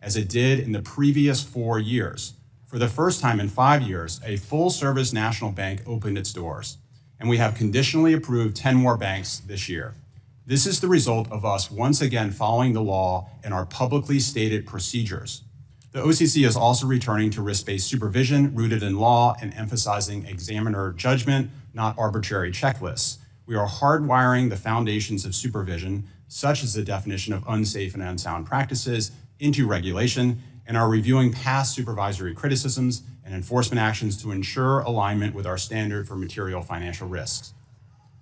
as it did in the previous 4 years. For the first time in 5 years, a full-service national bank opened its doors, and we have conditionally approved 10 more banks this year. This is the result of us once again following the law and our publicly stated procedures. The OCC is also returning to risk-based supervision rooted in law and emphasizing examiner judgment, not arbitrary checklists. We are hardwiring the foundations of supervision, such as the definition of unsafe and unsound practices, into regulation, and are reviewing past supervisory criticisms and enforcement actions to ensure alignment with our standard for material financial risks.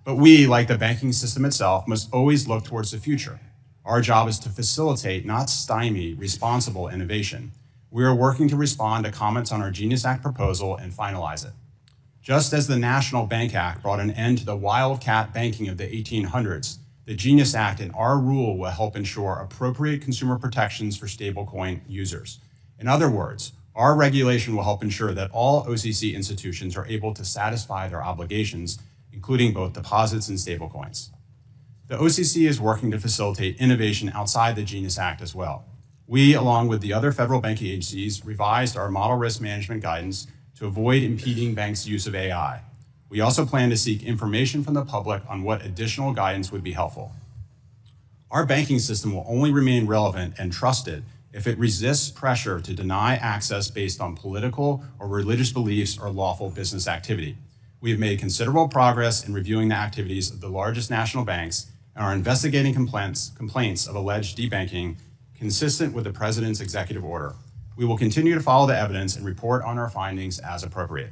But we, like the banking system itself, must always look towards the future. Our job is to facilitate, not stymie, responsible innovation. We are working to respond to comments on our Genius Act proposal and finalize it. Just as the National Bank Act brought an end to the wildcat banking of the 1800s, the Genius Act and our rule will help ensure appropriate consumer protections for stablecoin users. In other words, our regulation will help ensure that all OCC institutions are able to satisfy their obligations, including both deposits and stablecoins. The OCC is working to facilitate innovation outside the Genius Act as well. We, along with the other federal banking agencies, revised our model risk management guidance to avoid impeding banks' use of AI. We also plan to seek information from the public on what additional guidance would be helpful. Our banking system will only remain relevant and trusted if it resists pressure to deny access based on political or religious beliefs or lawful business activity. We have made considerable progress in reviewing the activities of the largest national banks and are investigating complaints of alleged debanking consistent with the President's executive order. We will continue to follow the evidence and report on our findings as appropriate.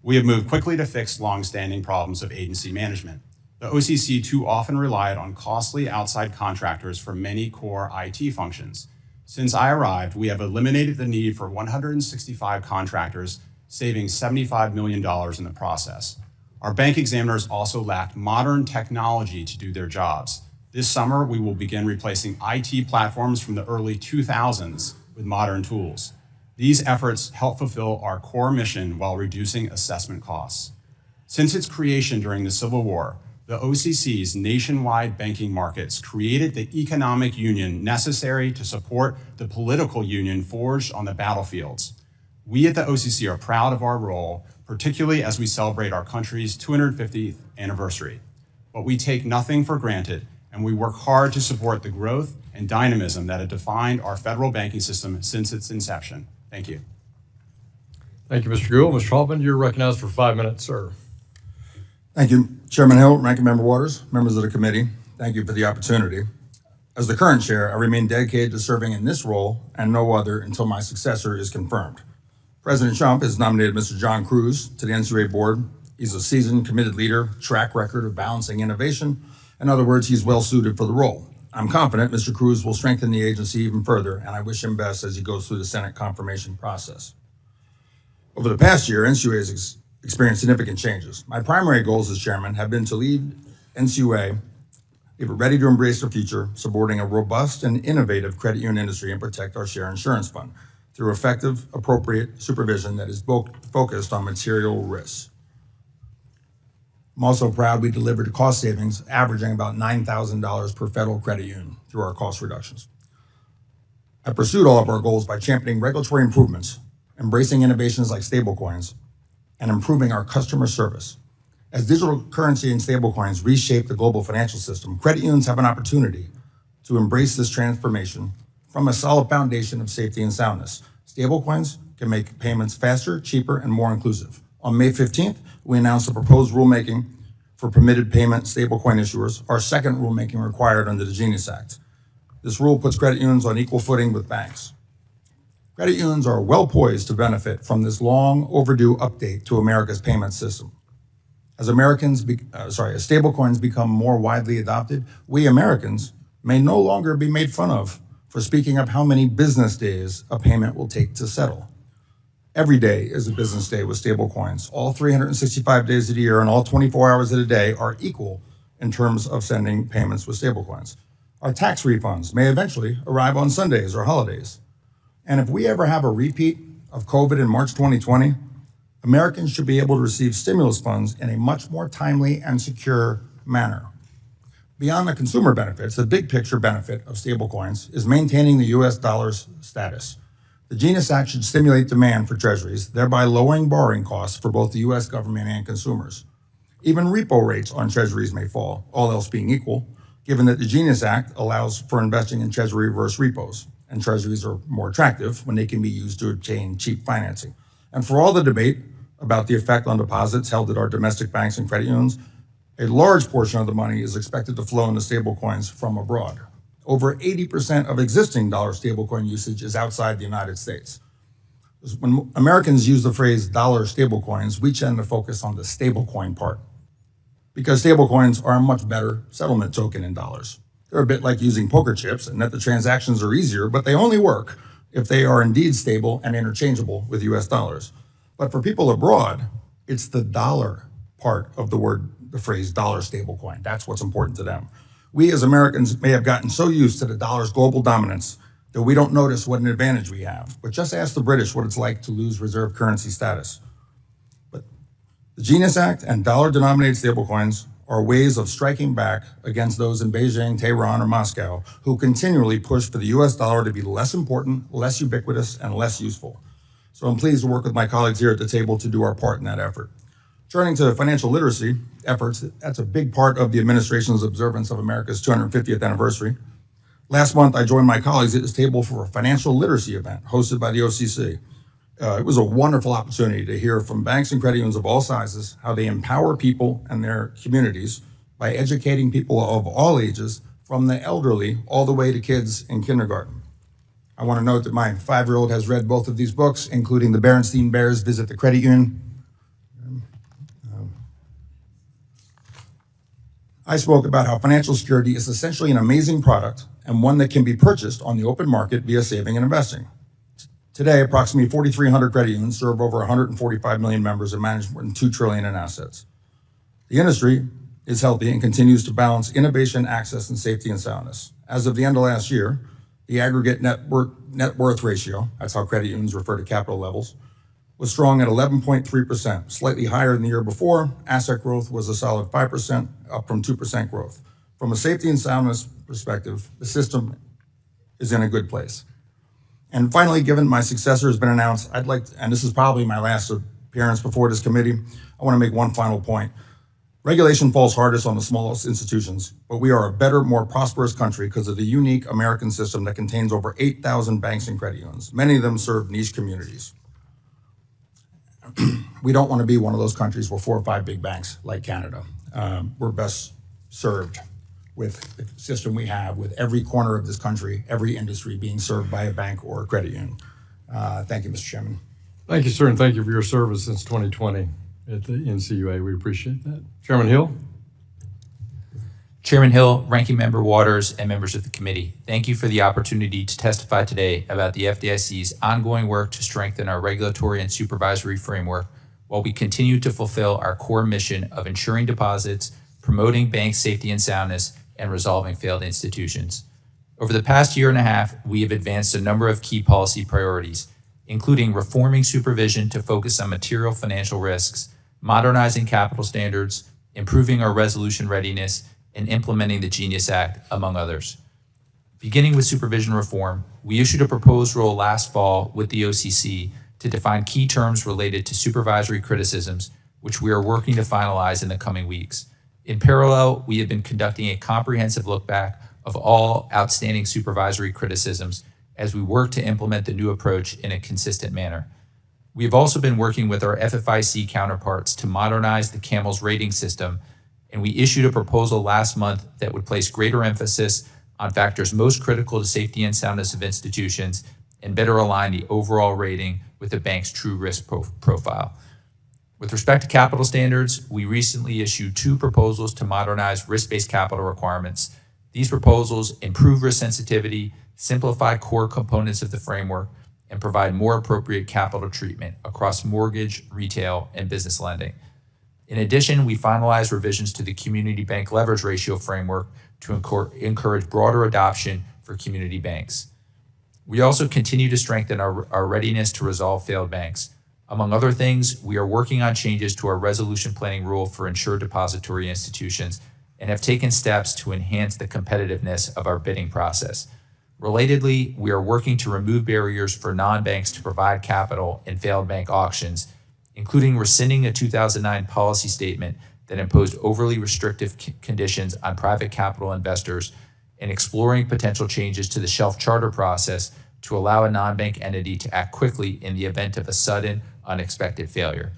We have moved quickly to fix long-standing problems of agency management. The OCC too often relied on costly outside contractors for many core IT functions. Since I arrived, we have eliminated the need for 165 contractors, saving $75 million in the process. Our bank examiners also lacked modern technology to do their jobs. This summer, we will begin replacing IT platforms from the early 2000s with modern tools. These efforts help fulfill our core mission while reducing assessment costs. Since its creation during the Civil War, the OCC's nationwide banking markets created the economic union necessary to support the political union forged on the battlefields. We at the OCC are proud of our role, particularly as we celebrate our country's 250th anniversary. But we take nothing for granted, and we work hard to support the growth and dynamism that have defined our federal banking system since its inception. Thank you. Thank you, Mr. Gould. Mr. Halpin, you're recognized for 5 minutes, sir. Thank you, Chairman Hill, Ranking Member Waters, members of the committee. Thank you for the opportunity. As the current chair, I remain dedicated to serving in this role and no other until my successor is confirmed. President Trump has nominated Mr. John Cruz to the NCUA board. He's a seasoned, committed leader, track record of balancing innovation. In other words, he's well suited for the role. I'm confident Mr. Cruz will strengthen the agency even further, and I wish him best as he goes through the Senate confirmation process. Over the past year, NCUA has experienced significant changes. My primary goals as chairman have been to lead NCUA, leave it ready to embrace the future, supporting a robust and innovative credit union industry and protect our share insurance fund through effective, appropriate supervision that is focused on material risks. I'm also proud we delivered cost savings averaging about $9,000 per federal credit union through our cost reductions. I pursued all of our goals by championing regulatory improvements, embracing innovations like stablecoins, and improving our customer service. As digital currency and stablecoins reshape the global financial system, credit unions have an opportunity to embrace this transformation from a solid foundation of safety and soundness. Stablecoins can make payments faster, cheaper, and more inclusive. On May 15th, we announced a proposed rulemaking for permitted payment stablecoin issuers, our second rulemaking required under the Genius Act. This rule puts credit unions on equal footing with banks. Credit unions are well poised to benefit from this long overdue update to America's payment system. As stablecoins become more widely adopted, we Americans may no longer be made fun of for speaking of how many business days a payment will take to settle. Every day is a business day with stablecoins. All 365 days of the year and all 24 hours of the day are equal in terms of sending payments with stablecoins. Our tax refunds may eventually arrive on Sundays or holidays. And if we ever have a repeat of COVID in March 2020, Americans should be able to receive stimulus funds in a much more timely and secure manner. Beyond the consumer benefits, the big picture benefit of stablecoins is maintaining the US dollar's status. The GENIUS Act should stimulate demand for treasuries, thereby lowering borrowing costs for both the US government and consumers. Even repo rates on treasuries may fall, all else being equal, given that the GENIUS Act allows for investing in treasury reverse repos, and treasuries are more attractive when they can be used to obtain cheap financing. And for all the debate about the effect on deposits held at our domestic banks and credit unions, a large portion of the money is expected to flow into stablecoins from abroad. Over 80% of existing dollar stablecoin usage is outside the United States. When Americans use the phrase dollar stablecoins, we tend to focus on the stablecoin part, because stablecoins are a much better settlement token in dollars. They're a bit like using poker chips, in that the transactions are easier, but they only work if they are indeed stable and interchangeable with US dollars. But for people abroad, it's the dollar part of the phrase dollar stablecoin. That's what's important to them. We as Americans may have gotten so used to the dollar's global dominance that we don't notice what an advantage we have. But just ask the British what it's like to lose reserve currency status. But the GENIUS Act and dollar-denominated stablecoins are ways of striking back against those in Beijing, Tehran, or Moscow who continually push for the US dollar to be less important, less ubiquitous, and less useful. So I'm pleased to work with my colleagues here at the table to do our part in that effort. Turning to financial literacy efforts, that's a big part of the administration's observance of America's 250th anniversary. Last month, I joined my colleagues at this table for a financial literacy event hosted by the OCC. It was a wonderful opportunity to hear from banks and credit unions of all sizes how they empower people and their communities by educating people of all ages, from the elderly all the way to kids in kindergarten. I want to note that my 5-year-old has read both of these books, including The Berenstain Bears Visit the Credit Union. I spoke about how financial security is essentially an amazing product and one that can be purchased on the open market via saving and investing. Today, approximately 4,300 credit unions serve over 145 million members and manage more than $2 trillion in assets. The industry is healthy and continues to balance innovation, access, and safety and soundness. As of the end of last year, the aggregate net worth ratio, that's how credit unions refer to capital levels, was strong at 11.3%, slightly higher than the year before. Asset growth was a solid 5%, up from 2% growth. From a safety and soundness perspective, the system is in a good place. And finally, given my successor has been announced, and this is probably my last appearance before this committee, I want to make one final point. Regulation falls hardest on the smallest institutions, but we are a better, more prosperous country because of the unique American system that contains over 8,000 banks and credit unions. Many of them serve niche communities. We don't want to be one of those countries where 4 or 5 big banks like Canada. We're best served with the system we have, with every corner of this country, every industry being served by a bank or a credit union. Thank you, Mr. Chairman. Thank you, sir, and thank you for your service since 2020 at the NCUA. We appreciate that. Chairman Hill. Chairman Hill, Ranking Member Waters, and members of the committee, thank you for the opportunity to testify today about the FDIC's ongoing work to strengthen our regulatory and supervisory framework while we continue to fulfill our core mission of ensuring deposits, promoting bank safety and soundness, and resolving failed institutions. Over the past year and a half, we have advanced a number of key policy priorities, including reforming supervision to focus on material financial risks, modernizing capital standards, improving our resolution readiness, and implementing the GENIUS Act, among others. Beginning with supervision reform, we issued a proposed rule last fall with the OCC to define key terms related to supervisory criticisms, which we are working to finalize in the coming weeks. In parallel, we have been conducting a comprehensive look back of all outstanding supervisory criticisms as we work to implement the new approach in a consistent manner. We have also been working with our FFIC counterparts to modernize the CAMELS rating system, and we issued a proposal last month that would place greater emphasis on factors most critical to safety and soundness of institutions and better align the overall rating with the bank's true risk profile. With respect to capital standards, we recently issued 2 proposals to modernize risk-based capital requirements. These proposals improve risk sensitivity, simplify core components of the framework, and provide more appropriate capital treatment across mortgage, retail, and business lending. In addition, we finalized revisions to the community bank leverage ratio framework to encourage broader adoption for community banks. We also continue to strengthen our readiness to resolve failed banks. Among other things, we are working on changes to our resolution planning rule for insured depository institutions and have taken steps to enhance the competitiveness of our bidding process. Relatedly, we are working to remove barriers for non-banks to provide capital in failed bank auctions, including rescinding a 2009 policy statement that imposed overly restrictive conditions on private capital investors and exploring potential changes to the shelf charter process to allow a non-bank entity to act quickly in the event of a sudden, unexpected failure.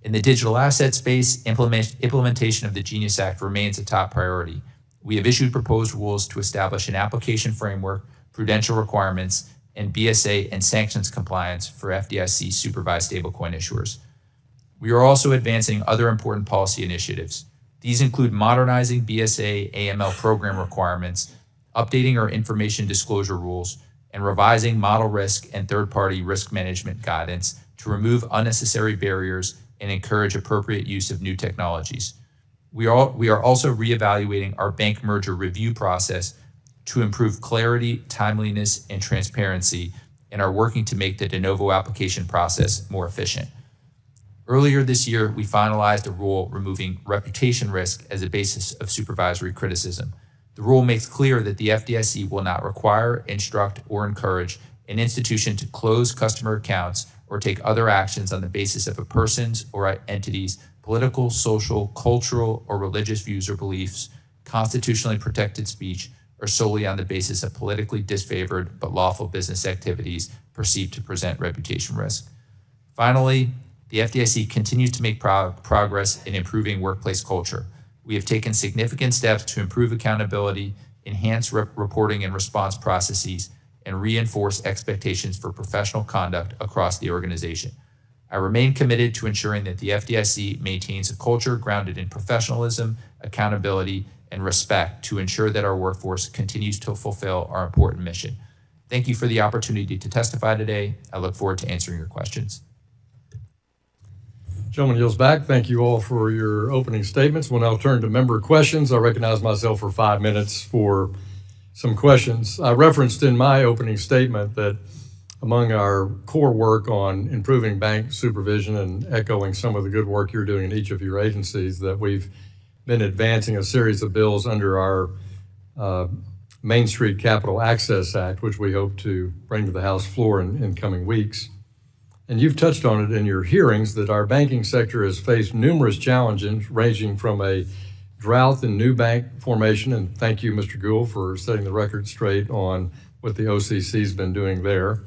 In the digital asset space, implementation of the GENIUS Act remains a top priority. We have issued proposed rules to establish an application framework, prudential requirements, and BSA and sanctions compliance for FDIC supervised stablecoin issuers. We are also advancing other important policy initiatives. These include modernizing BSA AML program requirements, updating our information disclosure rules, and revising model risk and third-party risk management guidance to remove unnecessary barriers and encourage appropriate use of new technologies. We are also reevaluating our bank merger review process to improve clarity, timeliness, and transparency, and are working to make the de novo application process more efficient. Earlier this year, we finalized a rule removing reputation risk as a basis of supervisory criticism. The rule makes clear that the FDIC will not require, instruct, or encourage an institution to close customer accounts or take other actions on the basis of a person's or entity's political, social, cultural, or religious views or beliefs, constitutionally protected speech, or solely on the basis of politically disfavored but lawful business activities perceived to present reputation risk. Finally, the FDIC continues to make progress in improving workplace culture. We have taken significant steps to improve accountability, enhance reporting and response processes, and reinforce expectations for professional conduct across the organization. I remain committed to ensuring that the FDIC maintains a culture grounded in professionalism, accountability, and respect to ensure that our workforce continues to fulfill our important mission. Thank you for the opportunity to testify today. I look forward to answering your questions. Gentleman yields back. Thank you all for your opening statements. We'll now turn to member questions. I recognize myself for 5 minutes for some questions. I referenced in my opening statement that among our core work on improving bank supervision and echoing some of the good work you're doing in each of your agencies, that we've been advancing a series of bills under our Main Street Capital Access Act, which we hope to bring to the House floor in coming weeks. And you've touched on it in your hearings that our banking sector has faced numerous challenges ranging from a drought in new bank formation, and thank you, Mr. Gould, for setting the record straight on what the OCC's been doing there.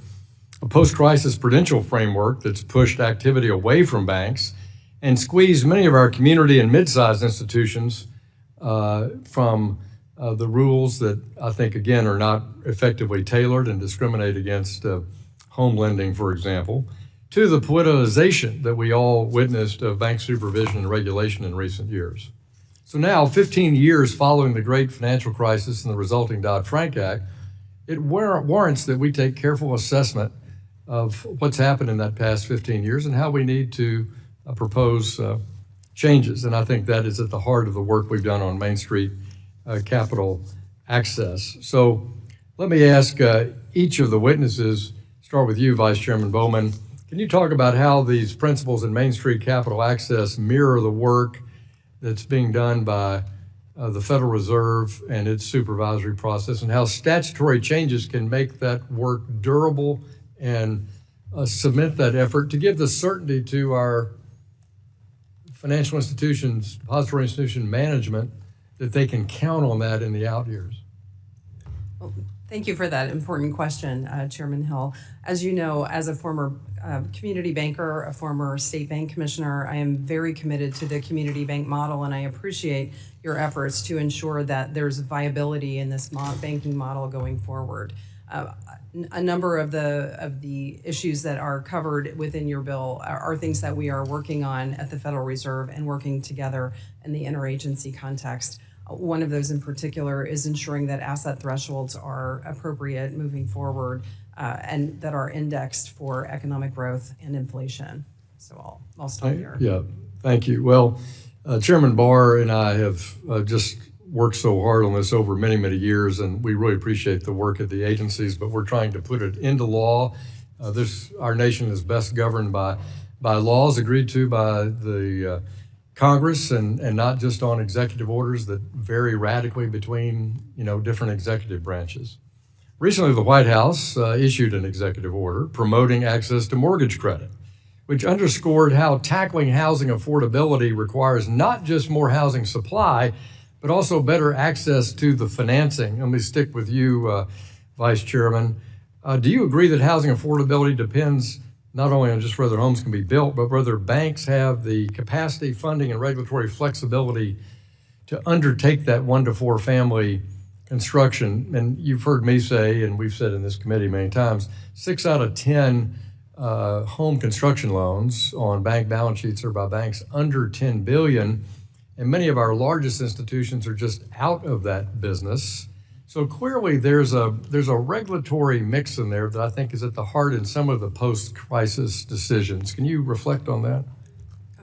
A post-crisis prudential framework that's pushed activity away from banks and squeezed many of our community and mid-sized institutions from the rules that I think, again, are not effectively tailored and discriminate against home lending, for example, to the politicization that we all witnessed of bank supervision and regulation in recent years. So now, 15 years following the great financial crisis and the resulting Dodd-Frank Act, it warrants that we take careful assessment of what's happened in that past 15 years and how we need to propose changes. And I think that is at the heart of the work we've done on Main Street Capital Access. So let me ask each of the witnesses, start with you, Vice Chairman Bowman. Can you talk about how these principles in Main Street Capital Access mirror the work that's being done by the Federal Reserve and its supervisory process, and how statutory changes can make that work durable and cement that effort to give the certainty to our financial institutions, depository institution management, that they can count on that in the out years? Well, thank you for that important question, Chairman Hill. As you know, as a former community banker, a former state bank commissioner, I am very committed to the community bank model, and I appreciate your efforts to ensure that there's viability in this banking model going forward. A number of the issues that are covered within your bill are things that we are working on at the Federal Reserve and working together in the interagency context. One of those in particular is ensuring that asset thresholds are appropriate moving forward and that are indexed for economic growth and inflation. So I'll stop here. Yeah, thank you. Well, Chairman Barr and I have just worked so hard on this over many, many years, and we really appreciate the work of the agencies, but we're trying to put it into law. Our nation is best governed by laws agreed to by the Congress and not just on executive orders that vary radically between, different executive branches. Recently, the White House issued an executive order promoting access to mortgage credit, which underscored how tackling housing affordability requires not just more housing supply, but also better access to the financing. Let me stick with you, Vice Chairman. Do you agree that housing affordability depends not only on just whether homes can be built, but whether banks have the capacity, funding, and regulatory flexibility to undertake that 1 to 4 family construction? And you've heard me say, and we've said in this committee many times, 6 out of 10 home construction loans on bank balance sheets are by banks under $10 billion. And many of our largest institutions are just out of that business. So clearly there's a regulatory mix in there that I think is at the heart in some of the post-crisis decisions. Can you reflect on that?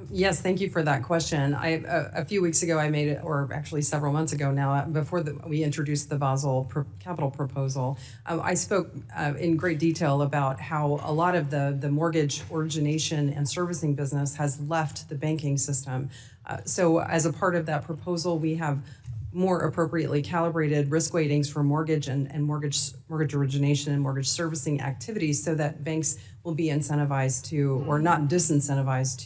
Yes, thank you for that question. A few weeks ago, I made it, or actually several months ago now, before we introduced the Basel capital proposal, I spoke in great detail about how a lot of the mortgage origination and servicing business has left the banking system. So as a part of that proposal, we have more appropriately calibrated risk weightings for mortgage and mortgage origination and mortgage servicing activities so that banks will be incentivized to, or not disincentivized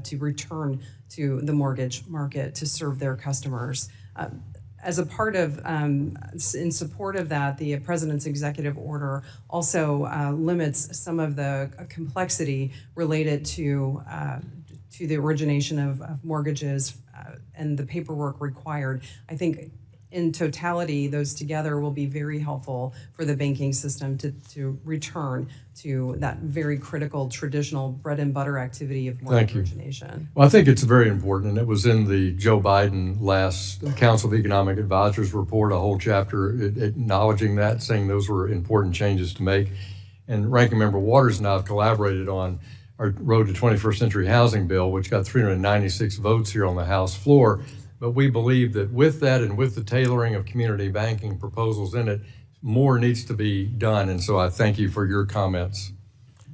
to return to the mortgage market to serve their customers. As a part of, in support of that, the President's executive order also limits some of the complexity related to the origination of mortgages and the paperwork required. I think in totality, those together will be very helpful for the banking system to return to that very critical traditional bread and butter activity of mortgage origination. Well, I think it's very important, and it was in the Joe Biden last Council of Economic Advisors report, a whole chapter acknowledging that, saying those were important changes to make. And Ranking Member Waters and I have collaborated on our Road to 21st Century Housing Bill, which got 396 votes here on the House floor. But we believe that with that and with the tailoring of community banking proposals in it, more needs to be done. And so I thank you for your comments.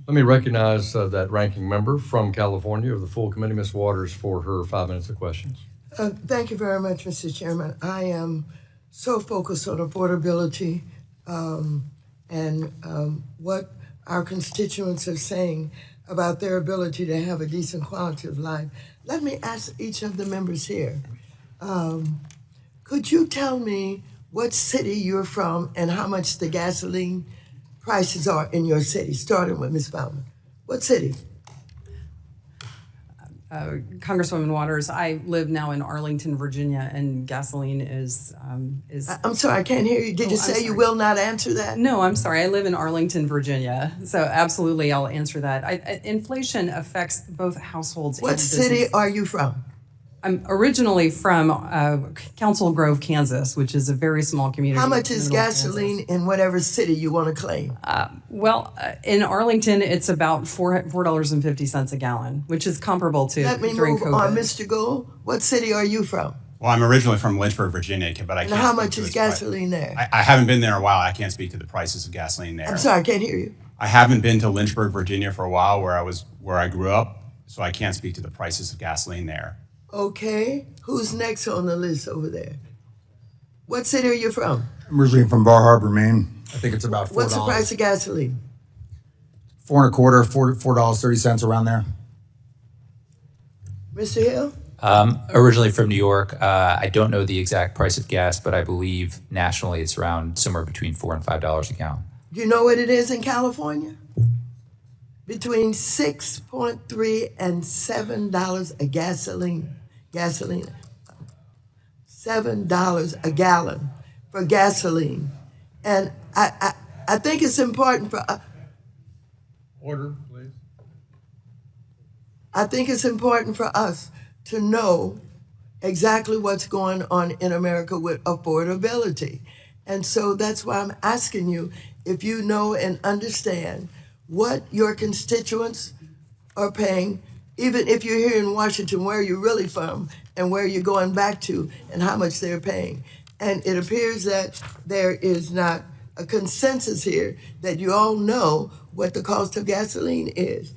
Let me recognize that ranking member from California of the full committee, Ms. Waters, for her 5 minutes of questions. Thank you very much, Mr. Chairman. I am so focused on affordability and what our constituents are saying about their ability to have a decent quality of life. Let me ask each of the members here, could you tell me what city you're from and how much the gasoline prices are in your city, starting with Ms. Baumann? What city? Congresswoman Waters, I live now in Arlington, Virginia, and gasoline is. I'm sorry, I can't hear you. Did you say you will not answer that? No, I'm sorry. I live in Arlington, Virginia, so absolutely, I'll answer that. Inflation affects both households. What and city are you from? I'm originally from Council Grove, Kansas, which is a very small community. How much is gasoline in whatever city you want to claim? In Arlington, it's about $4.50 a gallon, which is comparable to Let me during move COVID. on, Mr. Gould. What city are you from? Well, I'm originally from Lynchburg, Virginia, but I can't. And how speak much to is its price. gasoline there? I haven't been there in a while. I can't speak to the prices of gasoline there. I'm sorry, I can't hear you. I haven't been to Lynchburg, Virginia for a while, where I grew up, so I can't speak to the prices of gasoline there. Okay, who's next on the list over there? What city are you from? I'm originally from Bar Harbor, Maine. I think it's about $4. What's the price of gasoline? $4.25, $4.30 around there. Mr. Hill? Originally from New York, I don't know the exact price of gas, but I believe nationally it's around somewhere between $4 and $5 a gallon. Do you know what it is in California? Between $6.3 and $7 a gasoline. $7 a gallon for gasoline. And I think it's important for Order, please. I think it's important for us to know exactly what's going on in America with affordability. And so that's why I'm asking you if you know and understand what your constituents are paying, even if you're here in Washington, where you're really from and where you're going back to and how much they're paying. And it appears that there is not a consensus here that you all know what the cost of gasoline is.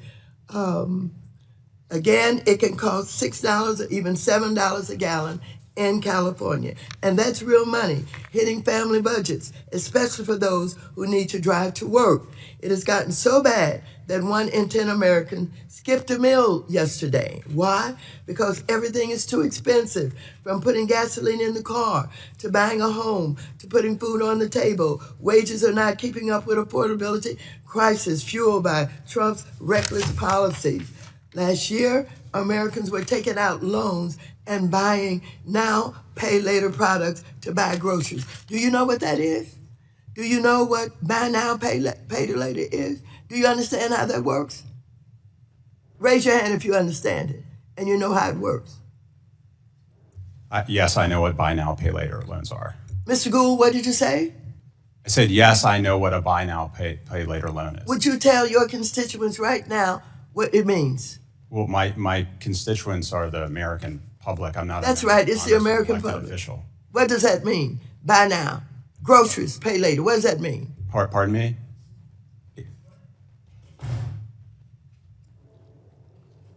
Again, it can cost $6 or even $7 a gallon in California. And that's real money, hitting family budgets, especially for those who need to drive to work. It has gotten so bad that 1 in 10 Americans skipped a meal yesterday. Why? Because everything is too expensive, from putting gasoline in the car, to buying a home, to putting food on the table. Wages are not keeping up with affordability crisis fueled by Trump's reckless policies. Last year, Americans were taking out loans and buying now pay later products to buy groceries. Do you know what that is? Do you know what buy now, pay later is? Do you understand how that works? Raise your hand if you understand it and you know how it works. Yes, I know what buy now, pay later loans are. Mr. Gould, what did you say? I said, yes, I know what a buy now, pay later loan is. Would you tell your constituents right now what it means? Well, my constituents are the American public. I'm not. That's right, it's the American elected public. official. What does that mean? Buy now. Groceries, pay later. What does that mean? Pardon me?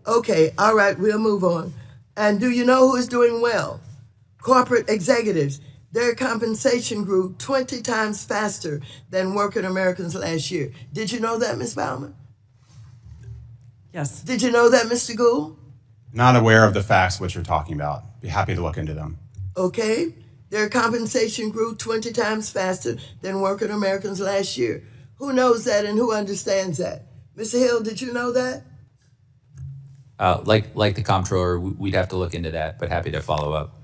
Okay, all right, we'll move on. And do you know who is doing well? Corporate executives. Their compensation grew 20 times faster than working Americans last year. Did you know that, Ms. Baumann? Yes. Did you know that, Mr. Gould? Not aware of the facts which you're talking about. Be happy to look into them. Okay. Their compensation grew 20 times faster than working Americans last year. Who knows that and who understands that? Mr. Hill, did you know that? Like the Comptroller, we'd have to look into that, but happy to follow up.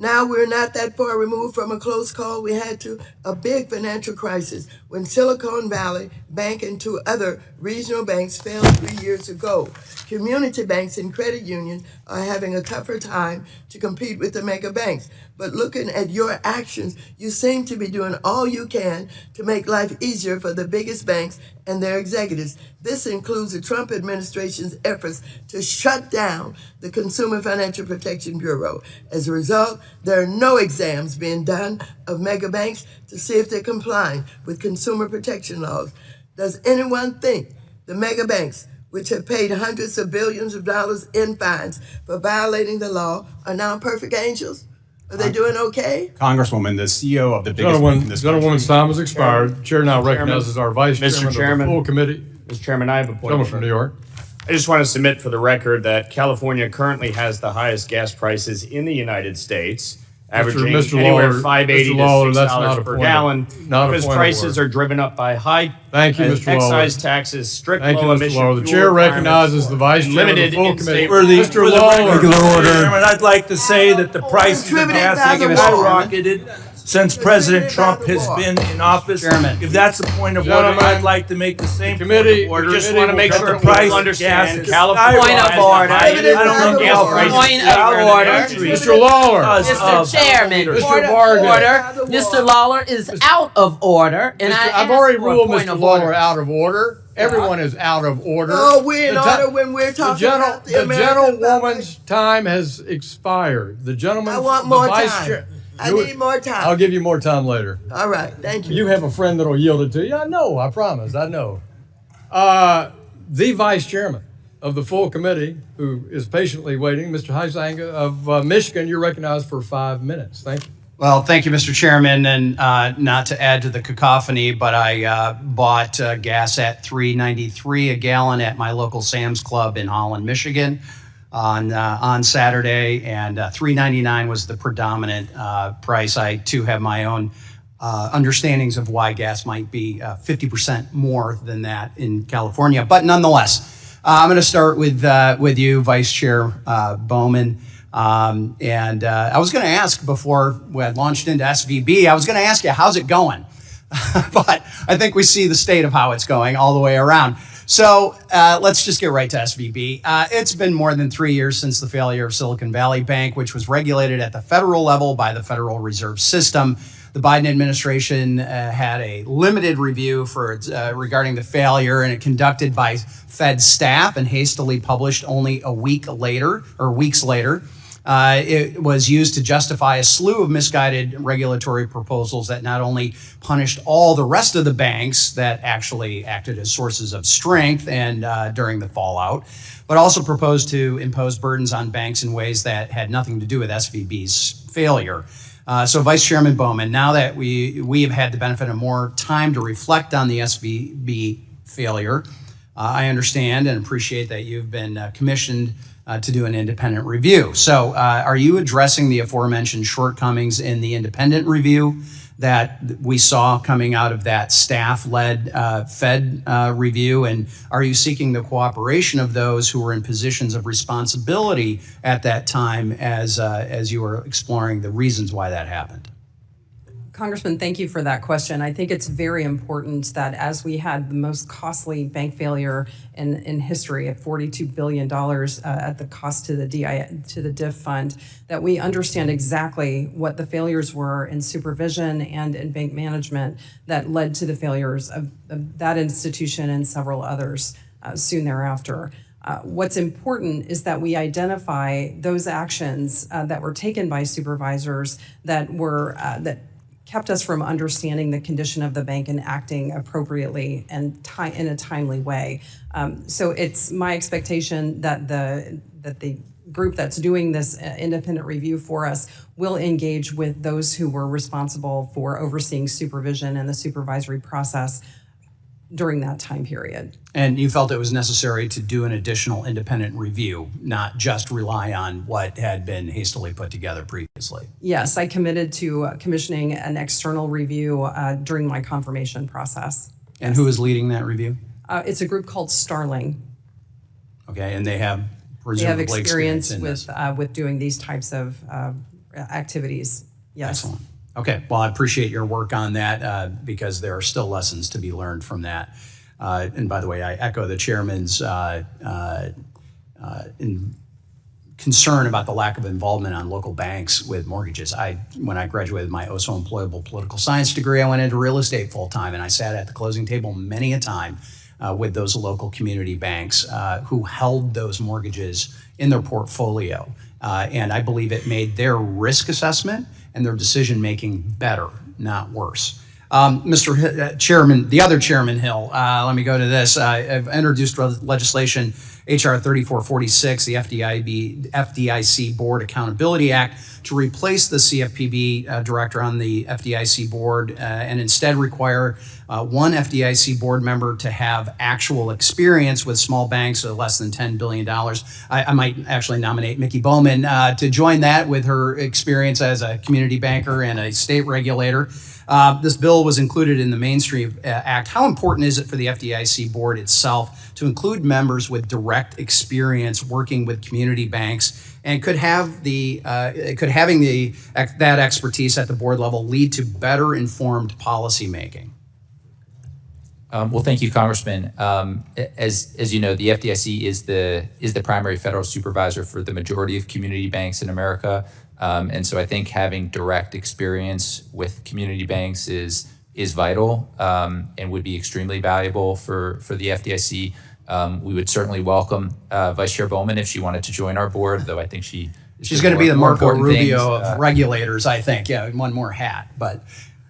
Now we're not that far removed from a close call we had to a big financial crisis when Silicon Valley Bank and 2 other regional banks failed 3 years ago. Community banks and credit unions are having a tougher time to compete with the mega banks. But looking at your actions, you seem to be doing all you can to make life easier for the biggest banks and their executives. This includes the Trump administration's efforts to shut down the Consumer Financial Protection Bureau. As a result, there are no exams being done of mega banks to see if they're complying with consumer protection laws. Does anyone think the mega banks, which have paid hundreds of billions of dollars in fines for violating the law, are now perfect angels? Are they doing okay? Congresswoman, the CEO of the biggest bank in this country. Gentleman's time has expired. Chair now recognizes our Vice Chairman of the full committee. Mr. Chairman, I have a point. Gentleman from New York. I just want to submit for the record that California currently has the highest gas prices in the United States, averaging anywhere Lawler, $5.80 to $6 per gallon, because prices are driven up by high Thank you, Mr. excise Lawler. taxes, strict Thank you, low Mr. emission Lawler. The fuel chair requirements, recognizes the Vice Chairman of the limited full in-state committee. Mr. Lawler. Chairman, I'd like to say that the prices of gas have skyrocketed since President Trump has been in office. If that's the point of order, I'd like to make the same Committee, point of order. just want to make sure the price people of gas understand is California Point of has the order. highest I don't gas know. prices Point of order. Mr. Lawler. Mr. Chairman, Mr. point of Vargas. order. Mr. Lawler is out of order, and I've already ruled Mr. of Lawler order. out of order. Everyone is out of order. Oh, we're in The ti- order when we're talking about the The American gentlewoman's time has expired. The gentleman, I want the more Vice time. Chair. I need more time. I'll give you more time later. All right, thank you. You have a friend that'll yield it to you. I know, I promise, I know. The Vice Chairman of the full committee, who is patiently waiting, Mr. Huizenga of Michigan, you're recognized for 5 minutes. Thank you. Well, thank you, Mr. Chairman, and not to add to the cacophony, but I bought gas at $3.93 a gallon at my local Sam's Club in Holland, Michigan on Saturday, and $3.99 was the predominant price. I, too, have my own understandings of why gas might be 50% more than that in California, but nonetheless, I'm going to start with you, Vice Chair Bowman. And I was going to ask before we had launched into SVB, I was going to ask you, how's it going? But I think we see the state of how it's going all the way around. So let's just get right to SVB. It's been more than 3 years since the failure of Silicon Valley Bank, which was regulated at the federal level by the Federal Reserve System. The Biden administration had a limited review for regarding the failure, and it conducted by Fed staff and hastily published only a week later, or weeks later. It was used to justify a slew of misguided regulatory proposals that not only punished all the rest of the banks that actually acted as sources of strength and during the fallout, but also proposed to impose burdens on banks in ways that had nothing to do with SVB's failure. So Vice Chairman Bowman, now that we have had the benefit of more time to reflect on the SVB failure, I understand and appreciate that you've been commissioned to do an independent review. So are you addressing the aforementioned shortcomings in the independent review that we saw coming out of that staff-led Fed review? And are you seeking the cooperation of those who were in positions of responsibility at that time as you were exploring the reasons why that happened? Congressman, thank you for that question. I think it's very important that as we had the most costly bank failure in history at $42 billion at the cost to the DIF fund, that we understand exactly what the failures were in supervision and in bank management that led to the failures of that institution and several others soon thereafter. What's important is that we identify those actions that were taken by supervisors that kept us from understanding the condition of the bank and acting appropriately and in a timely way. So it's my expectation that the group that's doing this independent review for us will engage with those who were responsible for overseeing supervision and the supervisory process during that time period. And you felt it was necessary to do an additional independent review, not just rely on what had been hastily put together previously. Yes, I committed to commissioning an external review during my confirmation process. And who is leading that review? It's a group called Starling. Okay, and they have They have presumably experience in this. with doing these types of activities. Yes. Excellent. Okay, well, I appreciate your work on that because there are still lessons to be learned from that. And by the way, I echo the chairman's concern about the lack of involvement on local banks with mortgages. When I graduated my so employable political science degree, I went into real estate full time, and I sat at the closing table many a time with those local community banks who held those mortgages in their portfolio. And I believe it made their risk assessment and their decision-making better, not worse. Mr. Chairman, the other Chairman Hill, let me go to this. I've introduced legislation, H.R. 3446, the FDIC Board Accountability Act, to replace the CFPB director on the FDIC board and instead require one FDIC board member to have actual experience with small banks of less than $10 billion. I might actually nominate Mickey Bowman to join that with her experience as a community banker and a state regulator. This bill was included in the Mainstream Act. How important is it for the FDIC board itself to include members with direct experience working with community banks, and could having that expertise at the board level lead to better informed policy making? Well, thank you, Congressman. As you know, the FDIC is the primary federal supervisor for the majority of community banks in America. And so I think having direct experience with community banks is vital and would be extremely valuable for the FDIC. We would certainly welcome Vice Chair Bowman if she wanted to join our board, though I think she's going to be the Marco Rubio things. of regulators, I think. Yeah, one more hat. But,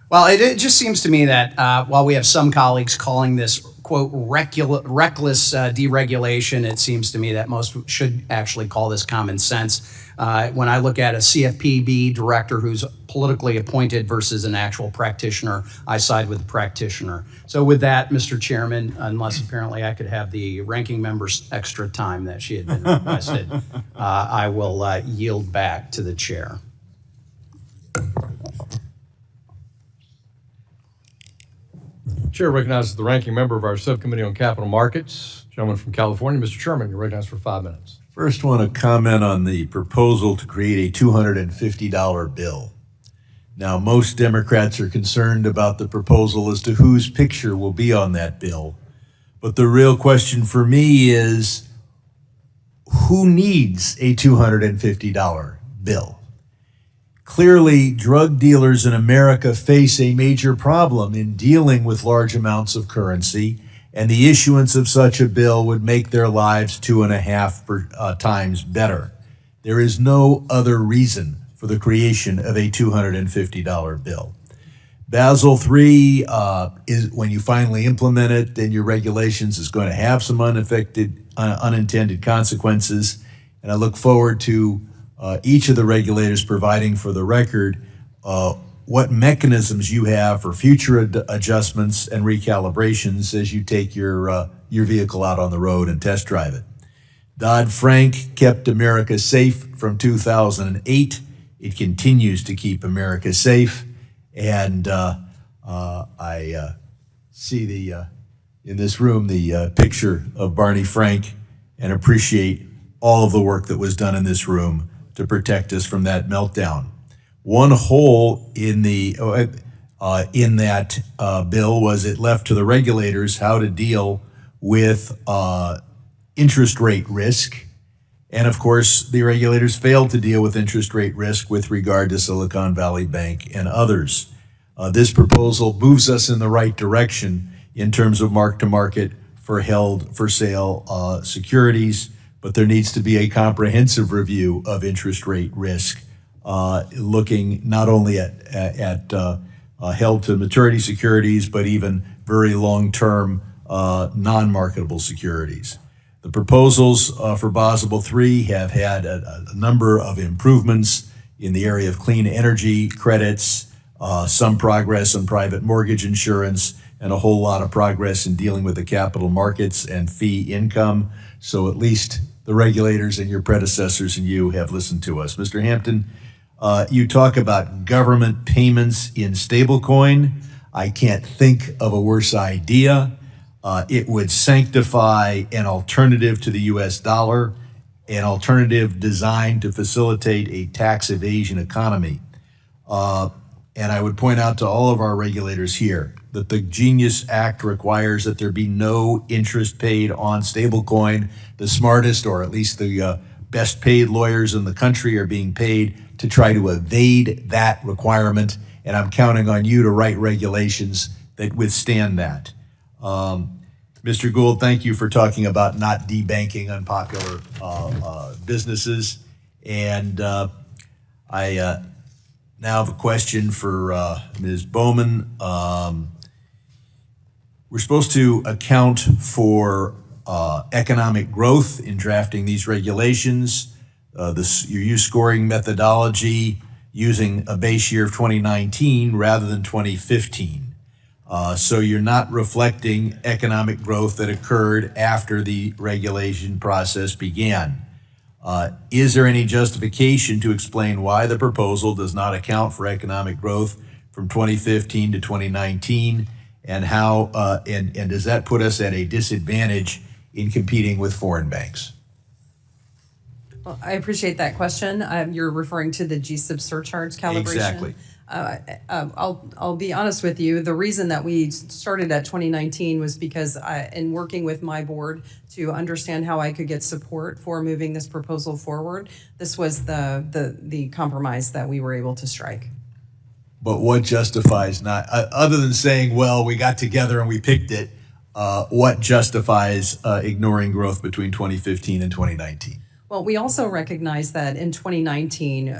well, it just seems to me that while we have some colleagues calling this, quote, reckless deregulation, it seems to me that most should actually call this common sense. When I look at a CFPB director who's politically appointed versus an actual practitioner, I side with the practitioner. So with that, Mr. Chairman, unless apparently I could have the ranking member's extra time that she had been requested, I will yield back to the chair. Chair recognizes the ranking member of our subcommittee on capital markets, gentleman from California. Mr. Chairman, you're recognized for 5 minutes. First, want to comment on the proposal to create a $250 bill. Now, most Democrats are concerned about the proposal as to whose picture will be on that bill. But the real question for me is, who needs a $250 bill? Clearly, drug dealers in America face a major problem in dealing with large amounts of currency, and the issuance of such a bill would make their lives 2.5 times better. There is no other reason for the creation of a $250 bill. Basel III is, when you finally implement it, then your regulations is going to have some unintended consequences. And I look forward to each of the regulators providing for the record what mechanisms you have for future adjustments and recalibrations as you take your vehicle out on the road and test drive it. Dodd-Frank kept America safe from 2008. It continues to keep America safe. And I see in this room the picture of Barney Frank and appreciate all of the work that was done in this room to protect us from that meltdown. One hole in that bill was it left to the regulators how to deal with interest rate risk. And of course, the regulators failed to deal with interest rate risk with regard to Silicon Valley Bank and others. This proposal moves us in the right direction in terms of mark-to-market for held-for-sale securities, but there needs to be a comprehensive review of interest rate risk, looking not only at held-to-maturity securities, but even very long-term non-marketable securities. The proposals for Basel III have had a number of improvements in the area of clean energy credits, some progress on private mortgage insurance, and a whole lot of progress in dealing with the capital markets and fee income. So at least the regulators and your predecessors and you have listened to us. Mr. Hampton, you talk about government payments in stablecoin. I can't think of a worse idea. It would sanctify an alternative to the US dollar, an alternative designed to facilitate a tax evasion economy. And I would point out to all of our regulators here that the Genius Act requires that there be no interest paid on stablecoin. The smartest, or at least the best paid lawyers in the country are being paid to try to evade that requirement. And I'm counting on you to write regulations that withstand that. Mr. Gould, thank you for talking about not debanking unpopular businesses. And I now have a question for Ms. Bowman. We're supposed to account for economic growth in drafting these regulations. You use scoring methodology using a base year of 2019 rather than 2015. So you're not reflecting economic growth that occurred after the regulation process began. Is there any justification to explain why the proposal does not account for economic growth from 2015 to 2019, and how and does that put us at a disadvantage in competing with foreign banks? Well, I appreciate that question. You're referring to the GSIB surcharge calibration. Exactly. I'll be honest with you. The reason that we started at 2019 was because in working with my board to understand how I could get support for moving this proposal forward, this was the compromise that we were able to strike. But what justifies not, other than saying, well, we got together and we picked it, what justifies ignoring growth between 2015 and 2019? Well, we also recognize that in 2019,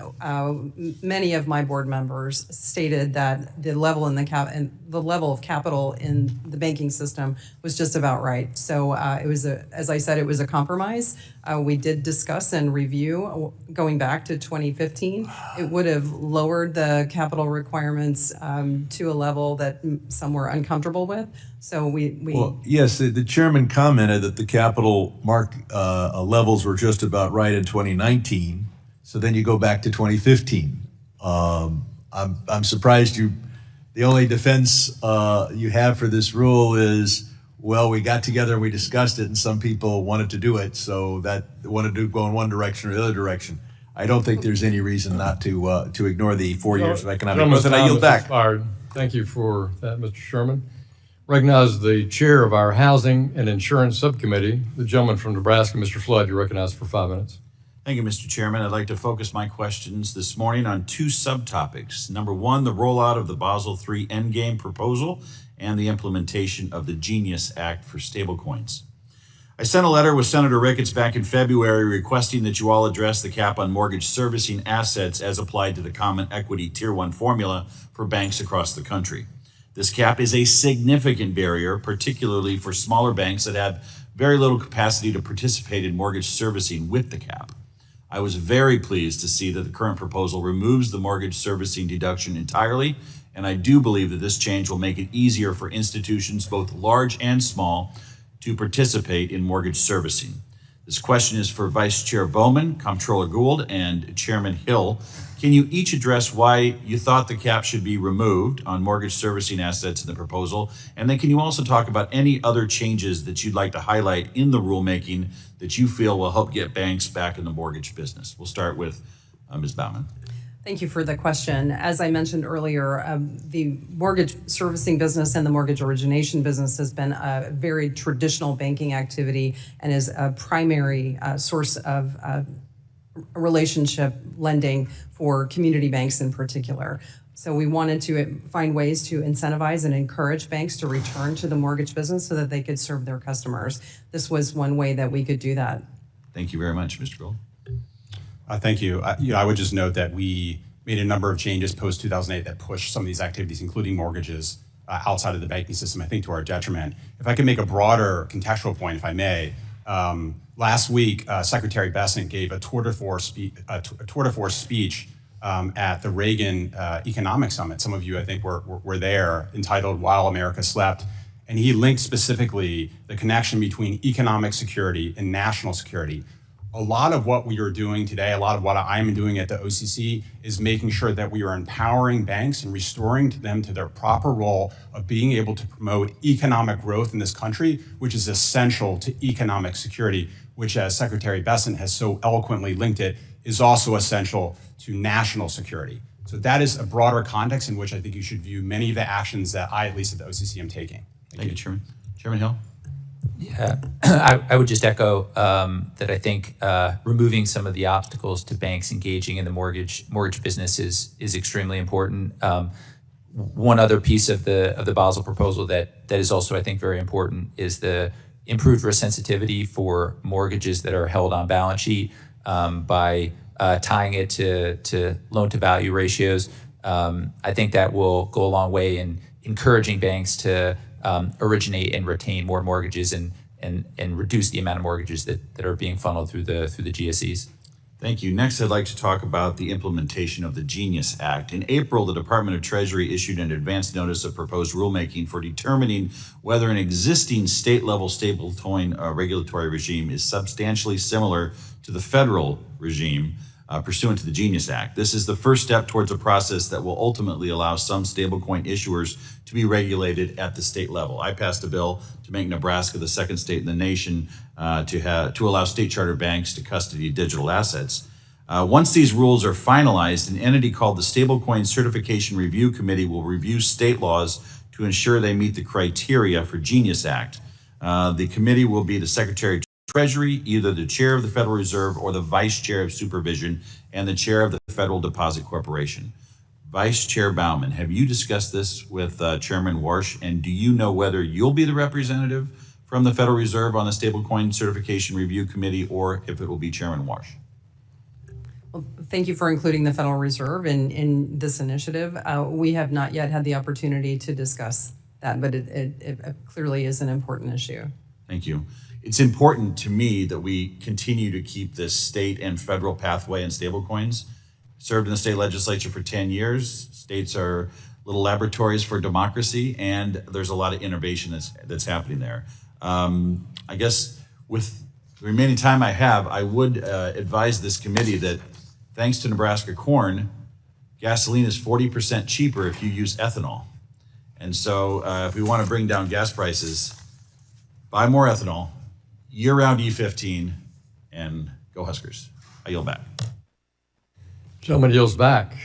many of my board members stated that the level of capital in the banking system was just about right. So it was as I said, it was a compromise. We did discuss and review going back to 2015. It would have lowered the capital requirements to a level that some were uncomfortable with. So well, yes, the chairman commented that the capital levels were just about right in 2019. So then you go back to 2015. I'm surprised the only defense you have for this rule is, well, we got together and we discussed it, and some people wanted to do it, so that wanted to go in one direction or the other direction. I don't think there's any reason not to ignore the 4 years of economic growth. And I yield back. Thank you for that, Mr. Sherman. Recognize the chair of our Housing and Insurance Subcommittee, the gentleman from Nebraska, Mr. Flood. You're recognized for 5 minutes. Thank you, Mr. Chairman. I'd like to focus my questions this morning on two subtopics. Number one, the rollout of the Basel III Endgame proposal and the implementation of the Genius Act for stablecoins. I sent a letter with Senator Ricketts back in February requesting that you all address the cap on mortgage servicing assets as applied to the Common Equity Tier 1 formula for banks across the country. This cap is a significant barrier, particularly for smaller banks that have very little capacity to participate in mortgage servicing with the cap. I was very pleased to see that the current proposal removes the mortgage servicing deduction entirely, and I do believe that this change will make it easier for institutions, both large and small, to participate in mortgage servicing. This question is for Vice Chair Bowman, Comptroller Gould, and Chairman Hill. Can you each address why you thought the cap should be removed on mortgage servicing assets in the proposal? And then can you also talk about any other changes that you'd like to highlight in the rulemaking that you feel will help get banks back in the mortgage business? We'll start with Ms. Baumann. Thank you for the question. As I mentioned earlier, the mortgage servicing business and the mortgage origination business has been a very traditional banking activity and is a primary source of relationship lending for community banks in particular. So we wanted to find ways to incentivize and encourage banks to return to the mortgage business so that they could serve their customers. This was one way that we could do that. Thank you very much, Mr. Gould. Thank you. I would just note that we made a number of changes post-2008 that pushed some of these activities, including mortgages, outside of the banking system, I think to our detriment. If I could make a broader contextual point, if I may, last week, Secretary Bessent gave a tour de force speech at the Reagan Economic Summit. Some of you, I think, were there, entitled While America Slept. And he linked specifically the connection between economic security and national security. A lot of what we are doing today, a lot of what I'm doing at the OCC is making sure that we are empowering banks and restoring them to their proper role of being able to promote economic growth in this country, which is essential to economic security, which, as Secretary Bessent has so eloquently linked it, is also essential to national security. So that is a broader context in which I think you should view many of the actions that I, at least at the OCC, am taking. Thank you, Chairman. Chairman Hill? Yeah, I would just echo that I think removing some of the obstacles to banks engaging in the mortgage business is extremely important. One other piece of the Basel proposal that is also, I think, very important is the improved risk sensitivity for mortgages that are held on balance sheet by tying it to loan to value ratios. I think that will go a long way in encouraging banks to originate and retain more mortgages and reduce the amount of mortgages that are being funneled through the GSEs. Thank you. Next, I'd like to talk about the implementation of the GENIUS Act. In April, the Department of Treasury issued an advance notice of proposed rulemaking for determining whether an existing state-level stablecoin regulatory regime is substantially similar to the federal regime pursuant to the GENIUS Act. This is the first step towards a process that will ultimately allow some stablecoin issuers to be regulated at the state level. I passed a bill to make Nebraska the second state in the nation to allow state charter banks to custody digital assets. Once these rules are finalized, an entity called the Stablecoin Certification Review Committee will review state laws to ensure they meet the criteria for GENIUS Act. The committee will be the Secretary of Treasury, either the chair of the Federal Reserve or the vice chair of supervision, and the chair of the Federal Deposit Corporation. Vice Chair Baumann, have you discussed this with Chairman Warsh, and do you know whether you'll be the representative from the Federal Reserve on the Stablecoin Certification Review Committee, or if it will be Chairman Warsh? Well, thank you for including the Federal Reserve in this initiative. We have not yet had the opportunity to discuss that, but it clearly is an important issue. Thank you. It's important to me that we continue to keep this state and federal pathway in stablecoins. Served in the state legislature for 10 years. States are little laboratories for democracy, and there's a lot of innovation that's happening there. I guess with the remaining time I have, I would advise this committee that thanks to Nebraska corn, gasoline is 40% cheaper if you use ethanol. And so if we want to bring down gas prices, buy more ethanol, year-round E15, and go Huskers. I yield back. Gentleman yields back.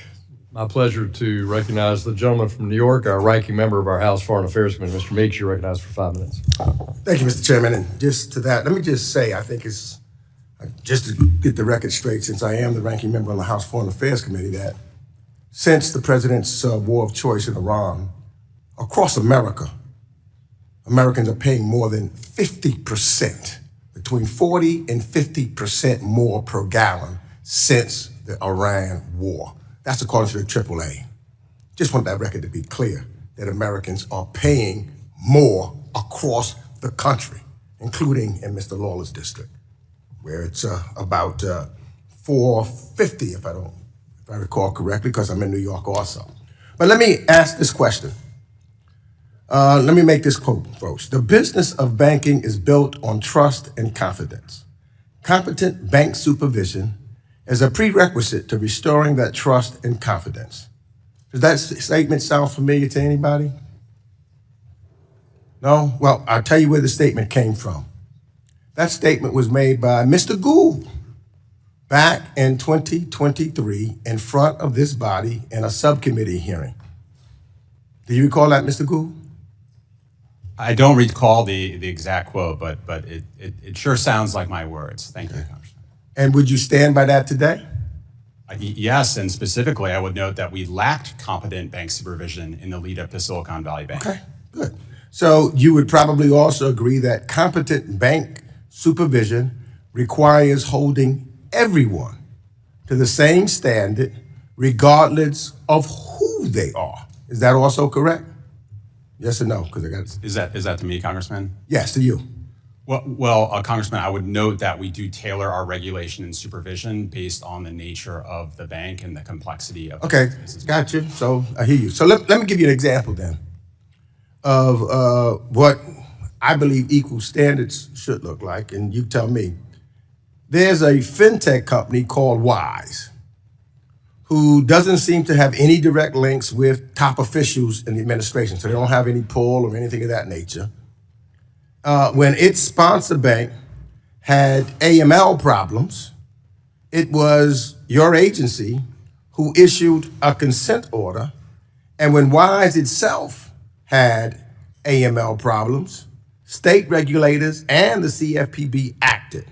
My pleasure to recognize the gentleman from New York, our ranking member of our House Foreign Affairs Committee, Mr. Meeks. You're recognized for 5 minutes. Thank you, Mr. Chairman. And just to that, let me just say, I think it's, just to get the record straight, since I am the ranking member on the House Foreign Affairs Committee, that since the president's war of choice in Iran, across America, Americans are paying more than 50% between 40 and 50% more per gallon since the Iran war. That's according to the AAA. Just want that record to be clear that Americans are paying more across the country, including in Mr. Lawler's district, where it's about $4.50, if I recall correctly, because I'm in New York also. But let me ask this question. Let me make this quote, folks. The business of banking is built on trust and confidence. Competent bank supervision is a prerequisite to restoring that trust and confidence. Does that statement sound familiar to anybody? No? Well, I'll tell you where the statement came from. That statement was made by Mr. Gould back in 2023 in front of this body in a subcommittee hearing. Do you recall that, Mr. Gould? I don't recall the exact quote, but it sure sounds like my words. Thank you, Congressman. And would you stand by that today? Yes, and specifically, I would note that we lacked competent bank supervision in the lead up to Silicon Valley Bank. Okay, good. So you would probably also agree that competent bank supervision requires holding everyone to the same standard, regardless of who they are. Is that also correct? Yes or no? Because I got. Is that to me, Congressman? Yes, to you. Well, Congressman, I would note that we do tailor our regulation and supervision based on the nature of the bank and the complexity of Okay, the business. got you. So I hear you. So let me give you an example then of what I believe equal standards should look like, and you tell me. There's a fintech company called Wise, who doesn't seem to have any direct links with top officials in the administration, so they don't have any pull or anything of that nature. When its sponsor bank had AML problems, it was your agency who issued a consent order, and when Wise itself had AML problems, state regulators and the CFPB acted.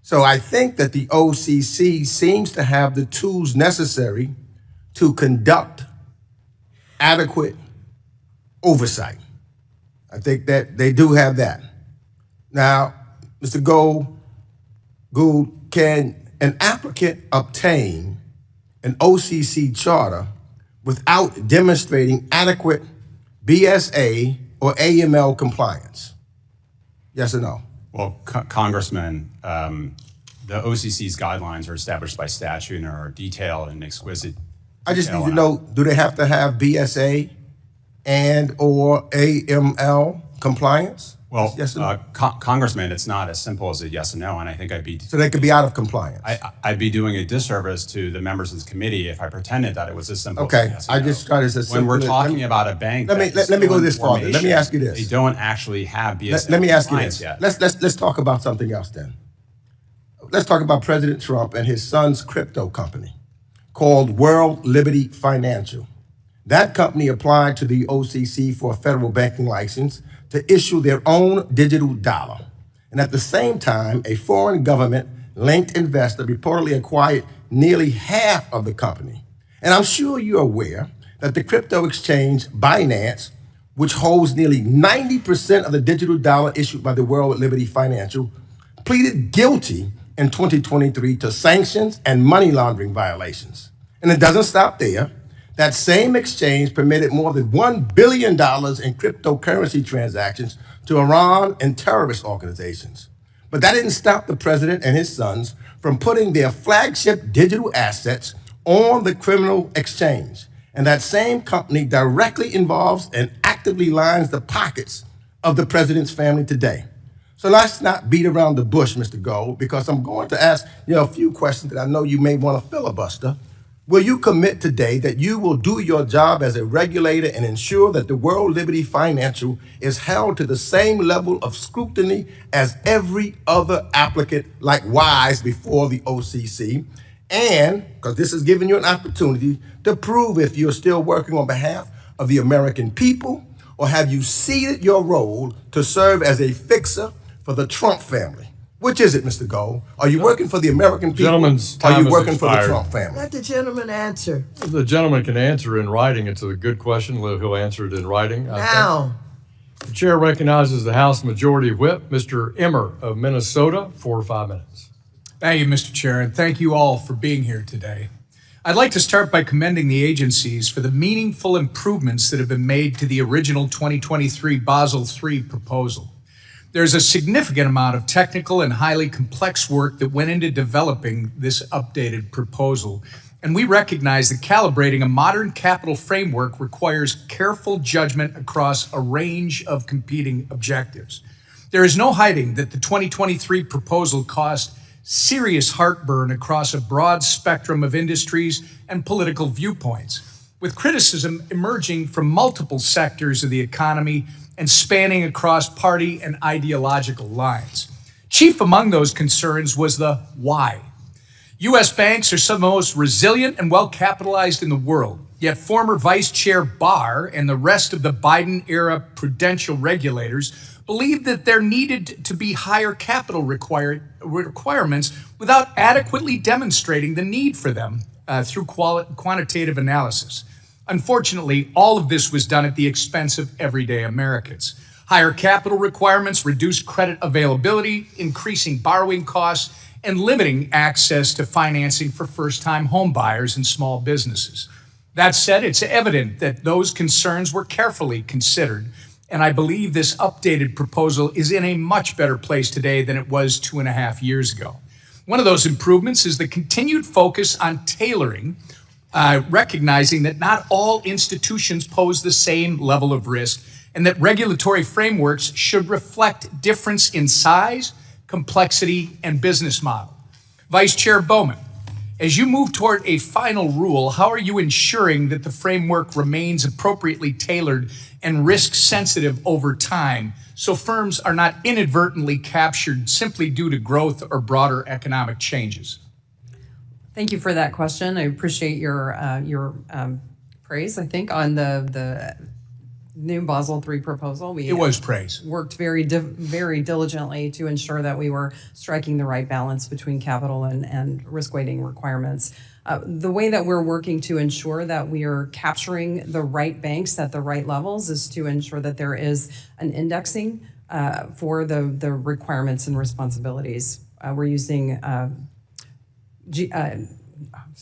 So I think that the OCC seems to have the tools necessary to conduct adequate oversight. I think that they do have that. Now, Mr. Gould, can an applicant obtain an OCC charter without demonstrating adequate BSA or AML compliance? Yes or no? Well, Congressman, the OCC's guidelines are established by statute and are detailed and exquisite. I just need to know, do they have to have BSA and or AML compliance? Well, yes or no? Congressman, it's not as simple as a yes or no, and I think So they could be out of compliance? I'd be doing a disservice to the members of this committee if I pretended that it was as simple as a Okay, yes or I no. just tried to say When we're talking about a bank, let me go this far. Let me ask you this. They don't actually have BSA Let me ask you compliance this. yet. Let's talk about something else then. Let's talk about President Trump and his son's crypto company called World Liberty Financial. That company applied to the OCC for a federal banking license to issue their own digital dollar. And at the same time, a foreign government-linked investor reportedly acquired nearly half of the company. And I'm sure you're aware that the crypto exchange Binance, which holds nearly 90% of the digital dollar issued by the World Liberty Financial, pleaded guilty in 2023 to sanctions and money laundering violations. And it doesn't stop there. That same exchange permitted more than $1 billion in cryptocurrency transactions to Iran and terrorist organizations. But that didn't stop the president and his sons from putting their flagship digital assets on the criminal exchange. And that same company directly involves and actively lines the pockets of the president's family today. So let's not beat around the bush, Mr. Gold, because I'm going to ask a few questions that I know you may want to filibuster. Will you commit today that you will do your job as a regulator and ensure that the World Liberty Financial is held to the same level of scrutiny as every other applicant like Wise before the OCC? And, because this is giving you an opportunity to prove if you're still working on behalf of the American people, or have you ceded your role to serve as a fixer for the Trump family? Which is it, Mr. Gold? Are you working for the American people? Gentleman's or are time you has working for the expired. Trump family? Let the gentleman answer. The gentleman can answer in writing. It's a good question. He'll answer it in writing. Now. chair recognizes the House Majority Whip, Mr. Emmer of Minnesota, for 5 minutes. Thank you, Mr. Chair, and thank you all for being here today. I'd like to start by commending the agencies for the meaningful improvements that have been made to the original 2023 Basel III proposal. There's a significant amount of technical and highly complex work that went into developing this updated proposal, and we recognize that calibrating a modern capital framework requires careful judgment across a range of competing objectives. There is no hiding that the 2023 proposal caused serious heartburn across a broad spectrum of industries and political viewpoints, with criticism emerging from multiple sectors of the economy and spanning across party and ideological lines. Chief among those concerns was the why. U.S. banks are some of the most resilient and well-capitalized in the world, yet former Vice Chair Barr and the rest of the Biden-era prudential regulators believed that there needed to be higher capital requirements without adequately demonstrating the need for them through quantitative analysis. Unfortunately, all of this was done at the expense of everyday Americans. Higher capital requirements reduced credit availability, increasing borrowing costs, and limiting access to financing for first-time home buyers and small businesses. That said, it's evident that those concerns were carefully considered, and I believe this updated proposal is in a much better place today than it was 2.5 years ago. One of those improvements is the continued focus on tailoring, recognizing that not all institutions pose the same level of risk and that regulatory frameworks should reflect difference in size, complexity, and business model. Vice Chair Bowman, as you move toward a final rule, how are you ensuring that the framework remains appropriately tailored and risk-sensitive over time so firms are not inadvertently captured simply due to growth or broader economic changes? Thank you for that question. I appreciate your praise, I think, on the new Basel III proposal. It was praise. Worked very diligently to ensure that we were striking the right balance between capital and risk weighting requirements. The way that we're working to ensure that we are capturing the right banks at the right levels is to ensure that there is an indexing for the requirements and responsibilities. We're using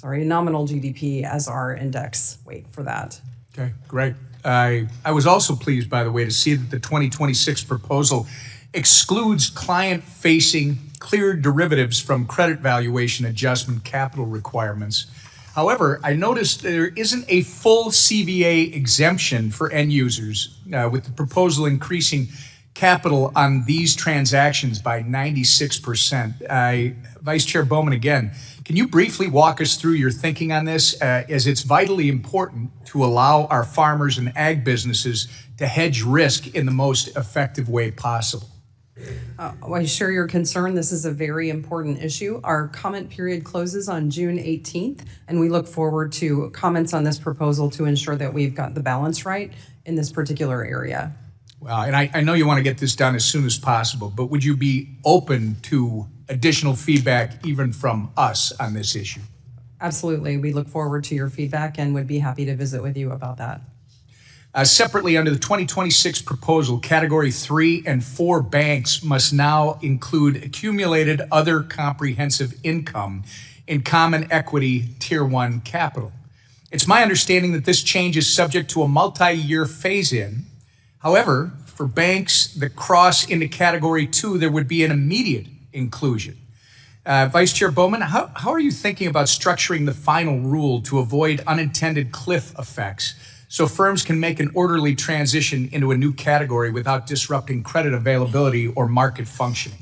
nominal GDP as our index weight for that. Okay, great. I was also pleased, by the way, to see that the 2026 proposal excludes client-facing cleared derivatives from credit valuation adjustment capital requirements. However, I noticed there isn't a full CVA exemption for end users, with the proposal increasing capital on these transactions by 96%. Vice Chair Bowman, again, can you briefly walk us through your thinking on this, as it's vitally important to allow our farmers and ag businesses to hedge risk in the most effective way possible? I share your concern. This is a very important issue. Our comment period closes on June 18th, and we look forward to comments on this proposal to ensure that we've got the balance right in this particular area. Well, and I know you want to get this done as soon as possible, but would you be open to additional feedback even from us on this issue? Absolutely. We look forward to your feedback and would be happy to visit with you about that. Separately, under the 2026 proposal, Category 3 and 4 banks must now include accumulated other comprehensive income in Common Equity Tier 1 capital. It's my understanding that this change is subject to a multi-year phase-in. However, for banks that cross into Category 2, there would be an immediate inclusion. Vice Chair Bowman, how are you thinking about structuring the final rule to avoid unintended cliff effects so firms can make an orderly transition into a new category without disrupting credit availability or market functioning?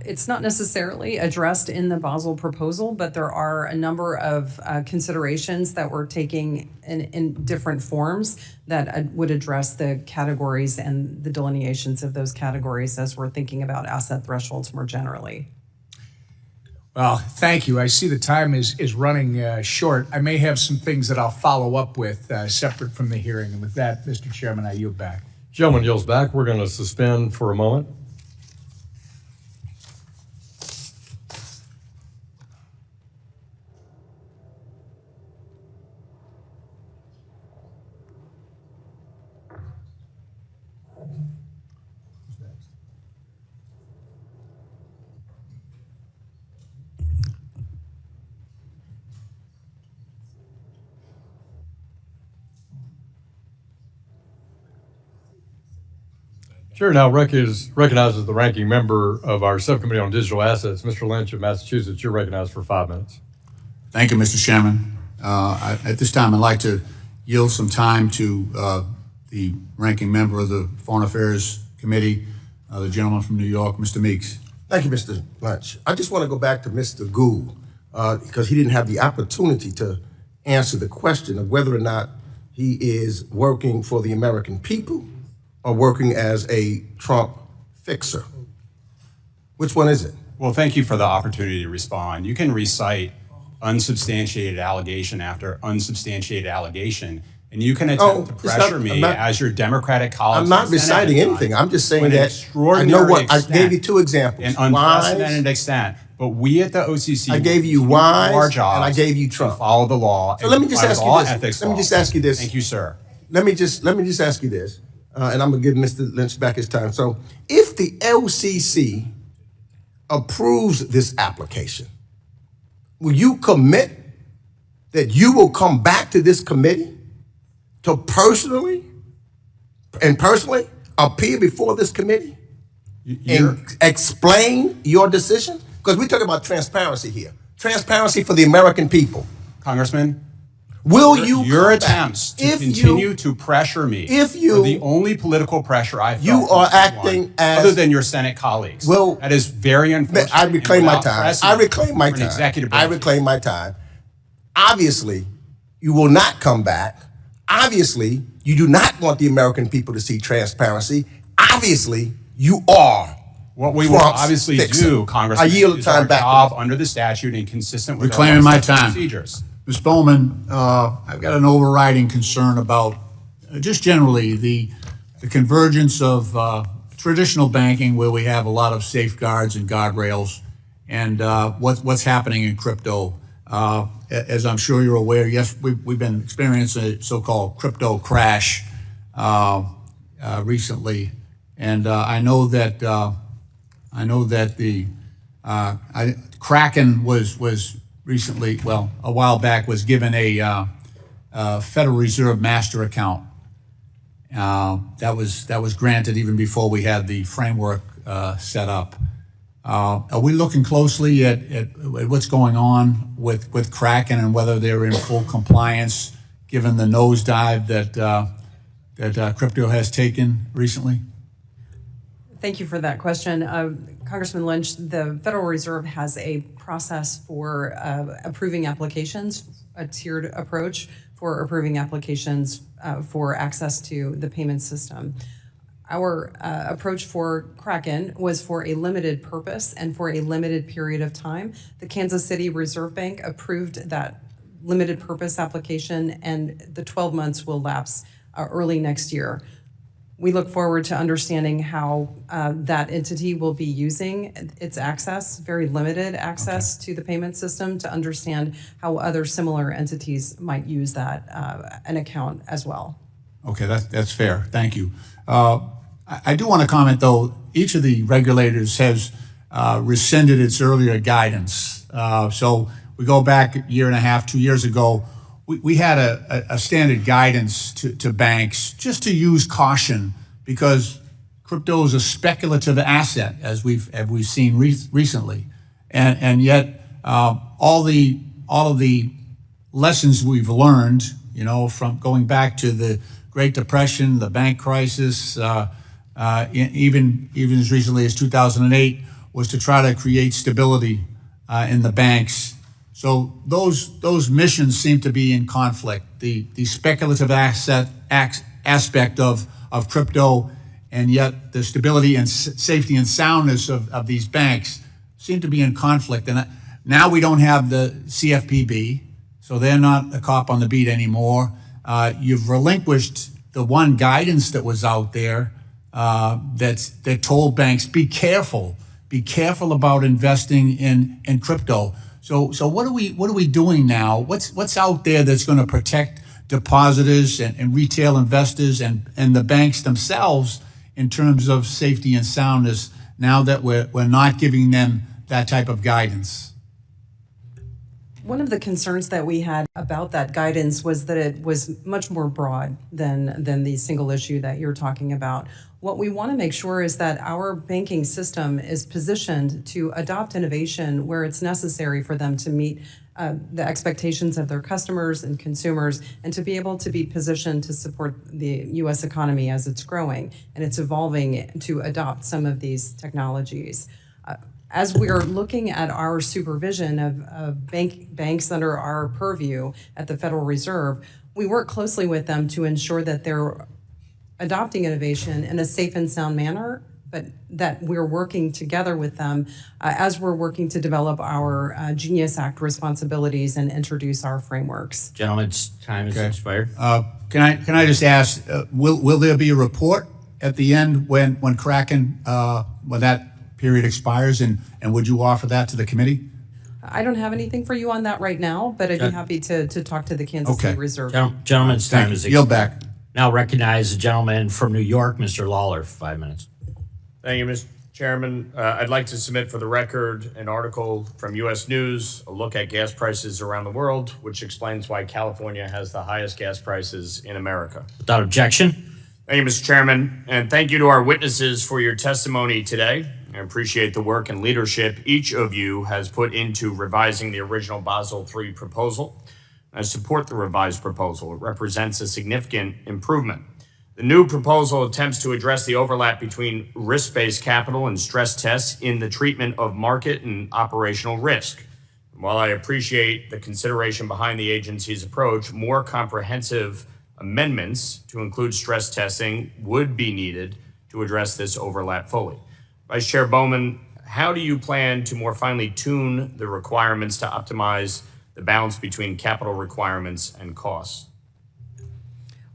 It's not necessarily addressed in the Basel proposal, but there are a number of considerations that we're taking in different forms that would address the categories and the delineations of those categories as we're thinking about asset thresholds more generally. Well, thank you. I see the time is running short. I may have some things that I'll follow up with separate from the hearing. And with that, Mr. Chairman, I yield back. Gentleman yields back. We're going to suspend for a moment. Chair now recognizes the ranking member of our subcommittee on digital assets, Mr. Lynch of Massachusetts. You're recognized for 5 minutes. Thank you, Mr. Chairman. At this time, I'd like to yield some time to the ranking member of the Foreign Affairs Committee, the gentleman from New York, Mr. Meeks. Thank you, Mr. Lynch. I just want to go back to Mr. Gould because he didn't have the opportunity to answer the question of whether or not he is working for the American people or working as a Trump fixer. Which one is it? Well, thank you for the opportunity to respond. You can recite unsubstantiated allegation after unsubstantiated allegation, and you can attempt to pressure me as your Democratic colleague. I'm not reciting anything. I'm just saying that I know what I gave you 2 examples. An unprecedented extent. But we at the OCC, I gave you wise, our jobs and I gave you Trump. To follow the law. So let me just ask you this. Let me just ask you this. Thank you, sir. Let me just ask you this, and I'm gonna give Mr. Lynch back his time. So if the LCC approves this application, will you commit that you will come back to this committee to personally appear before this committee and explain your decision? Because we're talking about transparency here. Transparency for the American people. Congressman, will you your attempts to continue to pressure me are the only political pressure I felt you are acting as other than your Senate colleagues. Well, that is very unfortunate. I reclaim my time. I reclaim my time. I reclaim my time. Obviously, you will not come back. Obviously, you do not want the American people to see transparency. Obviously, you are. What we will obviously do, Congressman, I yield the is time our back job under the statute and consistent with reclaiming my time. Procedures. Ms. Bowman, I've got an overriding concern about just generally the convergence of traditional banking, where we have a lot of safeguards and guardrails, and what's happening in crypto. As I'm sure you're aware, yes, we've been experiencing a so-called crypto crash recently, and I know that the Kraken was recently, well, a while back, was given a Federal Reserve master account. That was granted even before we had the framework set up. Are we looking closely at what's going on with Kraken and whether they're in full compliance given the nosedive that crypto has taken recently? Thank you for that question. Congressman Lynch, the Federal Reserve has a process for approving applications, a tiered approach for approving applications for access to the payment system. Our approach for Kraken was for a limited purpose and for a limited period of time. The Kansas City Reserve Bank approved that limited purpose application, and the 12 months will lapse early next year. We look forward to understanding how that entity will be using its access, very limited access to the payment system, to understand how other similar entities might use that an account as well. Okay, that's fair. Thank you. I do want to comment, though. Each of the regulators has rescinded its earlier guidance. So we go back a year and a half, 2 years ago. We had a standard guidance to banks just to use caution because crypto is a speculative asset, as we've seen recently, and yet all of the lessons we've learned, from going back to the Great Depression, the bank crisis, even as recently as 2008, was to try to create stability in the banks. So those missions seem to be in conflict. The speculative aspect of crypto, and yet the stability and safety and soundness of these banks seem to be in conflict. And now we don't have the CFPB, so they're not a cop on the beat anymore. You've relinquished the one guidance that was out there that told banks, be careful about investing in crypto. So what are we doing now? What's out there that's going to protect depositors and retail investors and the banks themselves in terms of safety and soundness now that we're not giving them that type of guidance? One of the concerns that we had about that guidance was that it was much more broad than the single issue that you're talking about. What we want to make sure is that our banking system is positioned to adopt innovation where it's necessary for them to meet the expectations of their customers and consumers, and to be able to be positioned to support the U.S. economy as it's growing and it's evolving to adopt some of these technologies. As we're looking at our supervision of banks under our purview at the Federal Reserve, we work closely with them to ensure that they're adopting innovation in a safe and sound manner, but that we're working together with them as we're working to develop our Genius Act responsibilities and introduce our frameworks. Gentleman's time has expired. Can I just ask, will there be a report at the end when Kraken, when that period expires, and would you offer that to the committee? I don't have anything for you on that right now, but I'd be happy to talk to the Kansas City Reserve. Gentleman's time is expired. Yield back. Now recognize the gentleman from New York, Mr. Lawler, for 5 minutes. Thank you, Mr. Chairman. I'd like to submit for the record an article from U.S. News, a look at gas prices around the world, which explains why California has the highest gas prices in America. Without objection. Thank you, Mr. Chairman, and thank you to our witnesses for your testimony today. I appreciate the work and leadership each of you has put into revising the original Basel III proposal. I support the revised proposal. It represents a significant improvement. The new proposal attempts to address the overlap between risk-based capital and stress tests in the treatment of market and operational risk. While I appreciate the consideration behind the agency's approach, more comprehensive amendments to include stress testing would be needed to address this overlap fully. Vice Chair Bowman, how do you plan to more finely tune the requirements to optimize the balance between capital requirements and costs?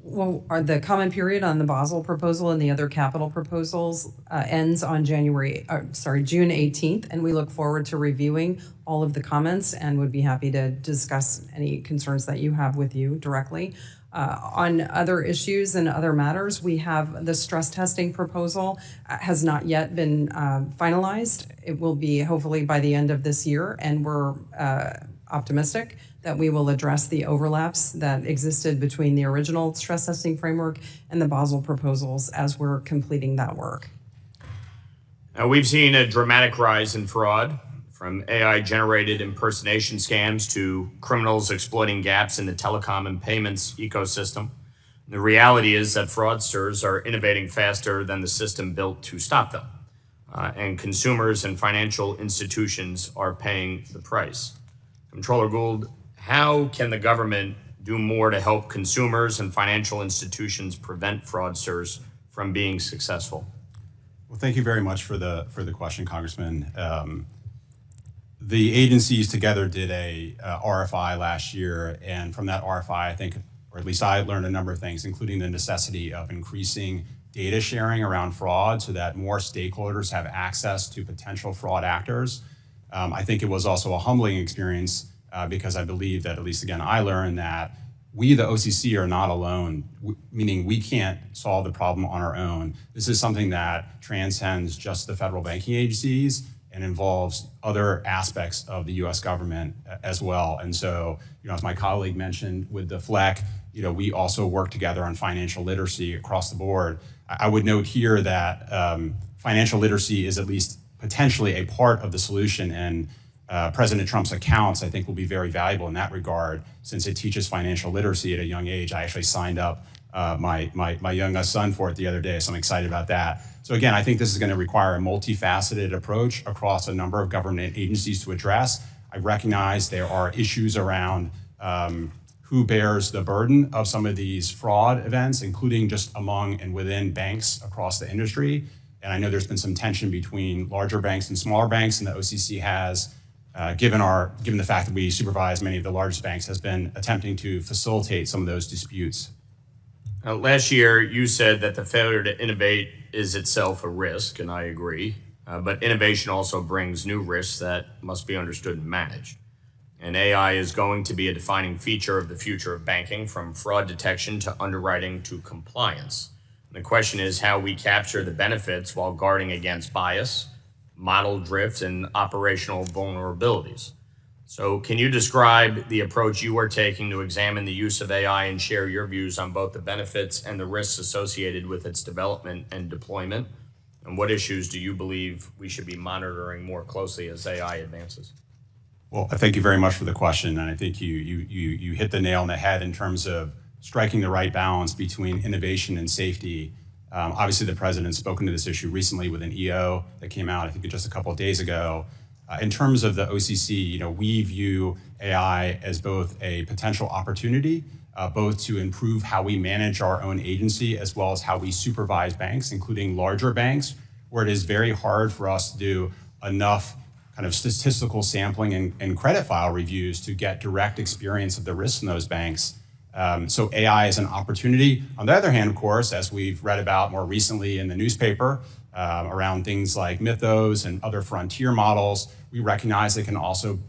Well, the comment period on the Basel proposal and the other capital proposals ends on June 18th, and we look forward to reviewing all of the comments and would be happy to discuss any concerns that you have with you directly. On other issues and other matters, we have the stress testing proposal has not yet been finalized. It will be hopefully by the end of this year, and we're optimistic that we will address the overlaps that existed between the original stress testing framework and the Basel proposals as we're completing that work. Now, we've seen a dramatic rise in fraud, from AI-generated impersonation scams to criminals exploiting gaps in the telecom and payments ecosystem. The reality is that fraudsters are innovating faster than the system built to stop them, and consumers and financial institutions are paying the price. Comptroller Gould, how can the government do more to help consumers and financial institutions prevent fraudsters from being successful? Well, thank you very much for the question, Congressman. The agencies together did a RFI last year, and from that RFI, I think, or at least I learned a number of things, including the necessity of increasing data sharing around fraud so that more stakeholders have access to potential fraud actors. I think it was also a humbling experience because I believe that, at least again, I learned that we, the OCC, are not alone, meaning we can't solve the problem on our own. This is something that transcends just the federal banking agencies and involves other aspects of the U.S. government as well. And so, as my colleague mentioned with the FLEC, we also work together on financial literacy across the board. I would note here that financial literacy is at least potentially a part of the solution, and President Trump's accounts, I think, will be very valuable in that regard, since it teaches financial literacy at a young age. I actually signed up my youngest son for it the other day, so I'm excited about that. So again, I think this is going to require a multifaceted approach across a number of government agencies to address. I recognize there are issues around who bears the burden of some of these fraud events, including just among and within banks across the industry. And I know there's been some tension between larger banks and smaller banks, and the OCC has, given the fact that we supervise many of the largest banks, has been attempting to facilitate some of those disputes. Last year, you said that the failure to innovate is itself a risk, and I agree. But innovation also brings new risks that must be understood and managed. And AI is going to be a defining feature of the future of banking, from fraud detection to underwriting to compliance. And the question is how we capture the benefits while guarding against bias, model drift, and operational vulnerabilities. So can you describe the approach you are taking to examine the use of AI and share your views on both the benefits and the risks associated with its development and deployment? And what issues do you believe we should be monitoring more closely as AI advances? Well, I thank you very much for the question, and I think you hit the nail on the head in terms of striking the right balance between innovation and safety. Obviously, the president's spoken to this issue recently with an EO that came out, I think, just a couple of days ago. In terms of the OCC, we view AI as both a potential opportunity, both to improve how we manage our own agency as well as how we supervise banks, including larger banks, where it is very hard for us to do enough kind of statistical sampling and credit file reviews to get direct experience of the risks in those banks. So AI is an opportunity. On the other hand, of course, as we've read about more recently in the newspaper, around things like Mythos and other frontier models, we recognize they can also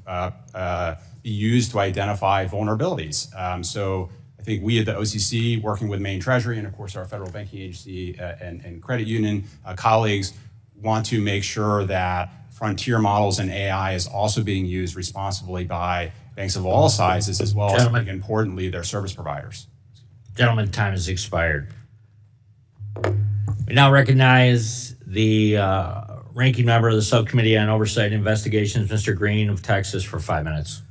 be used to identify vulnerabilities. So I think we at the OCC, working with Maine Treasury and of course our federal banking agency and credit union colleagues, want to make sure that frontier models and AI is also being used responsibly by banks of all sizes, as well as, I think, importantly, their service providers. Gentlemen, time has expired. We now recognize the ranking member of the Subcommittee on Oversight and Investigations, Mr. Green of Texas, for 5 minutes.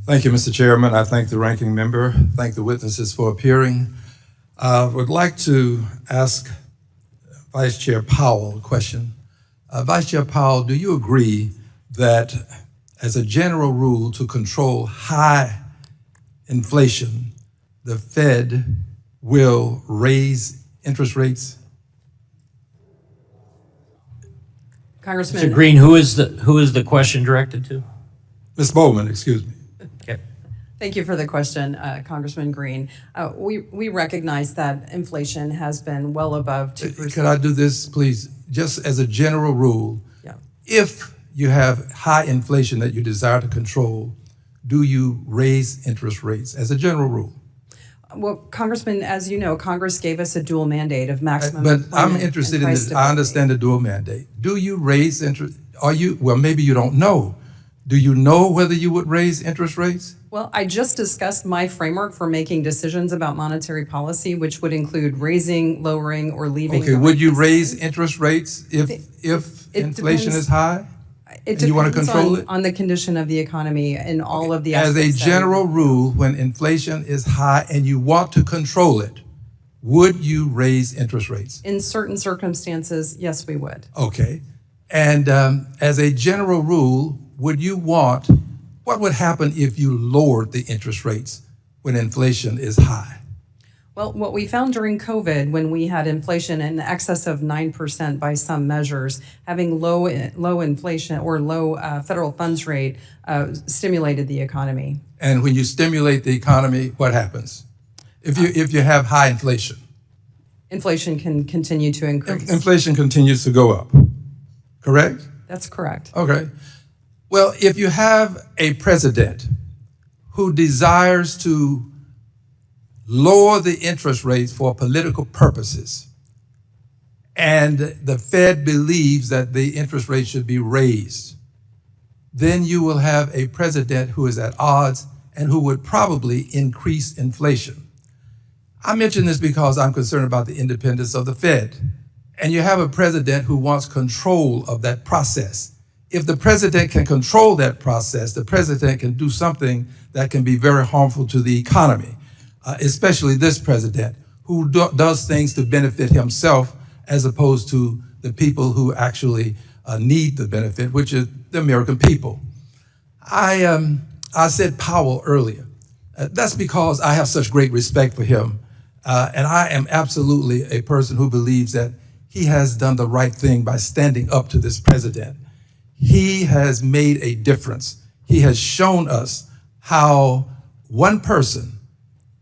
Thank you, Mr. Chairman. I thank the ranking member, thank the witnesses for appearing. I would like to ask Vice Chair Powell a question. Vice Chair Powell, do you agree that as a general rule to control high inflation, the Fed will raise interest rates? Congressman. Mr. Green, who is the question directed to? Ms. Bowman, excuse me. Okay. Thank you for the question, Congressman Green. We recognize that inflation has been well above 2%. Could I do this, please? Just as a general rule, yeah. If you have high inflation that you desire to control, do you raise interest rates as a general rule? Well, Congressman, as you know, Congress gave us a dual mandate of maximum But employment I'm interested and in price this. stability. I understand the dual mandate. Do you raise interest? Well, maybe you don't know. Do you know whether you would raise interest rates? Well, I just discussed my framework for making decisions about monetary policy, which would include raising, lowering, or leaving. Okay, would you raise interest rates if inflation is high? It you want to depends control it? on the condition of the economy and all of the As a aspects that general rule, when inflation is high and you want to control it, would you raise interest rates? in certain circumstances, yes, we would. Okay. And as a general rule, what would happen if you lowered the interest rates when inflation is high? Well, what we found during COVID, when we had inflation in excess of 9% by some measures, having low inflation or low federal funds rate stimulated the economy. And when you stimulate the economy, what happens? If you have high inflation? Inflation can continue to increase. Inflation continues to go up, correct? That's correct. Okay. Well, if you have a president who desires to lower the interest rates for political purposes, and the Fed believes that the interest rate should be raised, then you will have a president who is at odds and who would probably increase inflation. I mention this because I'm concerned about the independence of the Fed. And you have a president who wants control of that process. If the president can control that process, the president can do something that can be very harmful to the economy, especially this president, who does things to benefit himself as opposed to the people who actually need the benefit, which is the American people. I said Powell earlier. That's because I have such great respect for him. And I am absolutely a person who believes that he has done the right thing by standing up to this president. He has made a difference. He has shown us how one person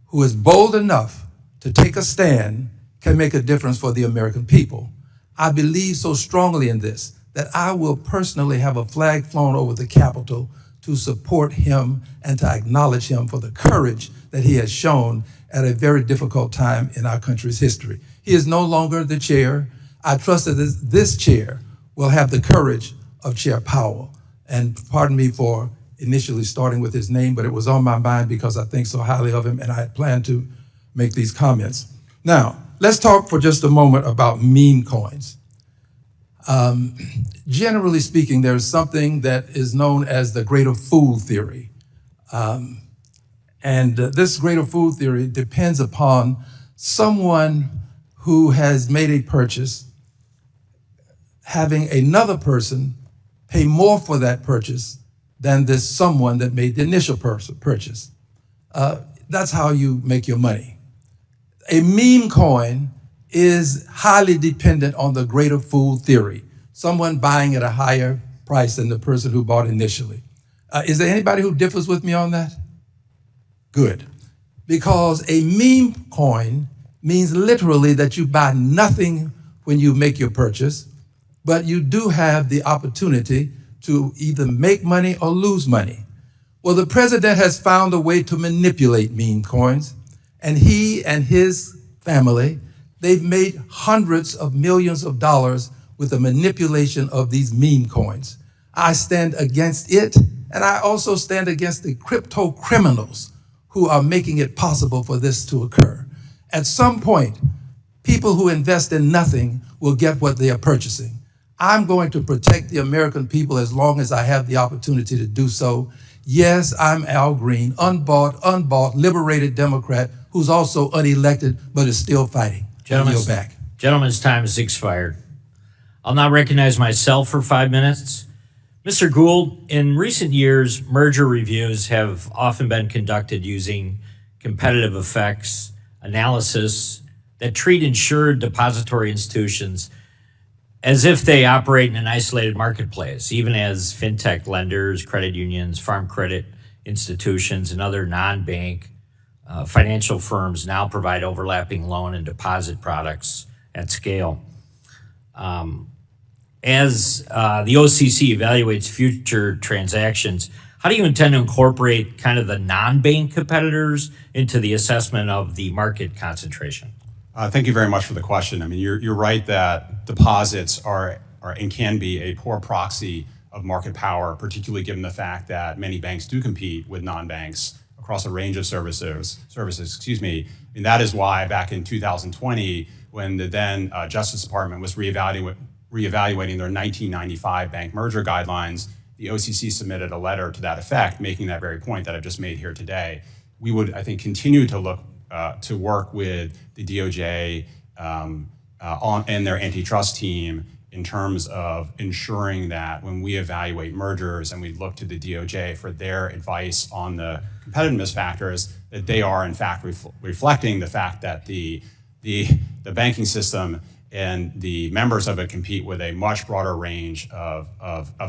who is bold enough to take a stand can make a difference for the American people. I believe so strongly in this that I will personally have a flag flown over the Capitol to support him and to acknowledge him for the courage that he has shown at a very difficult time in our country's history. He is no longer the chair. I trust that this chair will have the courage of Chair Powell. And pardon me for initially starting with his name, but it was on my mind because I think so highly of him, and I plan to make these comments. Now, let's talk for just a moment about meme coins. Generally speaking, there is something that is known as the greater fool theory. This greater fool theory depends upon someone who has made a purchase, having another person pay more for that purchase than this someone that made the initial purchase. That's how you make your money. A meme coin is highly dependent on the greater fool theory, someone buying at a higher price than the person who bought initially. Is there anybody who differs with me on that? Good. Because a meme coin means literally that you buy nothing when you make your purchase, but you do have the opportunity to either make money or lose money. Well, the president has found a way to manipulate meme coins, and he and his family, they've made hundreds of millions of dollars with the manipulation of these meme coins. I stand against it, and I also stand against the crypto criminals who are making it possible for this to occur. At some point, people who invest in nothing will get what they are purchasing. I'm going to protect the American people as long as I have the opportunity to do so. Yes, I'm Al Green, unbought, liberated Democrat who's also unelected but is still fighting. Gentleman's time has expired. I'll now recognize myself for 5 minutes. Mr. Gould, in recent years, merger reviews have often been conducted using competitive effects analysis that treat insured depository institutions as if they operate in an isolated marketplace, even as fintech lenders, credit unions, farm credit institutions, and other non-bank financial firms now provide overlapping loan and deposit products at scale. As the OCC evaluates future transactions, how do you intend to incorporate kind of the non-bank competitors into the assessment of the market concentration? Thank you very much for the question. I mean, you're right that deposits are and can be a poor proxy of market power, particularly given the fact that many banks do compete with non-banks across a range of services. And that is why back in 2020, when the then Justice Department was reevaluating their 1995 bank merger guidelines, the OCC submitted a letter to that effect, making that very point that I've just made here today. We would, I think, continue to look to work with the DOJ and their antitrust team in terms of ensuring that when we evaluate mergers and we look to the DOJ for their advice on the competitiveness factors, that they are in fact reflecting the fact that the banking system and the members of it compete with a much broader range of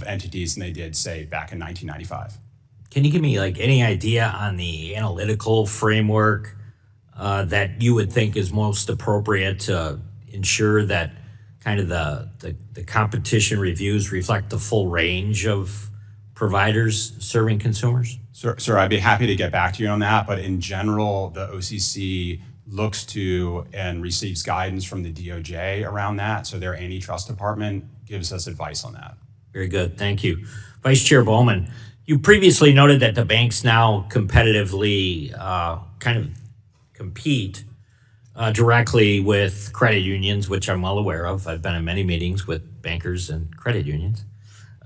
entities than they did, say, back in 1995. Can you give me like any idea on the analytical framework that you would think is most appropriate to ensure that kind of the competition reviews reflect the full range of providers serving consumers? Sir, I'd be happy to get back to you on that, but in general, the OCC looks to and receives guidance from the DOJ around that, so their antitrust department gives us advice on that. Very good, thank you. Vice Chair Bowman, you previously noted that the banks now competitively kind of compete directly with credit unions, which I'm well aware of. I've been in many meetings with bankers and credit unions.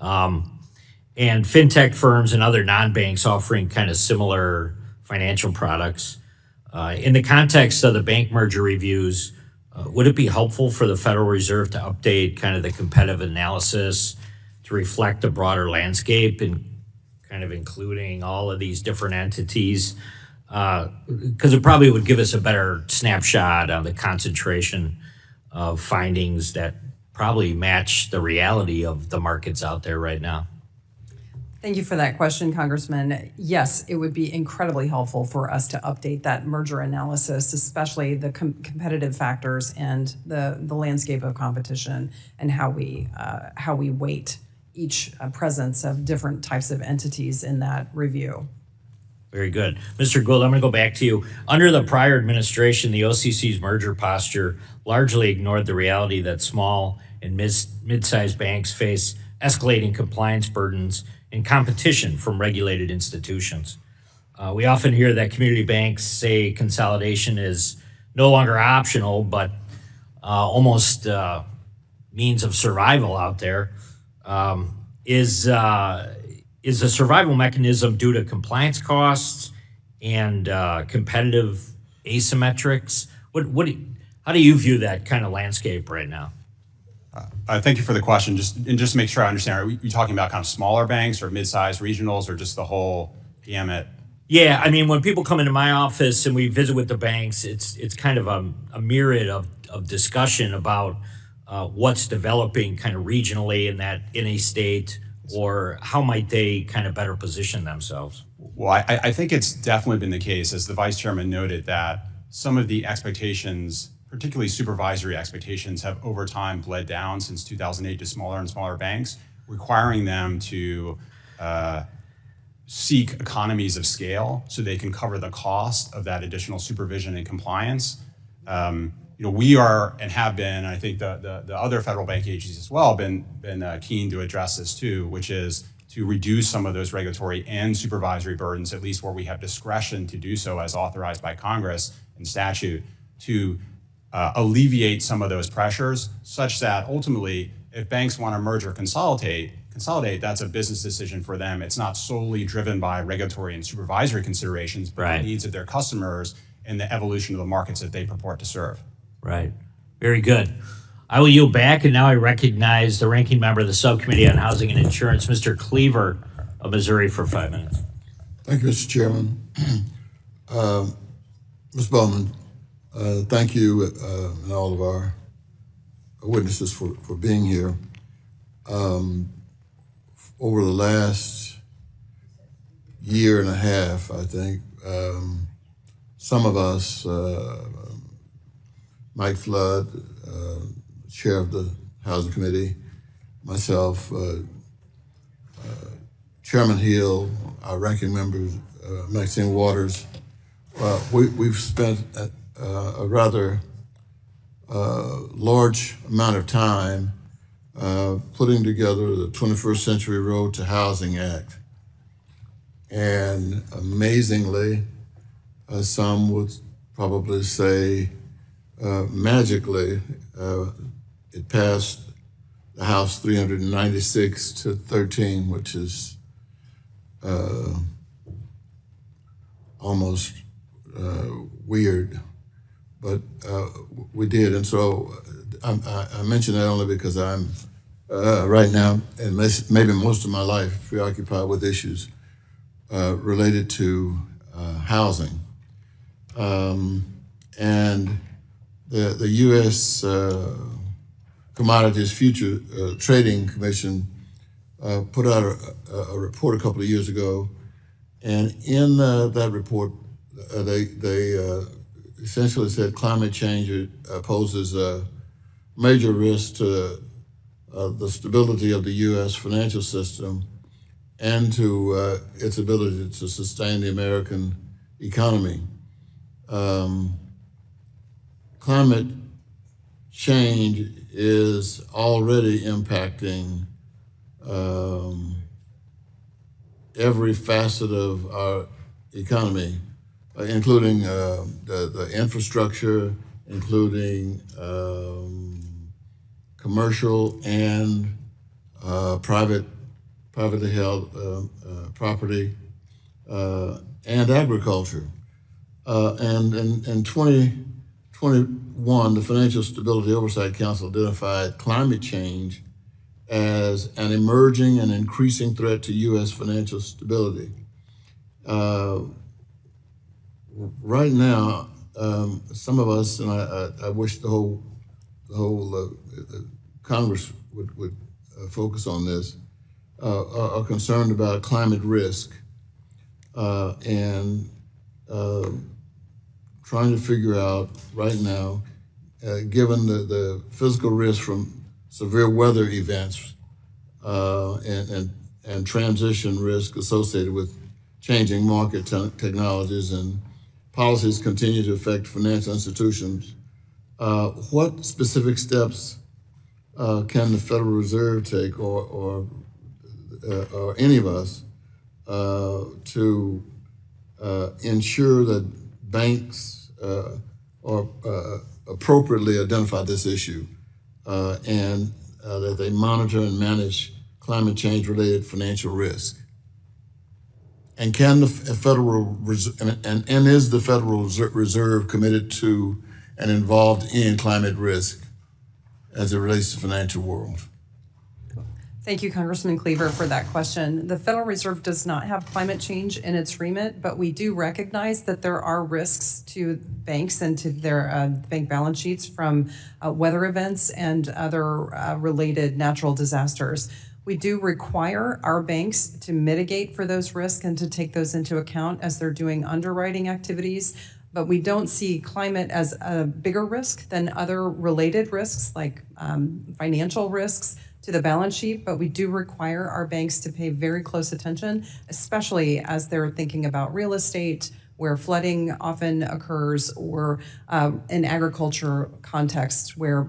And fintech firms and other non-banks offering kind of similar financial products. In the context of the bank merger reviews, would it be helpful for the Federal Reserve to update kind of the competitive analysis to reflect the broader landscape and kind of including all of these different entities? Because it probably would give us a better snapshot on the concentration of findings that probably match the reality of the markets out there right now. Thank you for that question, Congressman. Yes, it would be incredibly helpful for us to update that merger analysis, especially the competitive factors and the landscape of competition and how we weight each presence of different types of entities in that review. Very good. Mr. Gould, I'm going to go back to you. Under the prior administration, the OCC's merger posture largely ignored the reality that small and mid-sized banks face escalating compliance burdens, and competition from regulated institutions. We often hear that community banks say consolidation is no longer optional, but almost means of survival out there. Is a survival mechanism due to compliance costs and competitive asymmetrics? How do you view that kind of landscape right now? Thank you for the question. Just to make sure I understand, are you talking about kind of smaller banks or mid-sized regionals or just the whole gamut? Yeah, I mean, when people come into my office and we visit with the banks, it's kind of a myriad of discussion about what's developing kind of regionally in a state, or how might they kind of better position themselves? Well, I think it's definitely been the case, as the Vice Chairman noted, that some of the expectations, particularly supervisory expectations, have over time bled down since 2008 to smaller and smaller banks, requiring them to seek economies of scale so they can cover the cost of that additional supervision and compliance. We are and have been, and I think the other federal bank agencies as well, been keen to address this too, which is to reduce some of those regulatory and supervisory burdens, at least where we have discretion to do so as authorized by Congress in statute, to alleviate some of those pressures, such that ultimately, if banks want to merge or consolidate, that's a business decision for them. It's not solely driven by regulatory and supervisory considerations, but the needs of their customers and the evolution of the markets that they purport to serve. Right. Very good. I will yield back, and now I recognize the ranking member of the Subcommittee on Housing and Insurance, Mr. Cleaver of Missouri, for 5 minutes. Thank you, Mr. Chairman. Ms. Bowman, thank you and all of our witnesses for being here. Over the last year and a half, I think, some of us, Mike Flood, Chair of the Housing Committee, myself, Chairman Hill, our ranking members, Maxine Waters, we've spent a rather large amount of time putting together the 21st Century Road to Housing Act. And amazingly, some would probably say magically, it passed the House 396 to 13, which is almost weird, but we did. And so I mention that only because I'm right now, and maybe most of my life, preoccupied with issues related to housing. And the U.S. Commodities Future Trading Commission put out a report a couple of years ago, and in that report, they essentially said climate change poses a major risk to the stability of the U.S. financial system and to its ability to sustain the American economy. Climate change is already impacting every facet of our economy, including the infrastructure, including commercial and privately held property, and agriculture. And in 2021, the Financial Stability Oversight Council identified climate change as an emerging and increasing threat to U.S. financial stability. Right now, some of us, and I wish the whole Congress would focus on this, are concerned about climate risk and trying to figure out right now, given the physical risk from severe weather events and transition risk associated with changing market technologies and policies continue to affect financial institutions, what specific steps can the Federal Reserve take, or any of us, to ensure that banks are appropriately identify this issue and that they monitor and manage climate change related financial risk? And can the Federal Reserve, and is the Federal Reserve committed to and involved in climate risk as it relates to the financial world? Thank you, Congressman Cleaver, for that question. The Federal Reserve does not have climate change in its remit, but we do recognize that there are risks to banks and to their bank balance sheets from weather events and other related natural disasters. We do require our banks to mitigate for those risks and to take those into account as they're doing underwriting activities. But we don't see climate as a bigger risk than other related risks like financial risks to the balance sheet, but we do require our banks to pay very close attention, especially as they're thinking about real estate, where flooding often occurs, or in agriculture contexts where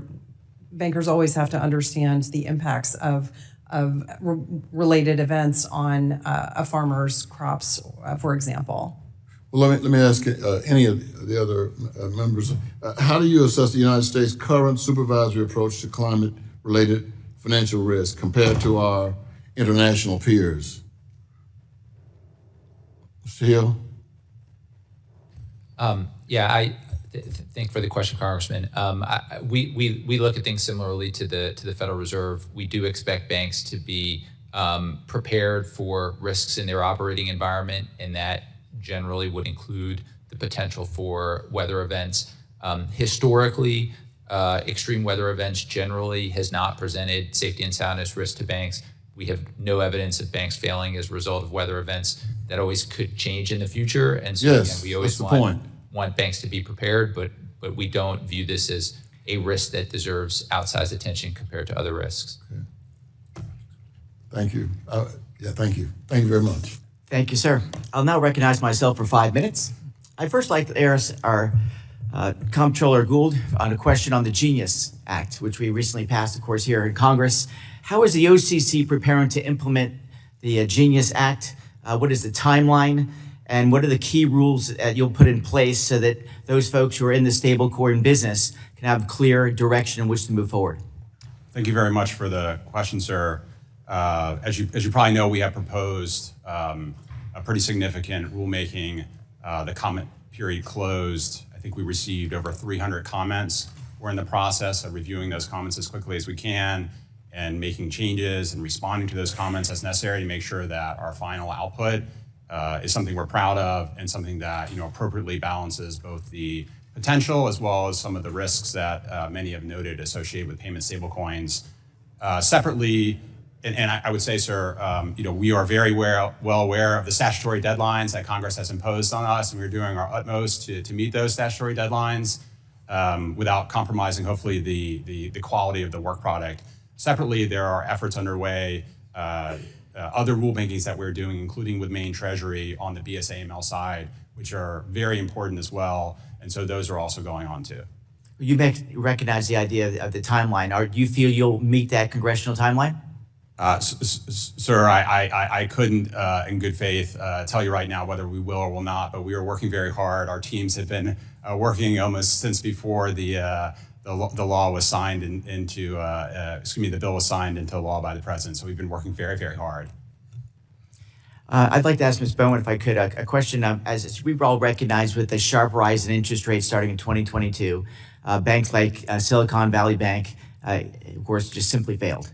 bankers always have to understand the impacts of related events on a farmer's crops, for example. Well, let me ask any of the other members, how do you assess the United States' current supervisory approach to climate-related financial risk compared to our international peers? Mr. Hill? Thank you for the question, Congressman. We look at things similarly to the Federal Reserve. We do expect banks to be prepared for risks in their operating environment, and that generally would include the potential for weather events. Historically, extreme weather events generally has not presented safety and soundness risk to banks. We have no evidence of banks failing as a result of weather events. That always could change in the future, and so yes, again, we always want banks to be prepared, but we don't view this as a risk that deserves outsized attention compared to other risks. Okay. Thank you. Thank you. Thank you very much. Thank you, sir. I'll now recognize myself for 5 minutes. I'd first like to ask our Comptroller Gould on a question on the GENIUS Act, which we recently passed, of course, here in Congress. How is the OCC preparing to implement the GENIUS Act? What is the timeline? And what are the key rules that you'll put in place so that those folks who are in the stablecoin business can have clear direction in which to move forward? Thank you very much for the question, sir. As you probably know, we have proposed a pretty significant rulemaking. The comment period closed. I think we received over 300 comments. We're in the process of reviewing those comments as quickly as we can and making changes and responding to those comments as necessary to make sure that our final output is something we're proud of and something that appropriately balances both the potential as well as some of the risks that many have noted associated with payment stablecoins. Separately, and I would say, sir, we are very well aware of the statutory deadlines that Congress has imposed on us, and we're doing our utmost to meet those statutory deadlines without compromising, hopefully, the quality of the work product. Separately, there are efforts underway, other rulemakings that we're doing, including with Maine Treasury on the BSA/AML side, which are very important as well, and so those are also going on too. You recognize the idea of the timeline. Do you feel you'll meet that congressional timeline? Sir, I couldn't, in good faith, tell you right now whether we will or will not, but we are working very hard. Our teams have been working almost since before the law was signed into, the bill was signed into law by the president. So we've been working very, very hard. I'd like to ask Ms. Bowen, if I could, a question. As we've all recognized with the sharp rise in interest rates starting in 2022, banks like Silicon Valley Bank, of course, just simply failed.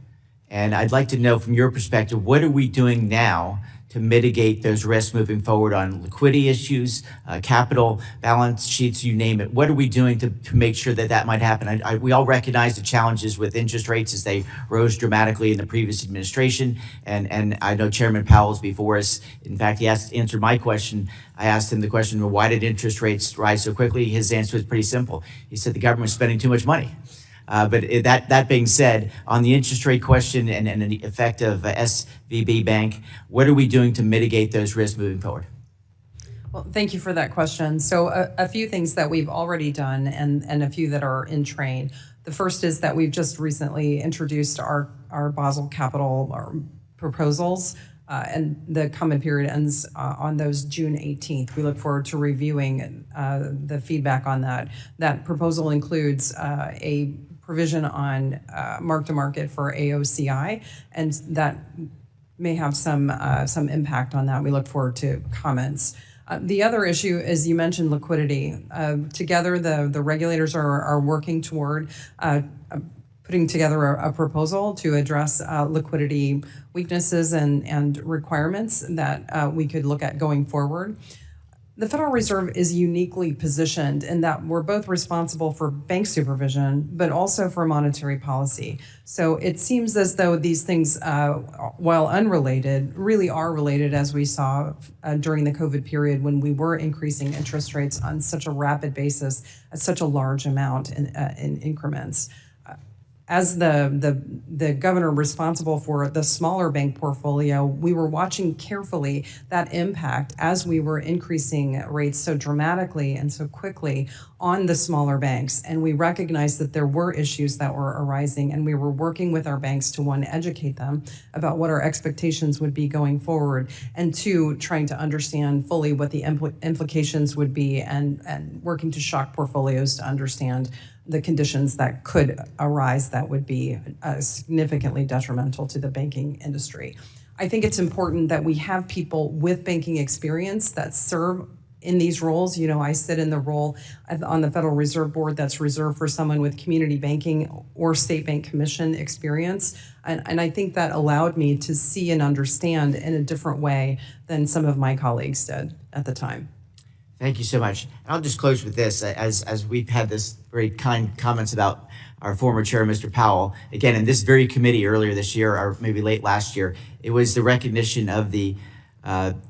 And I'd like to know from your perspective, what are we doing now to mitigate those risks moving forward on liquidity issues, capital, balance sheets, you name it? What are we doing to make sure that that might happen? We all recognize the challenges with interest rates as they rose dramatically in the previous administration. And I know Chairman Powell's before us. In fact, he answered my question. I asked him the question, well, why did interest rates rise so quickly? His answer was pretty simple. He said the government was spending too much money. But that being said, on the interest rate question and the effect of SVB Bank, what are we doing to mitigate those risks moving forward? Well, thank you for that question. So a few things that we've already done and a few that are in train. The first is that we've just recently introduced our Basel capital proposals, and the comment period ends on those June 18th. We look forward to reviewing the feedback on that. That proposal includes a provision on mark-to-market for AOCI, and that may have some impact on that. We look forward to comments. The other issue is, you mentioned liquidity. Together, the regulators are working toward putting together a proposal to address liquidity weaknesses and requirements that we could look at going forward. The Federal Reserve is uniquely positioned in that we're both responsible for bank supervision, but also for monetary policy. So it seems as though these things, while unrelated, really are related, as we saw during the COVID period when we were increasing interest rates on such a rapid basis at such a large amount in increments. As the governor responsible for the smaller bank portfolio, we were watching carefully that impact as we were increasing rates so dramatically and so quickly on the smaller banks. And we recognized that there were issues that were arising, and we were working with our banks to, one, educate them about what our expectations would be going forward, and two, trying to understand fully what the implications would be, and working to shock portfolios to understand the conditions that could arise that would be significantly detrimental to the banking industry. I think it's important that we have people with banking experience that serve in these roles. You know, I sit in the role on the Federal Reserve Board that's reserved for someone with community banking or state bank commission experience. And I think that allowed me to see and understand in a different way than some of my colleagues did at the time. Thank you so much. And I'll just close with this. As we've had this very kind comments about our former chair, Mr. Powell, again, in this very committee earlier this year, or maybe late last year, it was the recognition of the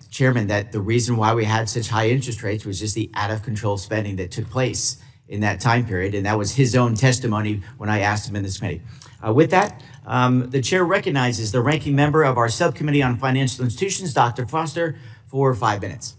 chairman that the reason why we had such high interest rates was just the out-of-control spending that took place in that time period. And that was his own testimony when I asked him in this committee. With that, the chair recognizes the ranking member of our subcommittee on financial institutions, Dr. Foster, for 5 minutes.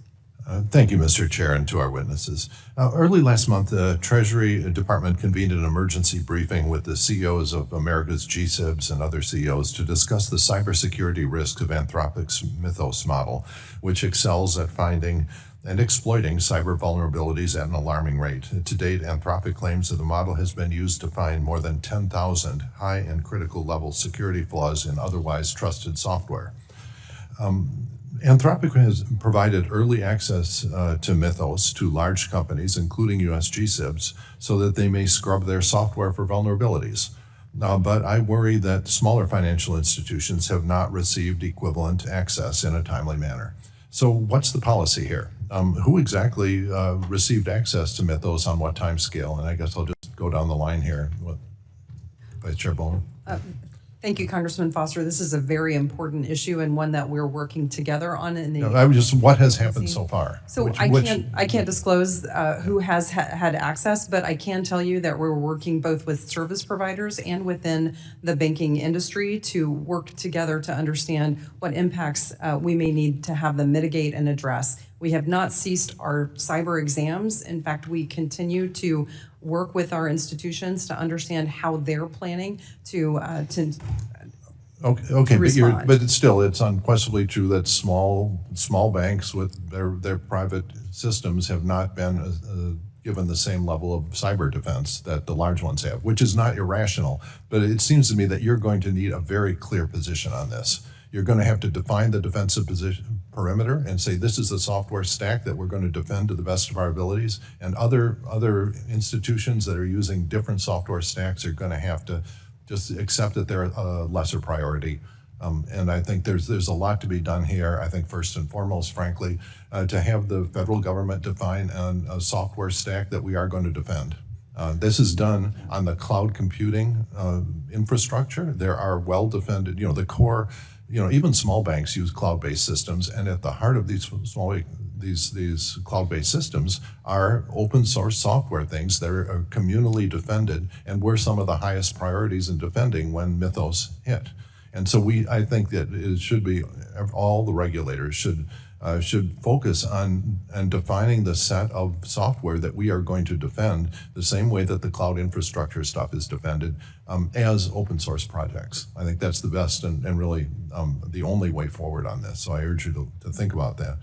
Thank you, Mr. Chair, and to our witnesses. Early last month, the Treasury Department convened an emergency briefing with the CEOs of America's GSIBs and other CEOs to discuss the cybersecurity risks of Anthropic's Mythos model, which excels at finding and exploiting cyber vulnerabilities at an alarming rate. To date, Anthropic claims that the model has been used to find more than 10,000 high and critical level security flaws in otherwise trusted software. Anthropic has provided early access to Mythos to large companies, including US GSIBs, so that they may scrub their software for vulnerabilities. But I worry that smaller financial institutions have not received equivalent access in a timely manner. So what's the policy here? Who exactly received access to Mythos on what time scale? And I guess I'll just go down the line here. Vice Chair Bowman. Thank you, Congressman Foster. This is a very important issue and one that we're working together on. What has happened so far? So I can't disclose who has had access, but I can tell you that we're working both with service providers and within the banking industry to work together to understand what impacts we may need to have them mitigate and address. We have not ceased our cyber exams. In fact, we continue to work with our institutions to understand how they're planning to respond. But it's unquestionably true that small banks with their private systems have not been given the same level of cyber defense that the large ones have, which is not irrational. But it seems to me that you're going to need a very clear position on this. You're going to have to define the defensive perimeter and say this is the software stack that we're going to defend to the best of our abilities, and other institutions that are using different software stacks are going to have to just accept that they're a lesser priority. And I think there's a lot to be done here. I think first and foremost, frankly, to have the federal government define a software stack that we are going to defend. This is done on the cloud computing infrastructure. There are well-defended, the core. Even small banks use cloud-based systems, and at the heart of these cloud-based systems are open source software things that are communally defended and were some of the highest priorities in defending when Mythos hit. And so I think that it should be, all the regulators should should focus on defining the set of software that we are going to defend the same way that the cloud infrastructure stuff is defended as open source projects. I think that's the best and really the only way forward on this. So I urge you to think about that.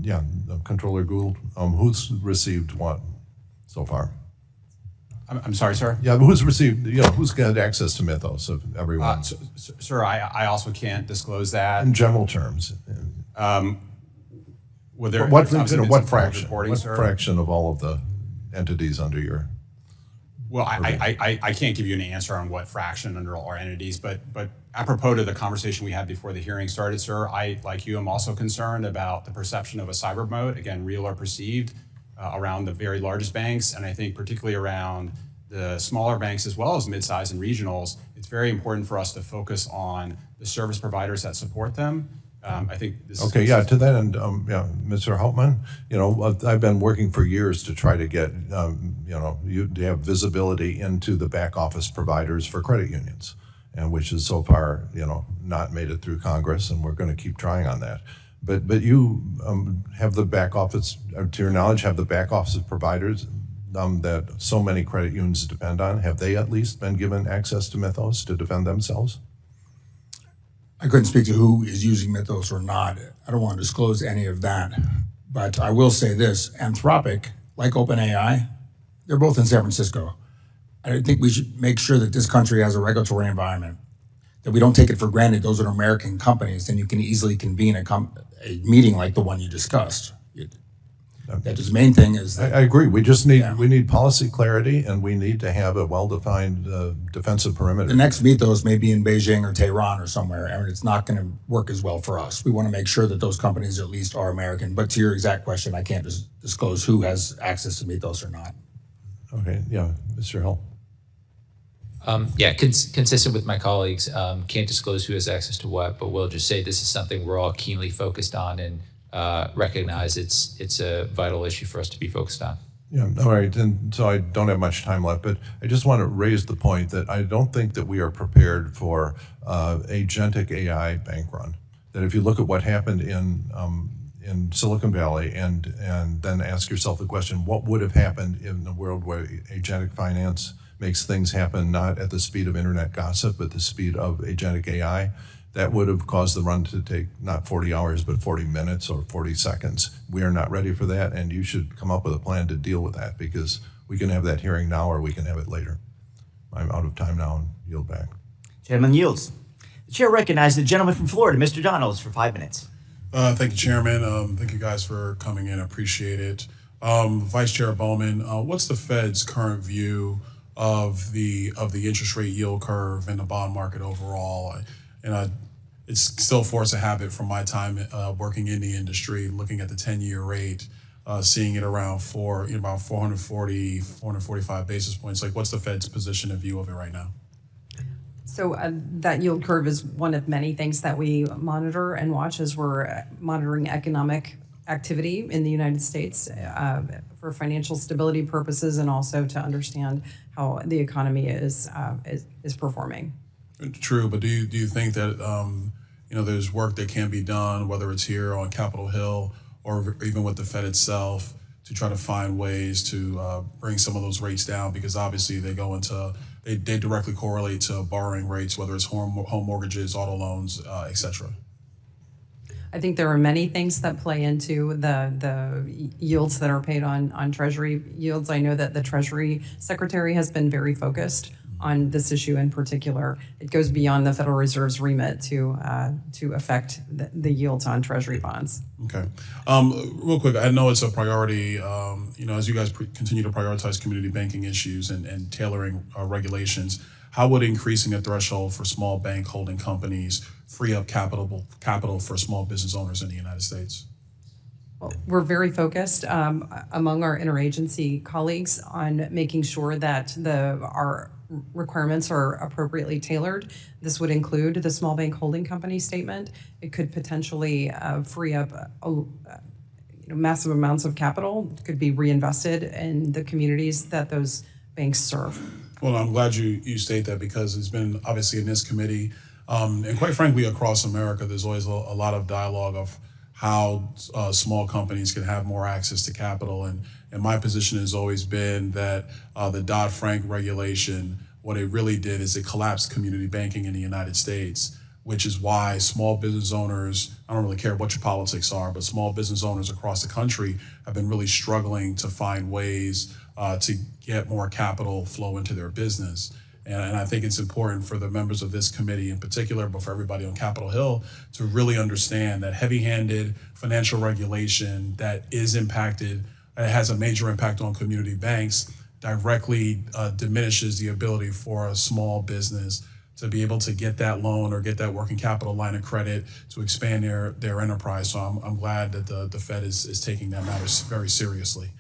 Yeah, Comptroller Gould, who's received what so far? I'm sorry, sir? Yeah, who's received, who's got access to Mythos of everyone? Sir, I also can't disclose that. In general terms. What fraction? What fraction of all of the entities under your? Well, I can't give you an answer on what fraction under our entities, but apropos to the conversation we had before the hearing started, sir, I, like you, am also concerned about the perception of a cyber moat, again, real or perceived, around the very largest banks, and I think particularly around the smaller banks as well as mid-size and regionals. It's very important for us to focus on the service providers that support them. I think this okay, yeah, to that end, Mr. Hauptmann, I've been working for years to try to get, you to have visibility into the back office providers for credit unions, and which is so far, not made it through Congress, and we're going to keep trying on that. But you have the back office, to your knowledge, have the back office providers that so many credit unions depend on, have they at least been given access to Mythos to defend themselves? I couldn't speak to who is using Mythos or not. I don't want to disclose any of that. But I will say this, Anthropic, like OpenAI, they're both in San Francisco. I think we should make sure that this country has a regulatory environment, that we don't take it for granted those are American companies, and you can easily convene a meeting like the one you discussed. That is the main thing is that, I agree. We just need we need policy clarity, and we need to have a well-defined defensive perimeter. the next Mythos may be in Beijing or Tehran or somewhere, and it's not going to work as well for us. We want to make sure that those companies at least are American. But to your exact question, I can't disclose who has access to Mythos or not. Okay, yeah, Mr. Hill. Consistent with my colleagues, can't disclose who has access to what, but we'll just say this is something we're all keenly focused on and recognize it's a vital issue for us to be focused on. Yeah, all right, and so I don't have much time left, but I just want to raise the point that I don't think that we are prepared for agentic AI bank run. That if you look at what happened in Silicon Valley and then ask yourself the question, what would have happened in a world where agentic finance makes things happen not at the speed of internet gossip, but the speed of agentic AI, that would have caused the run to take not 40 hours, but 40 minutes or 40 seconds. We are not ready for that, and you should come up with a plan to deal with that, because we can have that hearing now or we can have it later. I'm out of time now and yield back. Gentleman yields. The chair recognizes the gentleman from Florida, Mr. Donalds, for 5 minutes. Thank you, Chairman. Thank you guys for coming in. I appreciate it. Vice Chair Bowman, what's the Fed's current view of the interest rate yield curve and the bond market overall? It's still force a habit from my time working in the industry, looking at the 10-year rate, seeing it around about 440, 445 basis points. Like, what's the Fed's position and view of it right now? So that yield curve is one of many things that we monitor and watch as we're monitoring economic activity in the United States for financial stability purposes, and also to understand how the economy is performing. True, but do you think that there's work that can be done, whether it's here on Capitol Hill or even with the Fed itself, to try to find ways to bring some of those rates down? Because obviously they directly correlate to borrowing rates, whether it's home mortgages, auto loans, et cetera. I think there are many things that play into the yields that are paid on Treasury yields. I know that the Treasury Secretary has been very focused on this issue in particular. It goes beyond the Federal Reserve's remit to affect the yields on Treasury bonds. Okay. Real quick, I know it's a priority, as you guys continue to prioritize community banking issues and tailoring regulations, how would increasing the threshold for small bank holding companies free up capital for small business owners in the United States? Well, we're very focused among our interagency colleagues on making sure that our requirements are appropriately tailored. This would include the small bank holding company statement. It could potentially free up massive amounts of capital, could be reinvested in the communities that those banks serve. Well, I'm glad you state that, because it's been obviously in this committee and quite frankly across America, there's always a lot of dialogue of how small companies can have more access to capital. And my position has always been that the Dodd-Frank regulation, what it really did is it collapsed community banking in the United States, which is why small business owners, I don't really care what your politics are, but small business owners across the country have been really struggling to find ways to get more capital flow into their business. And I think it's important for the members of this committee in particular, but for everybody on Capitol Hill, to really understand that heavy-handed financial regulation that is impacted, has a major impact on community banks, directly diminishes the ability for a small business to be able to get that loan or get that working capital line of credit to expand their enterprise. So I'm glad that the Fed is taking that matter very seriously.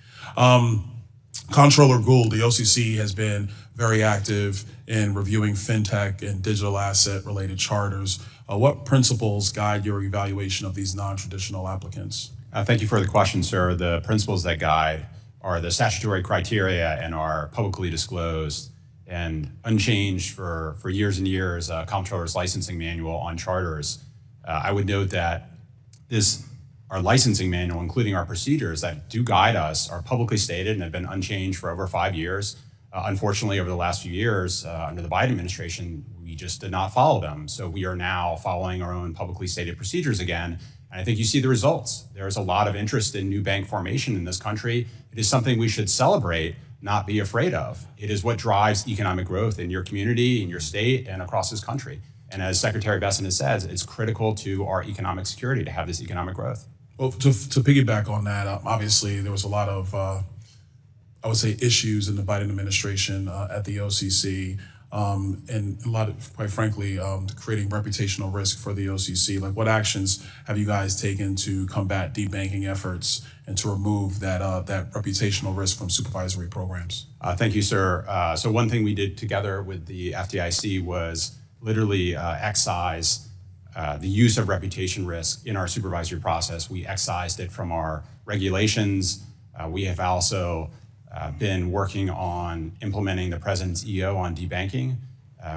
Comptroller Gould, the OCC has been very active in reviewing fintech and digital asset related charters. What principles guide your evaluation of these non-traditional applicants? Thank you for the question, sir. The principles that guide are the statutory criteria and are publicly disclosed and unchanged for years and years, Comptroller's licensing manual on charters. I would note that our licensing manual, including our procedures that do guide us, are publicly stated and have been unchanged for over 5 years. Unfortunately, over the last few years, under the Biden administration, we just did not follow them. So we are now following our own publicly stated procedures again. And I think you see the results. There's a lot of interest in new bank formation in this country. It is something we should celebrate, not be afraid of. It is what drives economic growth in your community, in your state, and across this country. And as Secretary Besson has said, it's critical to our economic security to have this economic growth. Well, to piggyback on that, obviously there was a lot of, I would say, issues in the Biden administration at the OCC, and a lot of, quite frankly, creating reputational risk for the OCC. Like, what actions have you guys taken to combat debanking efforts and to remove that reputational risk from supervisory programs? Thank you, sir. So one thing we did together with the FDIC was literally excise the use of reputation risk in our supervisory process. We excised it from our regulations. We have also been working on implementing the president's EO on debanking.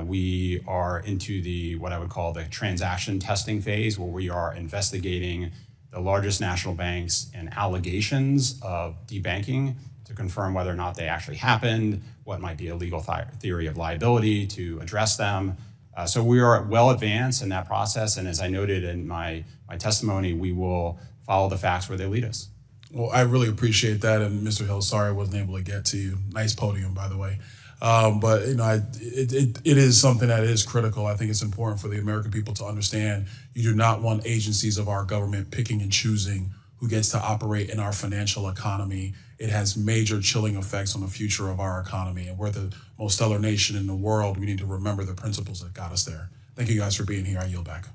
We are into what I would call the transaction testing phase, where we are investigating the largest national banks and allegations of debanking to confirm whether or not they actually happened, what might be a legal theory of liability to address them. So we are well advanced in that process, and as I noted in my testimony, we will follow the facts where they lead us. Well, I really appreciate that, and Mr. Hill, sorry I wasn't able to get to you. Nice podium, by the way. But it is something that is critical. I think it's important for the American people to understand you do not want agencies of our government picking and choosing who gets to operate in our financial economy. It has major chilling effects on the future of our economy, and we're the most stellar nation in the world. We need to remember the principles that got us there. Thank you guys for being here. I yield back.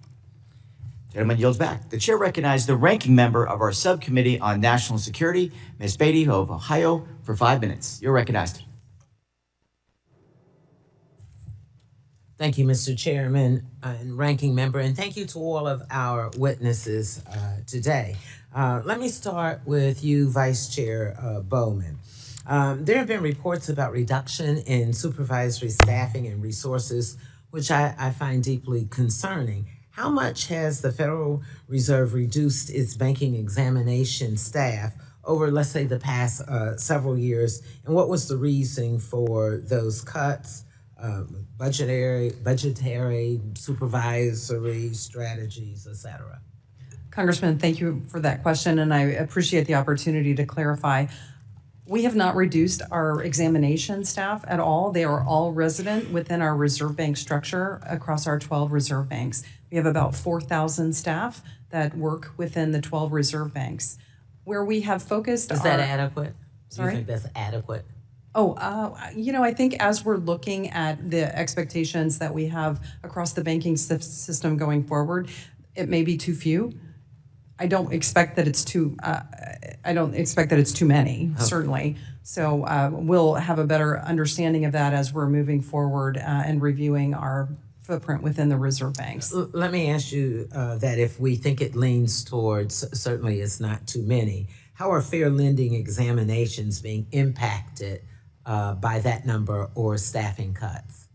Gentleman yields back. The chair recognizes the ranking member of our subcommittee on national security, Ms. Beatty of Ohio, for 5 minutes. You're recognized. Thank you, Mr. Chairman and Ranking Member, and thank you to all of our witnesses today. Let me start with you, Vice Chair Bowman. There have been reports about reduction in supervisory staffing and resources, which I find deeply concerning. How much has the Federal Reserve reduced its banking examination staff over, let's say, the past several years? And what was the reason for those cuts? Budgetary, supervisory strategies, et cetera. Congressman, thank you for that question, and I appreciate the opportunity to clarify. We have not reduced our examination staff at all. They are all resident within our reserve bank structure across our 12 reserve banks. We have about 4,000 staff that work within the 12 reserve banks. Where we have focused Is that adequate? Sorry? Do you think that's adequate? I think as we're looking at the expectations that we have across the banking system going forward, it may be too few. I don't expect that it's too many, certainly. So we'll have a better understanding of that as we're moving forward and reviewing our footprint within the reserve banks. Let me ask you that if we think it leans towards, certainly it's not too many, how are fair lending examinations being impacted by that number or staffing cuts?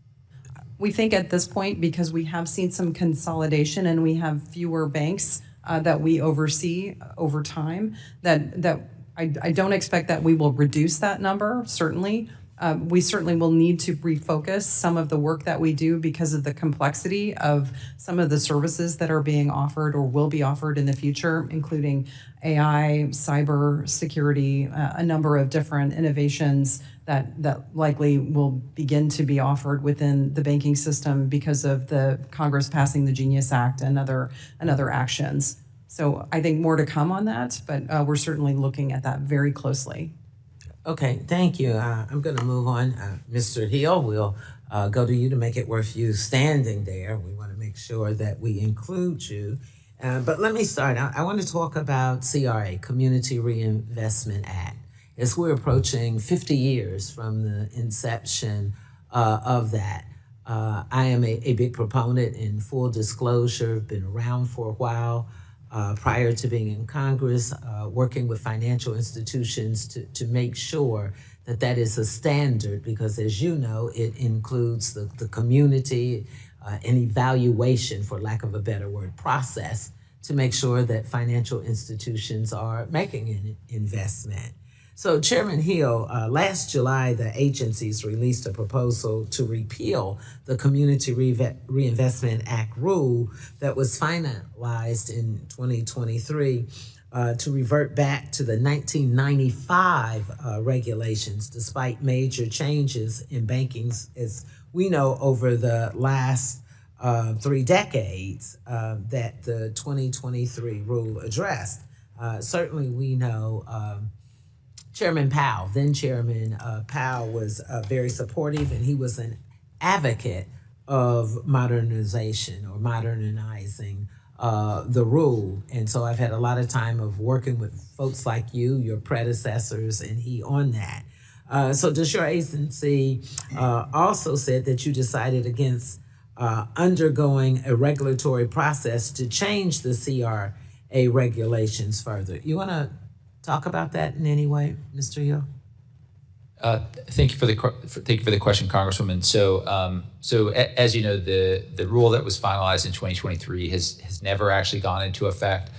We think at this point, because we have seen some consolidation and we have fewer banks that we oversee over time. That I don't expect that we will reduce that number, certainly. We certainly will need to refocus some of the work that we do because of the complexity of some of the services that are being offered or will be offered in the future, including AI, cyber security, a number of different innovations that likely will begin to be offered within the banking system because of the Congress passing the Genius Act and other actions. So I think more to come on that, but we're certainly looking at that very closely. Okay, thank you. I'm going to move on. Mr. Hill, we'll go to you to make it worth you standing there. We want to make sure that we include you. But let me start. I want to talk about CRA, Community Reinvestment Act. As we're approaching 50 years from the inception of that, I am a big proponent. In full disclosure, been around for a while. Prior to being in Congress, working with financial institutions to make sure that is a standard, because as you know, it includes the community, an evaluation, for lack of a better word, process to make sure that financial institutions are making an investment. So Chairman Hill, last July, the agencies released a proposal to repeal the Community Reinvestment Act rule that was finalized in 2023 to revert back to the 1995 regulations, despite major changes in banking, as we know, over the last 3 decades that the 2023 rule addressed. Certainly we know Chairman Powell, then Chairman Powell, was very supportive, and he was an advocate of modernization or modernizing the rule. And so I've had a lot of time of working with folks like you, your predecessors, and he on that. So does your agency also said that you decided against undergoing a regulatory process to change the CRA regulations further? You want to talk about that in any way, Mr. Hill? Thank you for the question, Congresswoman. So as you know, the rule that was finalized in 2023 has never actually gone into effect.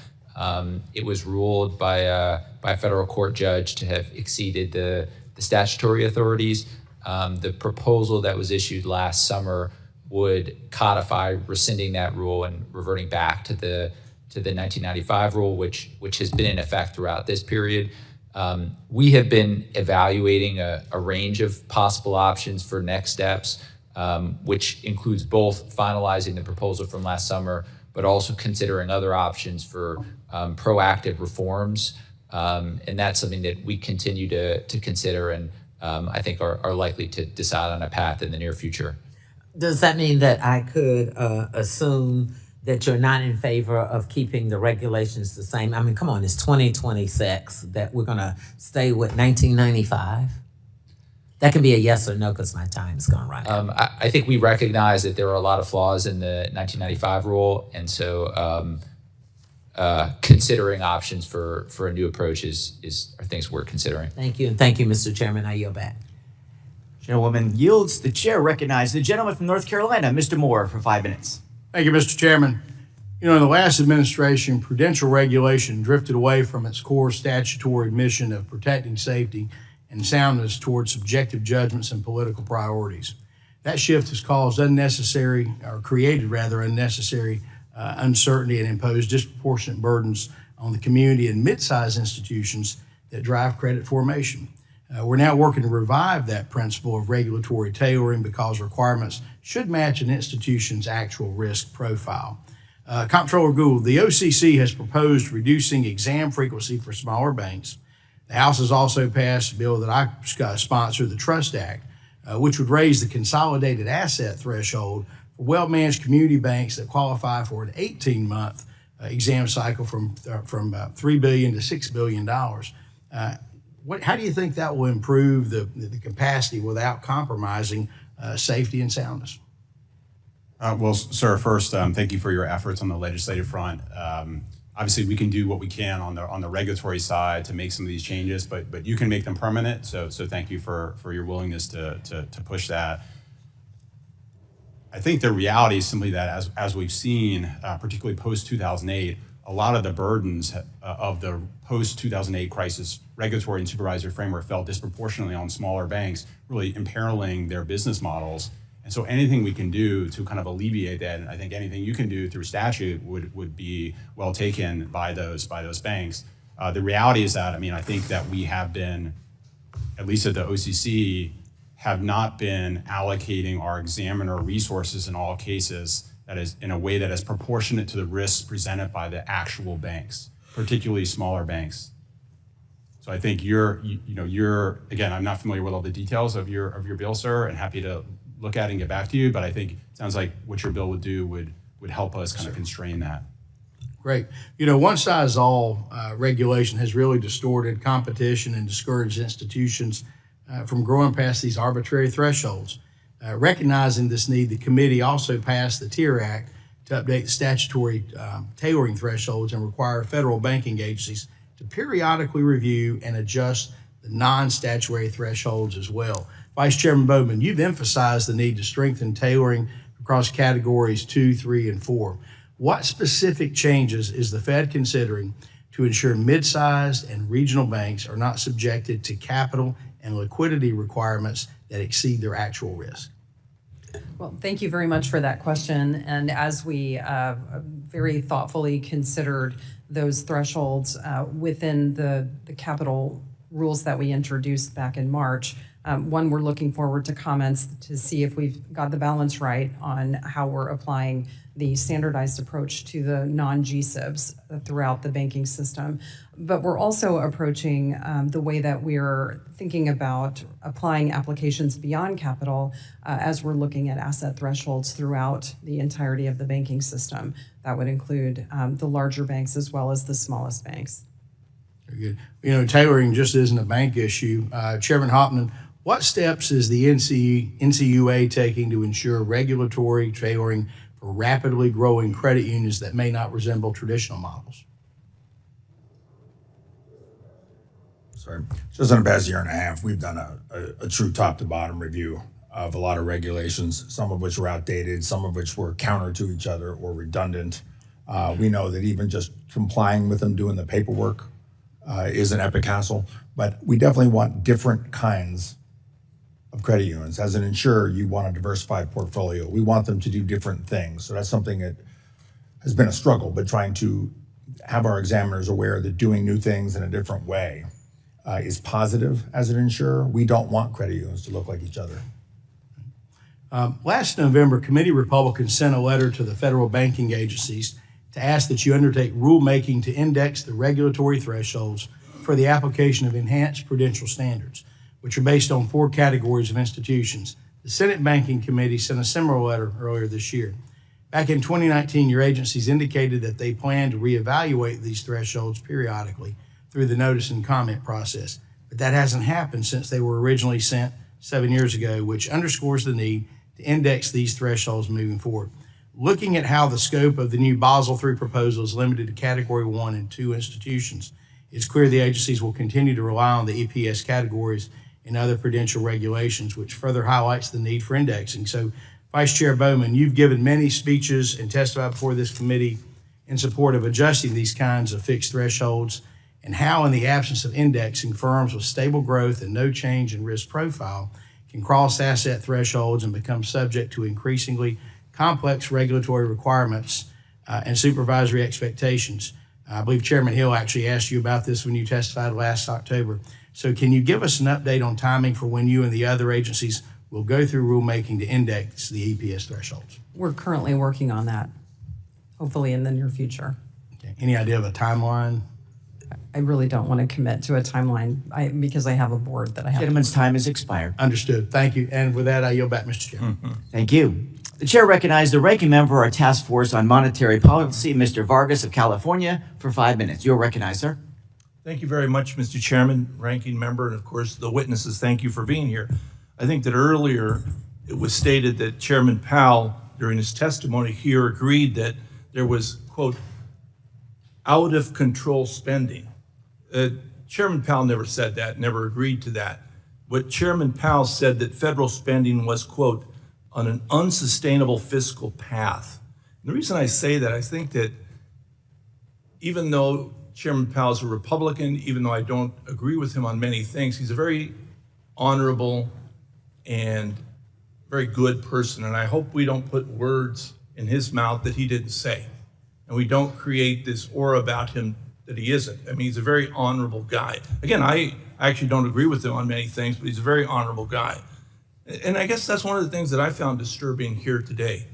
It was ruled by a federal court judge to have exceeded the statutory authorities. The proposal that was issued last summer would codify rescinding that rule and reverting back to the 1995 rule, which has been in effect throughout this period. We have been evaluating a range of possible options for next steps, which includes both finalizing the proposal from last summer, but also considering other options for proactive reforms. And that's something that we continue to consider and I think are likely to decide on a path in the near future. Does that mean that I could assume that you're not in favor of keeping the regulations the same? I mean, come on, it's 2026, that we're gonna stay with 1995? That can be a yes or no, because my time's gone right. I think we recognize that there are a lot of flaws in the 1995 rule, and so considering options for a new approach are things we're considering. Thank you, and thank you, Mr. Chairman. I yield back. Chairwoman yields. The chair recognizes the gentleman from North Carolina, Mr. Moore, for 5 minutes. Thank you, Mr. Chairman. You know, in the last administration, prudential regulation drifted away from its core statutory mission of protecting safety and soundness towards subjective judgments and political priorities. That shift has caused created unnecessary uncertainty and imposed disproportionate burdens on the community and mid-sized institutions that drive credit formation. We're now working to revive that principle of regulatory tailoring because requirements should match an institution's actual risk profile. Comptroller Gould, the OCC has proposed reducing exam frequency for smaller banks. The House has also passed a bill that I sponsored, the Trust Act, which would raise the consolidated asset threshold for well-managed community banks that qualify for an 18-month exam cycle from $3 billion to $6 billion. How do you think that will improve the capacity without compromising safety and soundness? Well, sir, first, thank you for your efforts on the legislative front. Obviously, we can do what we can on the regulatory side to make some of these changes, but you can make them permanent. So thank you for your willingness to push that. I think the reality is simply that as we've seen, particularly post 2008, a lot of the burdens of the post-2008 crisis regulatory and supervisory framework fell disproportionately on smaller banks, really imperiling their business models. And so anything we can do to kind of alleviate that, and I think anything you can do through statute would be well taken by those banks. The reality is that, I think that we have been, at least at the OCC, have not been allocating our examiner resources in all cases that is in a way that is proportionate to the risks presented by the actual banks, particularly smaller banks. So I think you're again, I'm not familiar with all the details of your bill, sir, and happy to look at it and get back to you, but I think it sounds like what your bill would do would help us kind of constrain that. Great. One-size-all regulation has really distorted competition and discouraged institutions from growing past these arbitrary thresholds. Recognizing this need, the committee also passed the TIER Act to update the statutory tailoring thresholds and require federal banking agencies to periodically review and adjust the non-statutory thresholds as well. Vice Chairman Bowman, you've emphasized the need to strengthen tailoring across categories 2, 3, and 4. What specific changes is the Fed considering to ensure mid-sized and regional banks are not subjected to capital and liquidity requirements that exceed their actual risk? Well, thank you very much for that question. And as we very thoughtfully considered those thresholds within the capital rules that we introduced back in March, one, we're looking forward to comments to see if we've got the balance right on how we're applying the standardized approach to the non-GSIBs throughout the banking system. But we're also approaching the way that we're thinking about applying applications beyond capital as we're looking at asset thresholds throughout the entirety of the banking system. That would include the larger banks as well as the smallest banks. Very good. Tailoring just isn't a bank issue. Chairman Hopman, what steps is the NCUA taking to ensure regulatory tailoring for rapidly growing credit unions that may not resemble traditional models? Sorry. Just in the past year and a half, we've done a true top-to-bottom review of a lot of regulations, some of which were outdated, some of which were counter to each other or redundant. We know that even just complying with them, doing the paperwork, is an epic hassle. But we definitely want different kinds of credit unions. As an insurer, you want a diversified portfolio. We want them to do different things. So that's something that has been a struggle, but trying to have our examiners aware that doing new things in a different way is positive as an insurer. We don't want credit unions to look like each other. Last November, committee Republicans sent a letter to the federal banking agencies to ask that you undertake rulemaking to index the regulatory thresholds for the application of enhanced prudential standards, which are based on 4 categories of institutions. The Senate Banking Committee sent a similar letter earlier this year. Back in 2019, your agencies indicated that they plan to reevaluate these thresholds periodically through the notice and comment process, but that hasn't happened since they were originally sent 7 years ago, which underscores the need to index these thresholds moving forward. Looking at how the scope of the new Basel III proposal is limited to Category 1 and 2 institutions, it's clear the agencies will continue to rely on the EPS categories and other prudential regulations, which further highlights the need for indexing. So, Vice Chair Bowman, you've given many speeches and testified before this committee in support of adjusting these kinds of fixed thresholds, and how, in the absence of indexing, firms with stable growth and no change in risk profile can cross asset thresholds and become subject to increasingly complex regulatory requirements and supervisory expectations. I believe Chairman Hill actually asked you about this when you testified last October. So can you give us an update on timing for when you and the other agencies will go through rulemaking to index the EPS thresholds? We're currently working on that, hopefully in the near future. Okay. Any idea of a timeline? I really don't want to commit to a timeline because I have a board that I have. Gentleman's time has expired. Understood. Thank you. And with that, I yield back, Mr. Chairman. Thank you. The chair recognizes the ranking member of our task force on monetary policy, Mr. Vargas of California, for 5 minutes. You're recognized, sir. Thank you very much, Mr. Chairman, ranking member, and of course the witnesses. Thank you for being here. I think that earlier it was stated that Chairman Powell, during his testimony here, agreed that there was, quote, out of control spending. Chairman Powell never said that, never agreed to that. What Chairman Powell said that federal spending was, quote, on an unsustainable fiscal path. And the reason I say that, I think that even though Chairman Powell is a Republican, even though I don't agree with him on many things, he's a very honorable and very good person. And I hope we don't put words in his mouth that he didn't say. And we don't create this aura about him that he isn't. I mean, he's a very honorable guy. Again, I actually don't agree with him on many things, but he's a very honorable guy. And I guess that's one of the things that I found disturbing here today.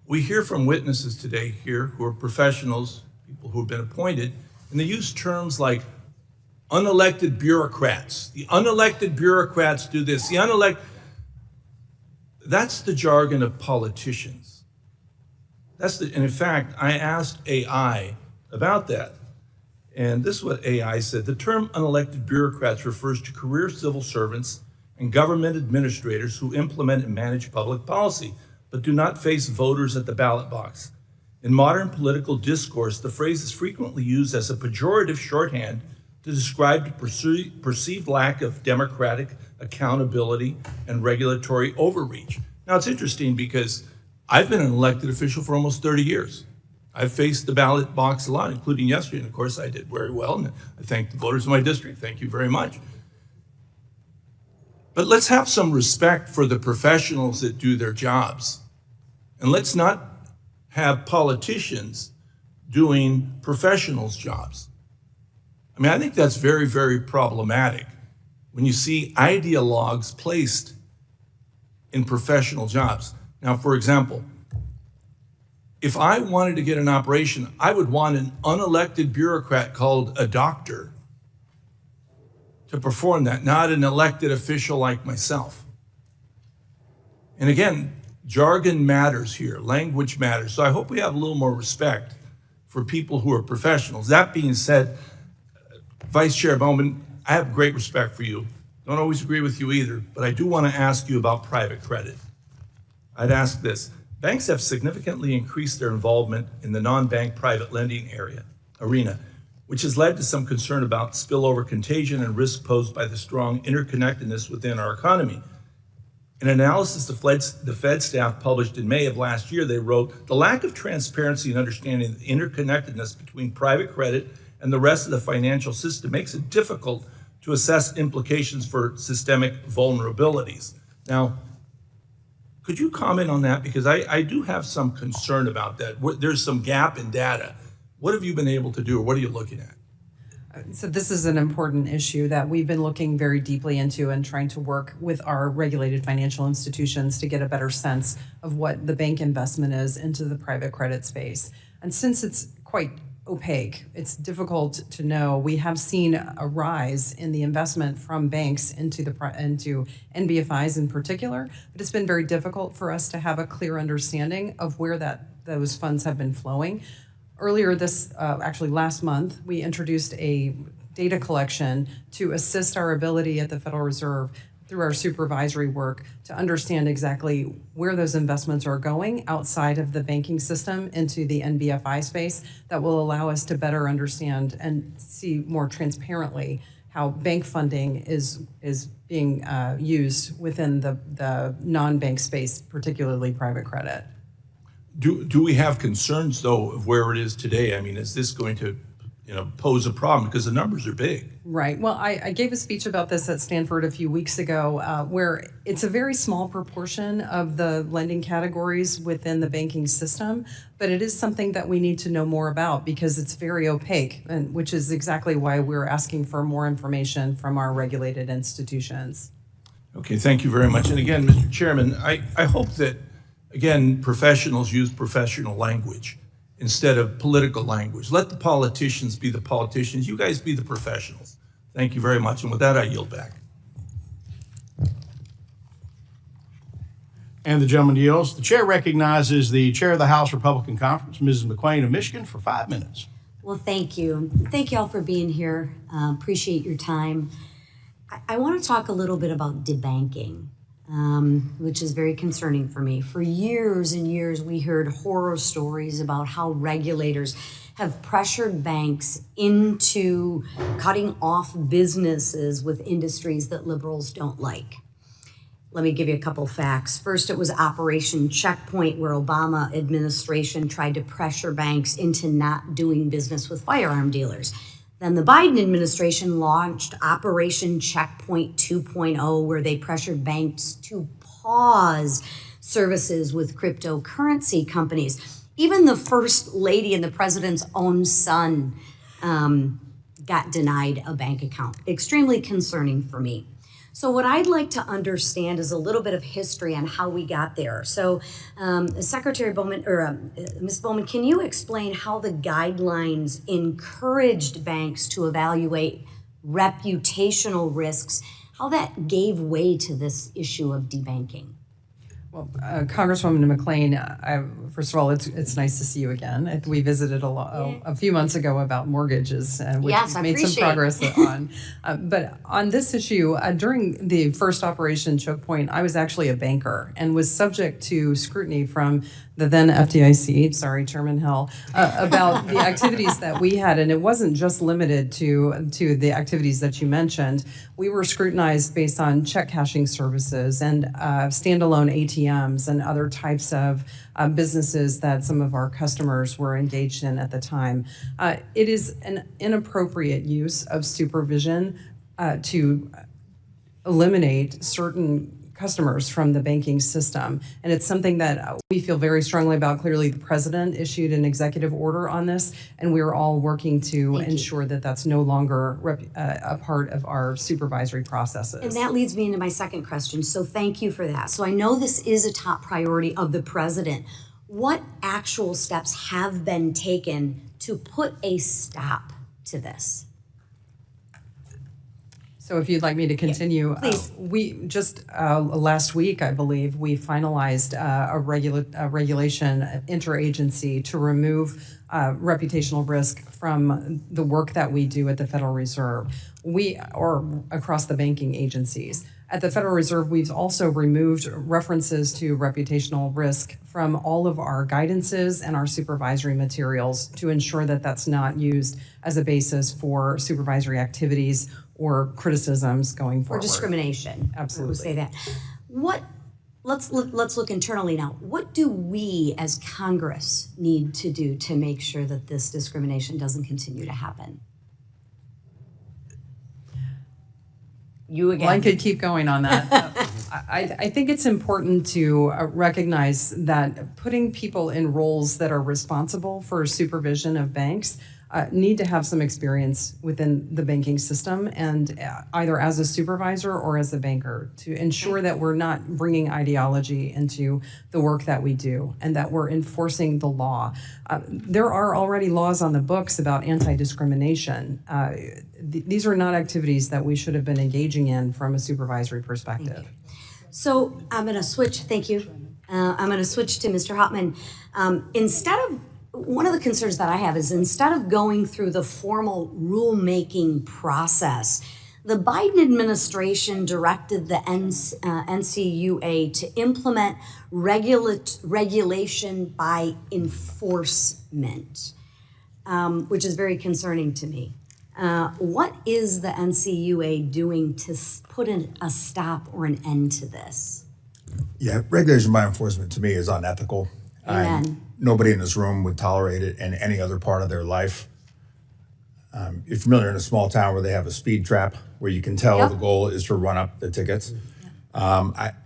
We hear from witnesses today here who are professionals, people who have been appointed, and they use terms like unelected bureaucrats. The unelected bureaucrats do this. That's the jargon of politicians. And in fact, I asked AI about that. And this is what AI said. The term unelected bureaucrats refers to career civil servants and government administrators who implement and manage public policy, but do not face voters at the ballot box. In modern political discourse, the phrase is frequently used as a pejorative shorthand to describe the perceived lack of democratic accountability and regulatory overreach. Now, it's interesting because I've been an elected official for almost 30 years. I've faced the ballot box a lot, including yesterday, and of course I did very well, and I thank the voters of my district. Thank you very much. But let's have some respect for the professionals that do their jobs. And let's not have politicians doing professionals' jobs. I mean, I think that's very, very problematic when you see ideologues placed in professional jobs. Now, for example, if I wanted to get an operation, I would want an unelected bureaucrat called a doctor to perform that, not an elected official like myself. And again, jargon matters here, language matters. So I hope we have a little more respect for people who are professionals. That being said, Vice Chair Bowman, I have great respect for you. Don't always agree with you either, but I do want to ask you about private credit. I'd ask this. Banks have significantly increased their involvement in the non-bank private lending arena, which has led to some concern about spillover contagion and risk posed by the strong interconnectedness within our economy. In an analysis the Fed staff published in May of last year, they wrote, the lack of transparency and understanding the interconnectedness between private credit and the rest of the financial system makes it difficult to assess implications for systemic vulnerabilities. Now, could you comment on that? Because I do have some concern about that. There's some gap in data. What have you been able to do, or what are you looking at? So this is an important issue that we've been looking very deeply into and trying to work with our regulated financial institutions to get a better sense of what the bank investment is into the private credit space. And since it's quite opaque, it's difficult to know. We have seen a rise in the investment from banks into NBFIs in particular, but it's been very difficult for us to have a clear understanding of where those funds have been flowing. Earlier actually last month, we introduced a data collection to assist our ability at the Federal Reserve through our supervisory work to understand exactly where those investments are going outside of the banking system into the NBFI space that will allow us to better understand and see more transparently how bank funding is being used within the non-bank space, particularly private credit. Do we have concerns, though, of where it is today? I mean, is this going to pose a problem? Because the numbers are big. Right. Well, I gave a speech about this at Stanford a few weeks ago, where it's a very small proportion of the lending categories within the banking system, but it is something that we need to know more about because it's very opaque, and which is exactly why we're asking for more information from our regulated institutions. Okay, thank you very much. And again, Mr. Chairman, I hope that, again, professionals use professional language instead of political language. Let the politicians be the politicians. You guys be the professionals. Thank you very much. And with that, I yield back. And the gentleman yields. The chair recognizes the chair of the House Republican Conference, Mrs. McQueen of Michigan, for 5 minutes. Well, thank you. Thank you all for being here. Appreciate your time. I want to talk a little bit about debanking, which is very concerning for me. For years and years, we heard horror stories about how regulators have pressured banks into cutting off businesses with industries that liberals don't like. Let me give you a couple facts. First, it was Operation Checkpoint, where Obama administration tried to pressure banks into not doing business with firearm dealers. Then the Biden administration launched Operation Checkpoint 2.0, where they pressured banks to pause services with cryptocurrency companies. Even the First Lady and the President's own son got denied a bank account. Extremely concerning for me. So what I'd like to understand is a little bit of history on how we got there. So Secretary Bowman, or Ms. Bowman, can you explain how the guidelines encouraged banks to evaluate reputational risks, how that gave way to this issue of debanking? Well, Congresswoman McClain, first of all, it's nice to see you again. We visited a few months ago about mortgages, which yes, we've made some progress on. But on this issue, during the first Operation Choke Point, I was actually a banker and was subject to scrutiny from the then FDIC, sorry, Chairman Hill, about the activities that we had. And it wasn't just limited to the activities that you mentioned. We were scrutinized based on check cashing services and standalone ATMs and other types of businesses that some of our customers were engaged in at the time. It is an inappropriate use of supervision to eliminate certain customers from the banking system. And it's something that we feel very strongly about. Clearly, the president issued an executive order on this, and we're all working to ensure that that's no longer a part of our supervisory processes. And that leads me into my second question. So thank you for that. So I know this is a top priority of the president. What actual steps have been taken to put a stop to this? So if you'd like me to continue, please. We just last week, I believe, we finalized a regulation interagency to remove reputational risk from the work that we do at the Federal Reserve, or across the banking agencies. At the Federal Reserve, we've also removed references to reputational risk from all of our guidances and our supervisory materials to ensure that that's not used as a basis for supervisory activities or criticisms going forward. Or discrimination. Absolutely. We'll say that. Let's look internally now. What do we as Congress need to do to make sure that this discrimination doesn't continue to happen? You again. Well, I could keep going on that. I think it's important to recognize that putting people in roles that are responsible for supervision of banks need to have some experience within the banking system, and either as a supervisor or as a banker, to ensure that we're not bringing ideology into the work that we do and that we're enforcing the law. There are already laws on the books about anti-discrimination. These are not activities that we should have been engaging in from a supervisory perspective. So I'm going to switch. Thank you. I'm going to switch to Mr. Hopman. One of the concerns that I have is instead of going through the formal rulemaking process, the Biden administration directed the NCUA to implement regulation by enforcement, which is very concerning to me. What is the NCUA doing to put a stop or an end to this? Yeah, regulation by enforcement to me is unethical. Amen. Nobody in this room would tolerate it in any other part of their life. You're familiar in a small town where they have a speed trap where you can tell the goal is to run up the tickets.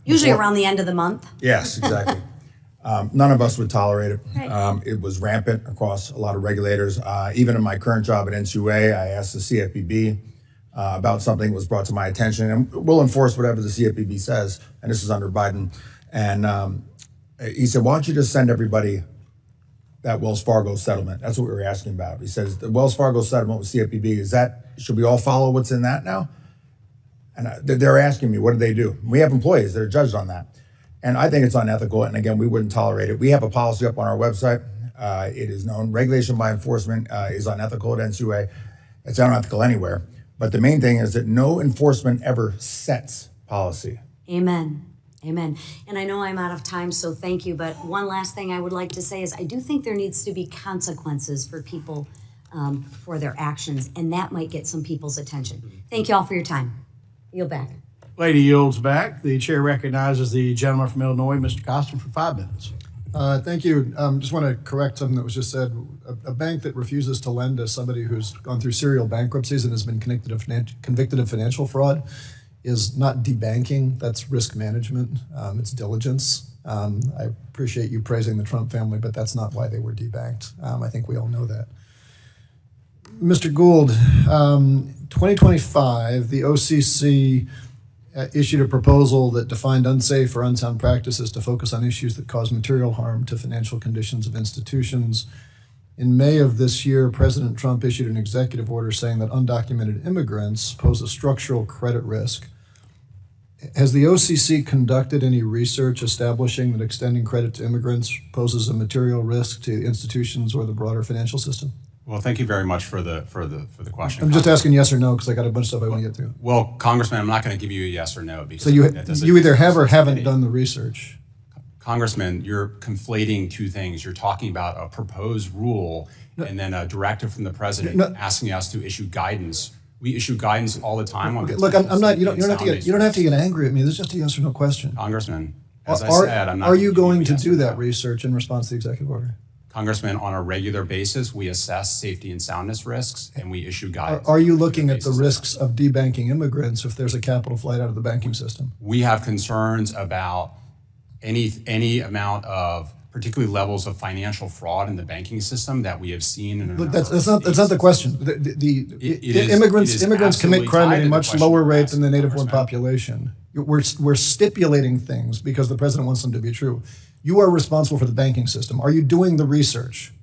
Usually around the end of the month. Yes, exactly. None of us would tolerate it. Right. It was rampant across a lot of regulators. Even in my current job at NCUA, I asked the CFPB about something that was brought to my attention, and we'll enforce whatever the CFPB says, and this is under Biden. And he said, why don't you just send everybody that Wells Fargo settlement? That's what we were asking about. He says, the Wells Fargo settlement with CFPB, should we all follow what's in that now? And they're asking me, what did they do? We have employees that are judged on that. And I think it's unethical, and again, we wouldn't tolerate it. We have a policy up on our website. It is known. Regulation by enforcement is unethical at NCUA. It's unethical anywhere. But the main thing is that no enforcement ever sets policy. Amen. Amen. And I know I'm out of time, so thank you. But one last thing I would like to say is I do think there needs to be consequences for people for their actions, and that might get some people's attention. Thank you all for your time. Yield back. Lady yields back. The chair recognizes the gentleman from Illinois, Mr. Costin, for 5 minutes. Thank you. Just want to correct something that was just said. A bank that refuses to lend to somebody who's gone through serial bankruptcies and has been convicted of financial fraud is not debanking. That's risk management. It's diligence. I appreciate you praising the Trump family, but that's not why they were debanked. I think we all know that. Mr. Gould, 2025, the OCC issued a proposal that defined unsafe or unsound practices to focus on issues that cause material harm to financial conditions of institutions. In May of this year, President Trump issued an executive order saying that undocumented immigrants pose a structural credit risk. Has the OCC conducted any research establishing that extending credit to immigrants poses a material risk to institutions or the broader financial system? Well, thank you very much for the question. I'm just asking yes or no because I got a bunch of stuff I want to get through. Well, Congressman, I'm not going to give you a yes or no because so you either have or haven't done the research. Congressman, you're conflating two things. You're talking about a proposed rule and then a directive from the president asking us to issue guidance. We issue guidance all the time on this. Look, I'm not. You don't have to get angry at me. This is just a yes or no question. Congressman, as I said, I'm not. Are you going to do that research in response to the executive order? Congressman, on a regular basis, we assess safety and soundness risks, and we issue guidance. Are you looking at the risks of debanking immigrants if there's a capital flight out of the banking system? We have concerns about any amount of, particularly levels of financial fraud in the banking system that we have seen. But that's not the question. Immigrants commit crime at a much lower rate than the native-born population. We're stipulating things because the president wants them to be true. You are responsible for the banking system. Are you doing the research?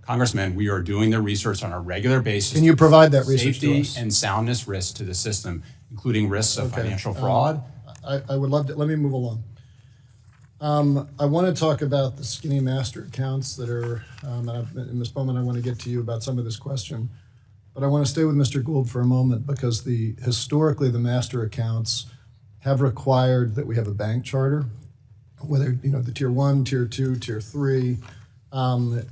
Congressman, we are doing the research on a regular basis. Can you provide that research to us? Safety and soundness risks to the system, including risks of financial fraud. I would love to. Let me move along. I want to talk about the skinny master accounts that are, in this moment I want to get to you about some of this question, but I want to stay with Mr. Gould for a moment because historically the master accounts have required that we have a bank charter, whether, the tier 1, tier 2, tier 3. A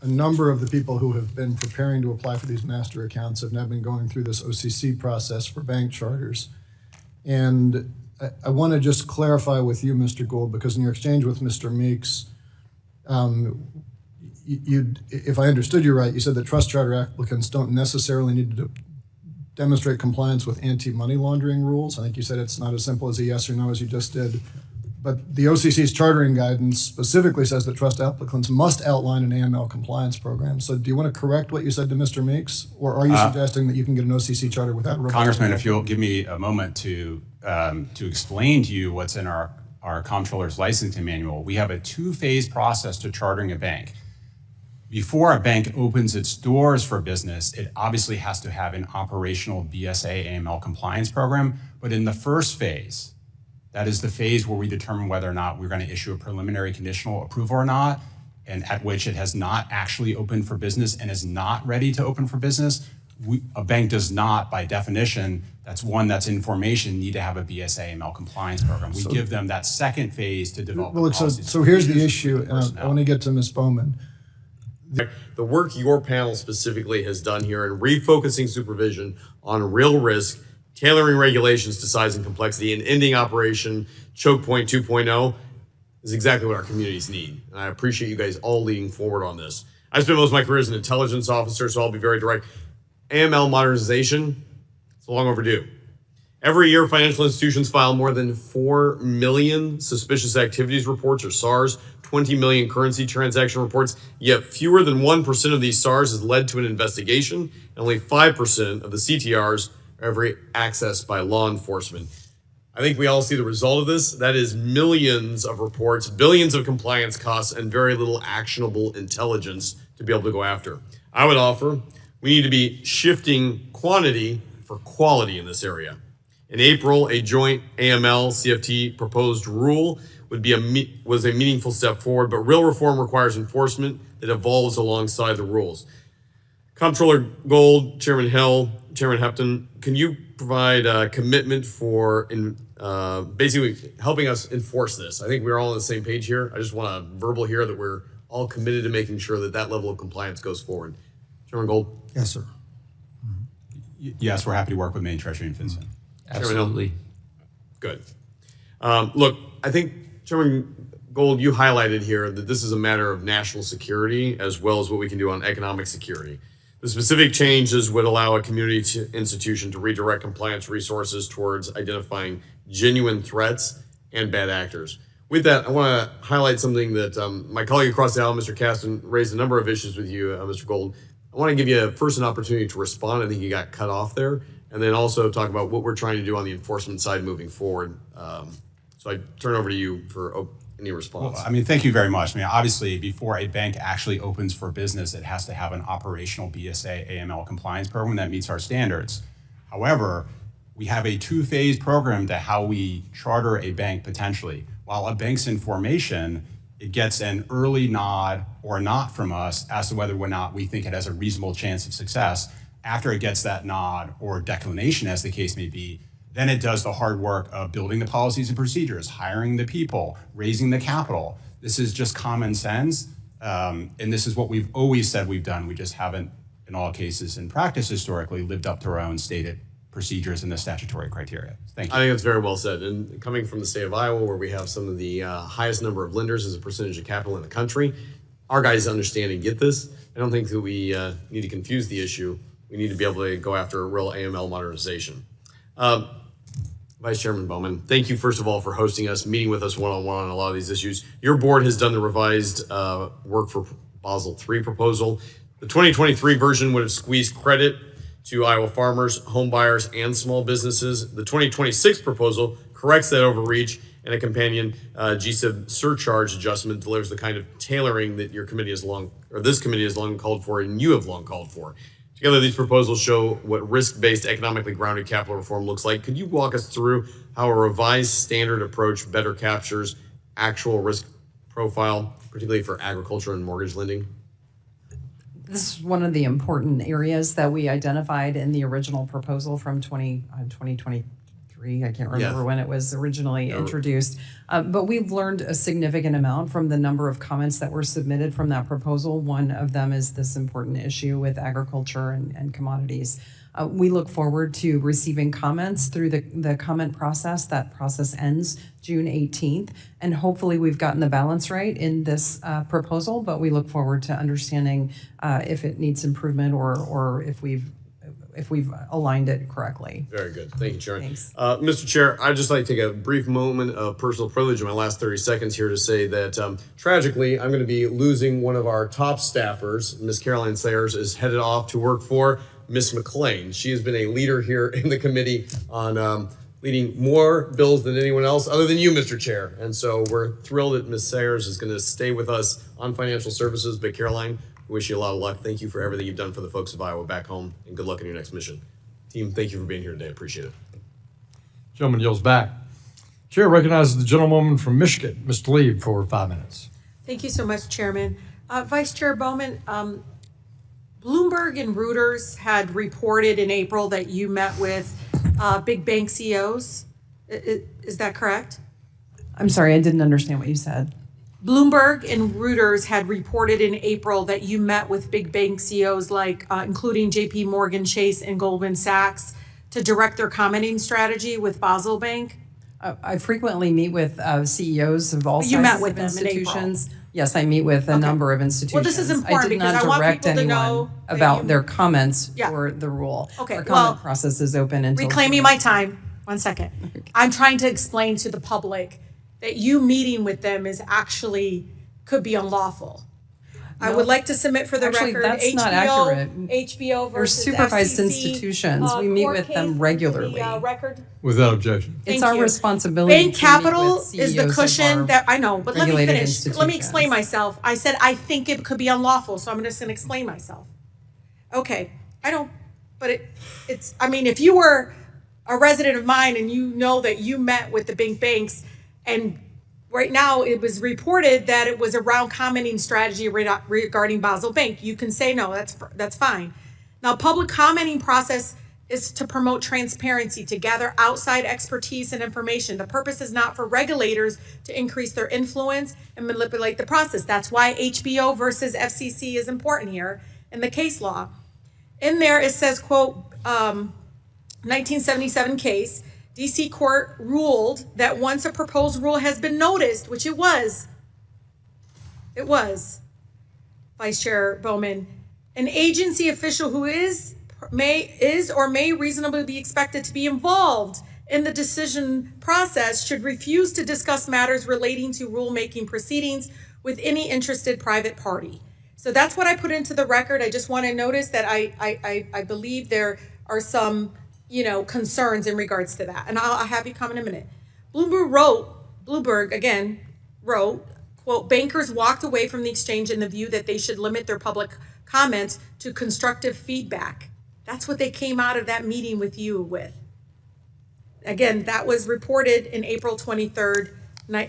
number of the people who have been preparing to apply for these master accounts have now been going through this OCC process for bank charters. And I want to just clarify with you, Mr. Gould, because in your exchange with Mr. Meeks, if I understood you right, you said that trust charter applicants don't necessarily need to demonstrate compliance with anti-money laundering rules. I think you said it's not as simple as a yes or no as you just did. But the OCC's chartering guidance specifically says that trust applicants must outline an AML compliance program. So do you want to correct what you said to Mr. Meeks, or are you suggesting that you can get an OCC charter without? Congressman, if you'll give me a moment to explain to you what's in our Comptroller's licensing manual, we have a 2-phase process to chartering a bank. Before a bank opens its doors for business, it obviously has to have an operational BSA AML compliance program. But in the first phase, that is the phase where we determine whether or not we're going to issue a preliminary conditional approval or not, and at which it has not actually opened for business and is not ready to open for business. A bank does not, by definition, that's in formation, need to have a BSA AML compliance program. We give them that second phase to develop. Well, so here's the issue, and I want to get to Ms. Bowman. The work your panel specifically has done here in refocusing supervision on real risk, tailoring regulations to size and complexity, and ending Operation Choke Point 2.0 is exactly what our communities need. And I appreciate you guys all leading forward on this. I spent most of my career as an intelligence officer, so I'll be very direct. AML modernization, it's long overdue. Every year, financial institutions file more than 4 million suspicious activities reports, or SARs, 20 million currency transaction reports, yet fewer than 1% of these SARs has led to an investigation, and only 5% of the CTRs are ever accessed by law enforcement. I think we all see the result of this. That is millions of reports, billions of compliance costs, and very little actionable intelligence to be able to go after. I would offer we need to be shifting quantity for quality in this area. In April, a joint AML-CFT proposed rule was a meaningful step forward, but real reform requires enforcement that evolves alongside the rules. Comptroller Gould, Chairman Hill, Chairman Hepton, can you provide a commitment for basically helping us enforce this? I think we're all on the same page here. I just want a verbal here that we're all committed to making sure that that level of compliance goes forward. Chairman Gould? Yes, sir. Yes, we're happy to work with Maine Treasury and FinCEN. Absolutely. Good. Look, I think Chairman Gold, you highlighted here that this is a matter of national security as well as what we can do on economic security. The specific changes would allow a community institution to redirect compliance resources towards identifying genuine threats and bad actors. With that, I want to highlight something that my colleague across the aisle, Mr. Caston, raised a number of issues with you, Mr. Gold. I want to give you first an opportunity to respond. I think you got cut off there. And then also talk about what we're trying to do on the enforcement side moving forward. So I turn over to you for any response. Well, I mean, thank you very much. I mean, obviously, before a bank actually opens for business, it has to have an operational BSA AML compliance program that meets our standards. However, we have a two-phase program to how we charter a bank potentially. While a bank's in formation, it gets an early nod or not from us as to whether or not we think it has a reasonable chance of success. After it gets that nod or declination, as the case may be, then it does the hard work of building the policies and procedures, hiring the people, raising the capital. This is just common sense, and this is what we've always said we've done. We just haven't, in all cases in practice historically, lived up to our own stated procedures and the statutory criteria. Thank you. I think that's very well said. And coming from the state of Iowa, where we have some of the highest number of lenders as a percentage of capital in the country, our guys understand and get this. I don't think that we need to confuse the issue. We need to be able to go after a real AML modernization. Vice Chairman Bowman, thank you, first of all, for hosting us, meeting with us one-on-one on a lot of these issues. Your board has done the revised work for Basel III proposal. The 2023 version would have squeezed credit to Iowa farmers, home buyers, and small businesses. The 2026 proposal corrects that overreach, and a companion GSIB surcharge adjustment delivers the kind of tailoring that your committee has long, or this committee has long called for, and you have long called for. Together, these proposals show what risk-based, economically grounded capital reform looks like. Could you walk us through how a revised standard approach better captures actual risk profile, particularly for agriculture and mortgage lending? This is one of the important areas that we identified in the original proposal from 2023. I can't remember when it was originally introduced. But we've learned a significant amount from the number of comments that were submitted from that proposal. One of them is this important issue with agriculture and commodities. We look forward to receiving comments through the comment process. That process ends June 18th. And hopefully we've gotten the balance right in this proposal, but we look forward to understanding if it needs improvement or if we've aligned it correctly. Very good. Thank you, Chairman. Thanks. Mr. Chair, I'd just like to take a brief moment of personal privilege in my last 30 seconds here to say that tragically, I'm going to be losing one of our top staffers. Ms. Caroline Sayers is headed off to work for Ms. McLean. She has been a leader here in the committee on leading more bills than anyone else other than you, Mr. Chair. And so we're thrilled that Ms. Sayers is going to stay with us on financial services. But Caroline, we wish you a lot of luck. Thank you for everything you've done for the folks of Iowa back home, and good luck in your next mission. Team, thank you for being here today. Appreciate it. Gentleman yields back. Chair recognizes the gentlewoman from Michigan, Ms. Tlaib, for 5 minutes. Thank you so much, Chairman. Vice Chair Bowman, Bloomberg and REUTERS had reported in April that you met with big bank CEOs. Is that correct? I'm sorry, I didn't understand what you said. Bloomberg and REUTERS had reported in April that you met with big bank CEOs like including JP Morgan Chase and Goldman Sachs to direct their commenting strategy with Basel Bank. I frequently meet with CEOs of all You met sizes with of them in institutions. Yes, I meet with a number of institutions. Well, this is important because I want people to know about their comments Yeah. for the rule. Okay, Our well, comment process is open until reclaiming my time. 1 second. I'm trying to explain to the public that you meeting with them is actually could be unlawful. I would like to submit for the Actually, record that's not accurate. HBO They're versus supervised FCC, institutions. We meet court with case them for regularly. the record. Without objection. It's Thank our you. responsibility Bank to capital meet with is the CEOs of cushion our that I know, but let me regulated finish. Let me explain institutions. myself. I said I think it could be unlawful, so I'm just going to explain myself. Okay, I don't, but it's. I mean, if you were a resident of mine and you know that you met with the big banks, and right now it was reported that it was around commenting strategy regarding Basel Bank, you can say no. That's fine. Now, public commenting process is to promote transparency, to gather outside expertise and information. The purpose is not for regulators to increase their influence and manipulate the process. That's why HBO versus FCC is important here in the case law. In there, it says, quote, 1977 case, DC court ruled that once a proposed rule has been noticed, which it was, Vice Chair Bowman, an agency official who is or may reasonably be expected to be involved in the decision process should refuse to discuss matters relating to rulemaking proceedings with any interested private party. So that's what I put into the record. I just want to notice that I believe there are some, concerns in regards to that. And I'll have you comment in a minute. Bloomberg again wrote, quote, bankers walked away from the exchange in the view that they should limit their public comments to constructive feedback. That's what they came out of that meeting with you with. Again, that was reported in April 23rd,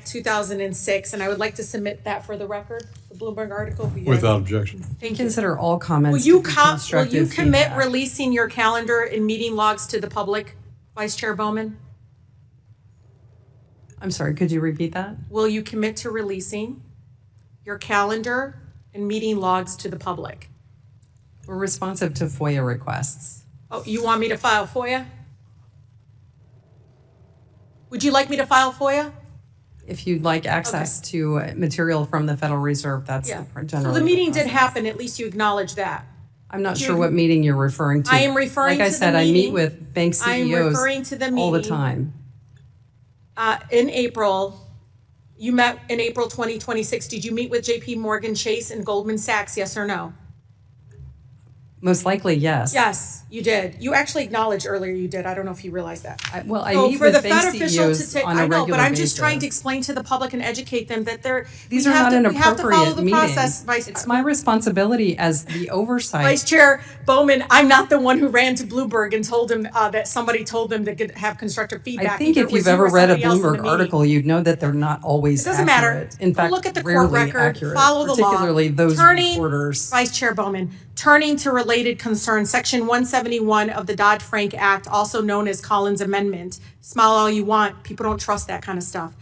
2006, and I would like to submit that for the record, the Bloomberg article. Without objection. Thank you. Consider all comments. Will you constructive commit feedback. releasing your calendar and meeting logs to the public, Vice Chair Bowman? I'm sorry, could you repeat that? Will you commit to releasing your calendar and meeting logs to the public? We're responsive to FOIA requests. Oh, you want me to file FOIA? Would you like me to file FOIA? If you'd like access to material from the Federal Reserve, that's generally. So the meeting did happen, at least you acknowledge that. I'm not sure what meeting you're referring to. I am referring to the meeting. Like I said, I meet with bank CEOs I'm referring to the all the meeting. time. In April, you met in April 2026. Did you meet with JP Morgan Chase and Goldman Sachs, yes or no? Most likely, yes. Yes, you did. You actually acknowledged earlier you did. I don't know if you realized that. I meet with bank CEOs on a regular basis. I know, but I'm just trying to explain to the public and educate them that these are not an appropriate meeting. Process, it's my responsibility as the oversight. Vice Chair Bowman, I'm not the one who ran to Bloomberg and told him that somebody told them to have constructive feedback. I think if you've ever read a Bloomberg article, you'd know that they're not always accurate. It doesn't matter. In fact, look at the court rarely record, accurate, follow the law. particularly those reporters. Vice Chair Bowman, turning to related concerns, Section 171 of the Dodd-Frank Act, also known as Collins Amendment. Smile all you want. People don't trust that kind of stuff.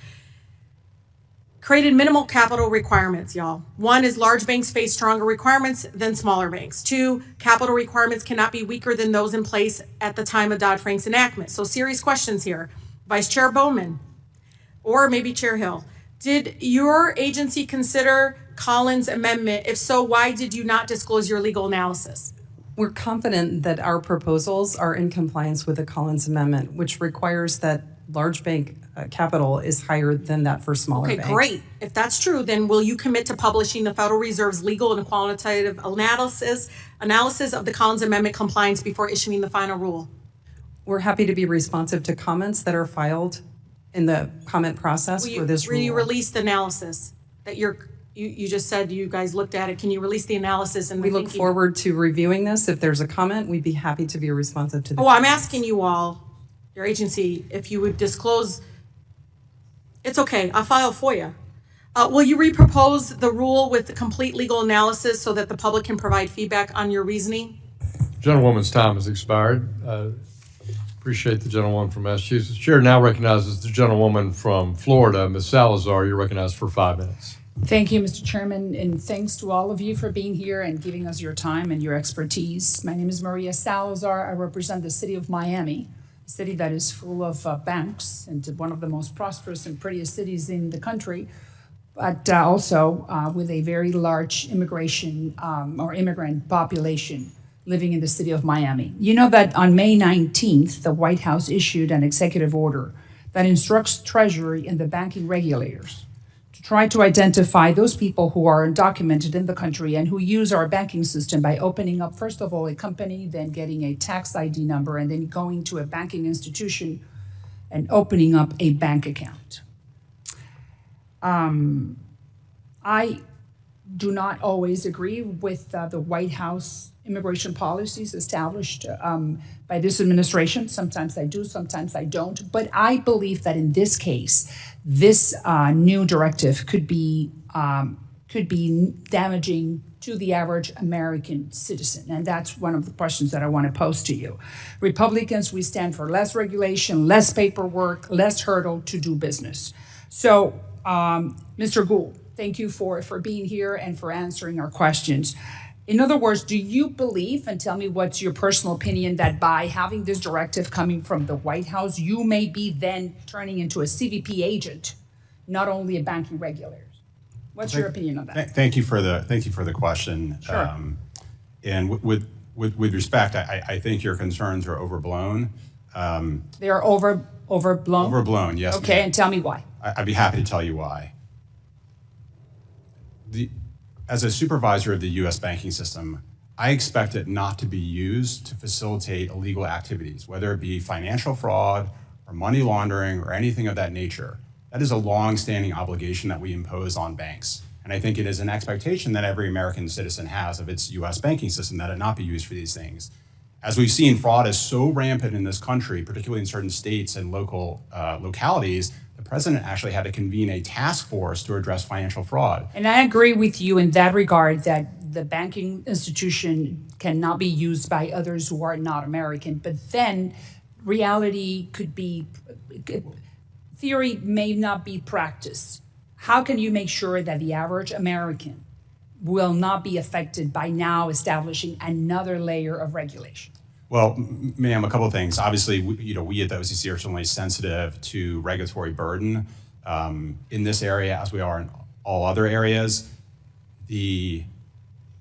Created minimal capital requirements, y'all. One is large banks face stronger requirements than smaller banks. Two, capital requirements cannot be weaker than those in place at the time of Dodd-Frank's enactment. So serious questions here. Vice Chair Bowman, or maybe Chair Hill, did your agency consider Collins Amendment? If so, why did you not disclose your legal analysis? We're confident that our proposals are in compliance with the Collins Amendment, which requires that large bank capital is higher than that for smaller banks. Okay, great. If that's true, then will you commit to publishing the Federal Reserve's legal and quantitative analysis of the Collins Amendment compliance before issuing the final rule? We're happy to be responsive to comments that are filed in the comment process for this rule. Will you release the analysis that you just said you guys looked at it? Can you release the analysis? And we look forward to reviewing this. If there's a comment, we'd be happy to be responsive to the I'm asking you all, your agency, if you would disclose. It's okay, I'll file FOIA. Will you repropose the rule with the complete legal analysis so that the public can provide feedback on your reasoning? Gentlewoman's time has expired. Appreciate the gentlewoman from Massachusetts. Chair now recognizes the gentlewoman from Florida, Ms. Salazar. You're recognized for 5 minutes. Thank you, Mr. Chairman, and thanks to all of you for being here and giving us your time and your expertise. My name is Maria Salazar. I represent the city of Miami, a city that is full of banks and one of the most prosperous and prettiest cities in the country, but also with a very large immigration or immigrant population living in the city of Miami. You know that on May 19th, the White House issued an executive order that instructs Treasury and the banking regulators to try to identify those people who are undocumented in the country and who use our banking system by opening up, first of all, a company, then getting a tax ID number, and then going to a banking institution and opening up a bank account. I do not always agree with the White House immigration policies established by this administration. Sometimes I do, sometimes I don't. But I believe that in this case, this new directive could be damaging to the average American citizen. And that's one of the questions that I want to pose to you. Republicans, we stand for less regulation, less paperwork, less hurdle to do business. So, Mr. Gould, thank you for being here and for answering our questions. In other words, do you believe, and tell me what's your personal opinion, that by having this directive coming from the White House, you may be then turning into a CVP agent, not only a banking regulator? What's your opinion on that? Thank you for the question. Sure. And with respect, I think your concerns are overblown. They are overblown? Overblown, yes. Okay, and tell me why. I'd be happy to tell you why. As a supervisor of the U.S. banking system, I expect it not to be used to facilitate illegal activities, whether it be financial fraud or money laundering or anything of that nature. That is a long-standing obligation that we impose on banks. And I think it is an expectation that every American citizen has of its U.S. banking system that it not be used for these things. As we've seen, fraud is so rampant in this country, particularly in certain states and localities, the president actually had to convene a task force to address financial fraud. And I agree with you in that regard that the banking institution cannot be used by others who are not American. But then reality could be, theory may not be practice. How can you make sure that the average American will not be affected by now establishing another layer of regulation? Well, ma'am, a couple of things. Obviously, we at the OCC are certainly sensitive to regulatory burden in this area, as we are in all other areas. The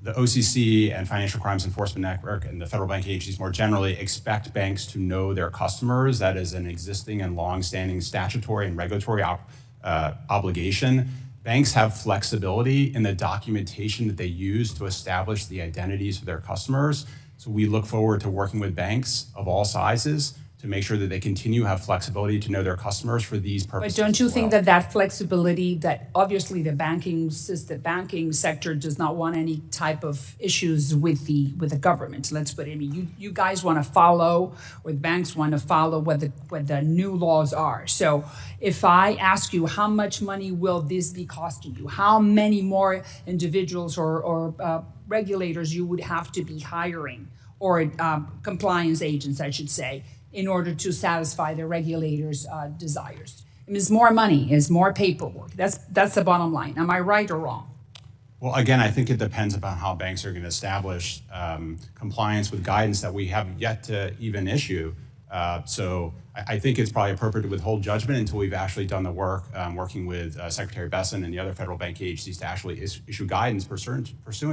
OCC and Financial Crimes Enforcement Network and the federal banking agencies more generally expect banks to know their customers. That is an existing and longstanding statutory and regulatory obligation. Banks have flexibility in the documentation that they use to establish the identities of their customers. So we look forward to working with banks of all sizes to make sure that they continue to have flexibility to know their customers for these purposes. But don't you think that flexibility, that obviously the banking sector does not want any type of issues with the government? Let's put it, I mean, you guys want to follow, or the banks want to follow what the new laws are. So if I ask you, how much money will this be costing you? How many more individuals or regulators you would have to be hiring, or compliance agents, I should say, in order to satisfy the regulators' desires? I mean, it's more money, it's more paperwork. That's the bottom line. Am I right or wrong? Well, again, I think it depends upon how banks are going to establish compliance with guidance that we have yet to even issue. So I think it's probably appropriate to withhold judgment until we've actually done the work, working with Secretary Besson and the other federal bank agencies to actually issue guidance pursuant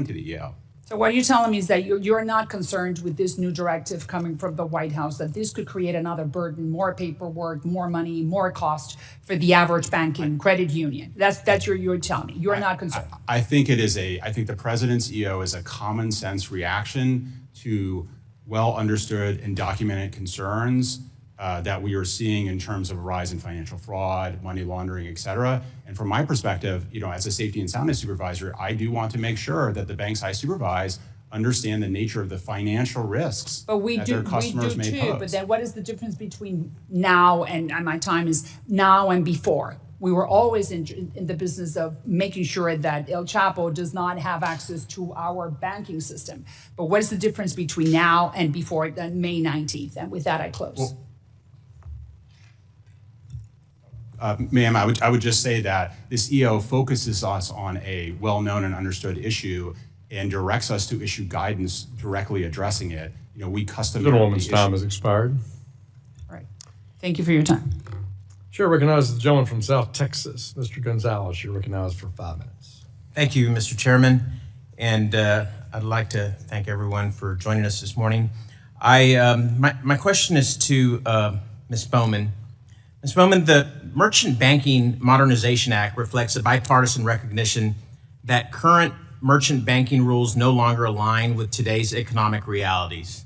to the EO. So what you're telling me is that you're not concerned with this new directive coming from the White House, that this could create another burden, more paperwork, more money, more cost for the average banking credit union. That's you're telling me. You're not concerned. I think I think the president's EO is a common sense reaction to well understood and documented concerns that we are seeing in terms of a rise in financial fraud, money laundering, et cetera. And from my perspective, as a safety and soundness supervisor, I do want to make sure that the banks I supervise understand the nature of the financial risks that their customers may pose. But then what is the difference between now and my time is now and before? We were always in the business of making sure that El Chapo does not have access to our banking system. But what is the difference between now and before May 19th? And with that, I close. Well, ma'am, I would just say that this EO focuses us on a well-known and understood issue and directs us to issue guidance directly addressing it. We customarily Gentlewoman's time has expired. All right. Thank you for your time. Chair recognizes the gentleman from South Texas, Mr. Gonzalez. You're recognized for 5 minutes. Thank you, Mr. Chairman. And I'd like to thank everyone for joining us this morning. My question is to Ms. Bowman. Ms. Bowman, the Merchant Banking Modernization Act reflects a bipartisan recognition that current merchant banking rules no longer align with today's economic realities.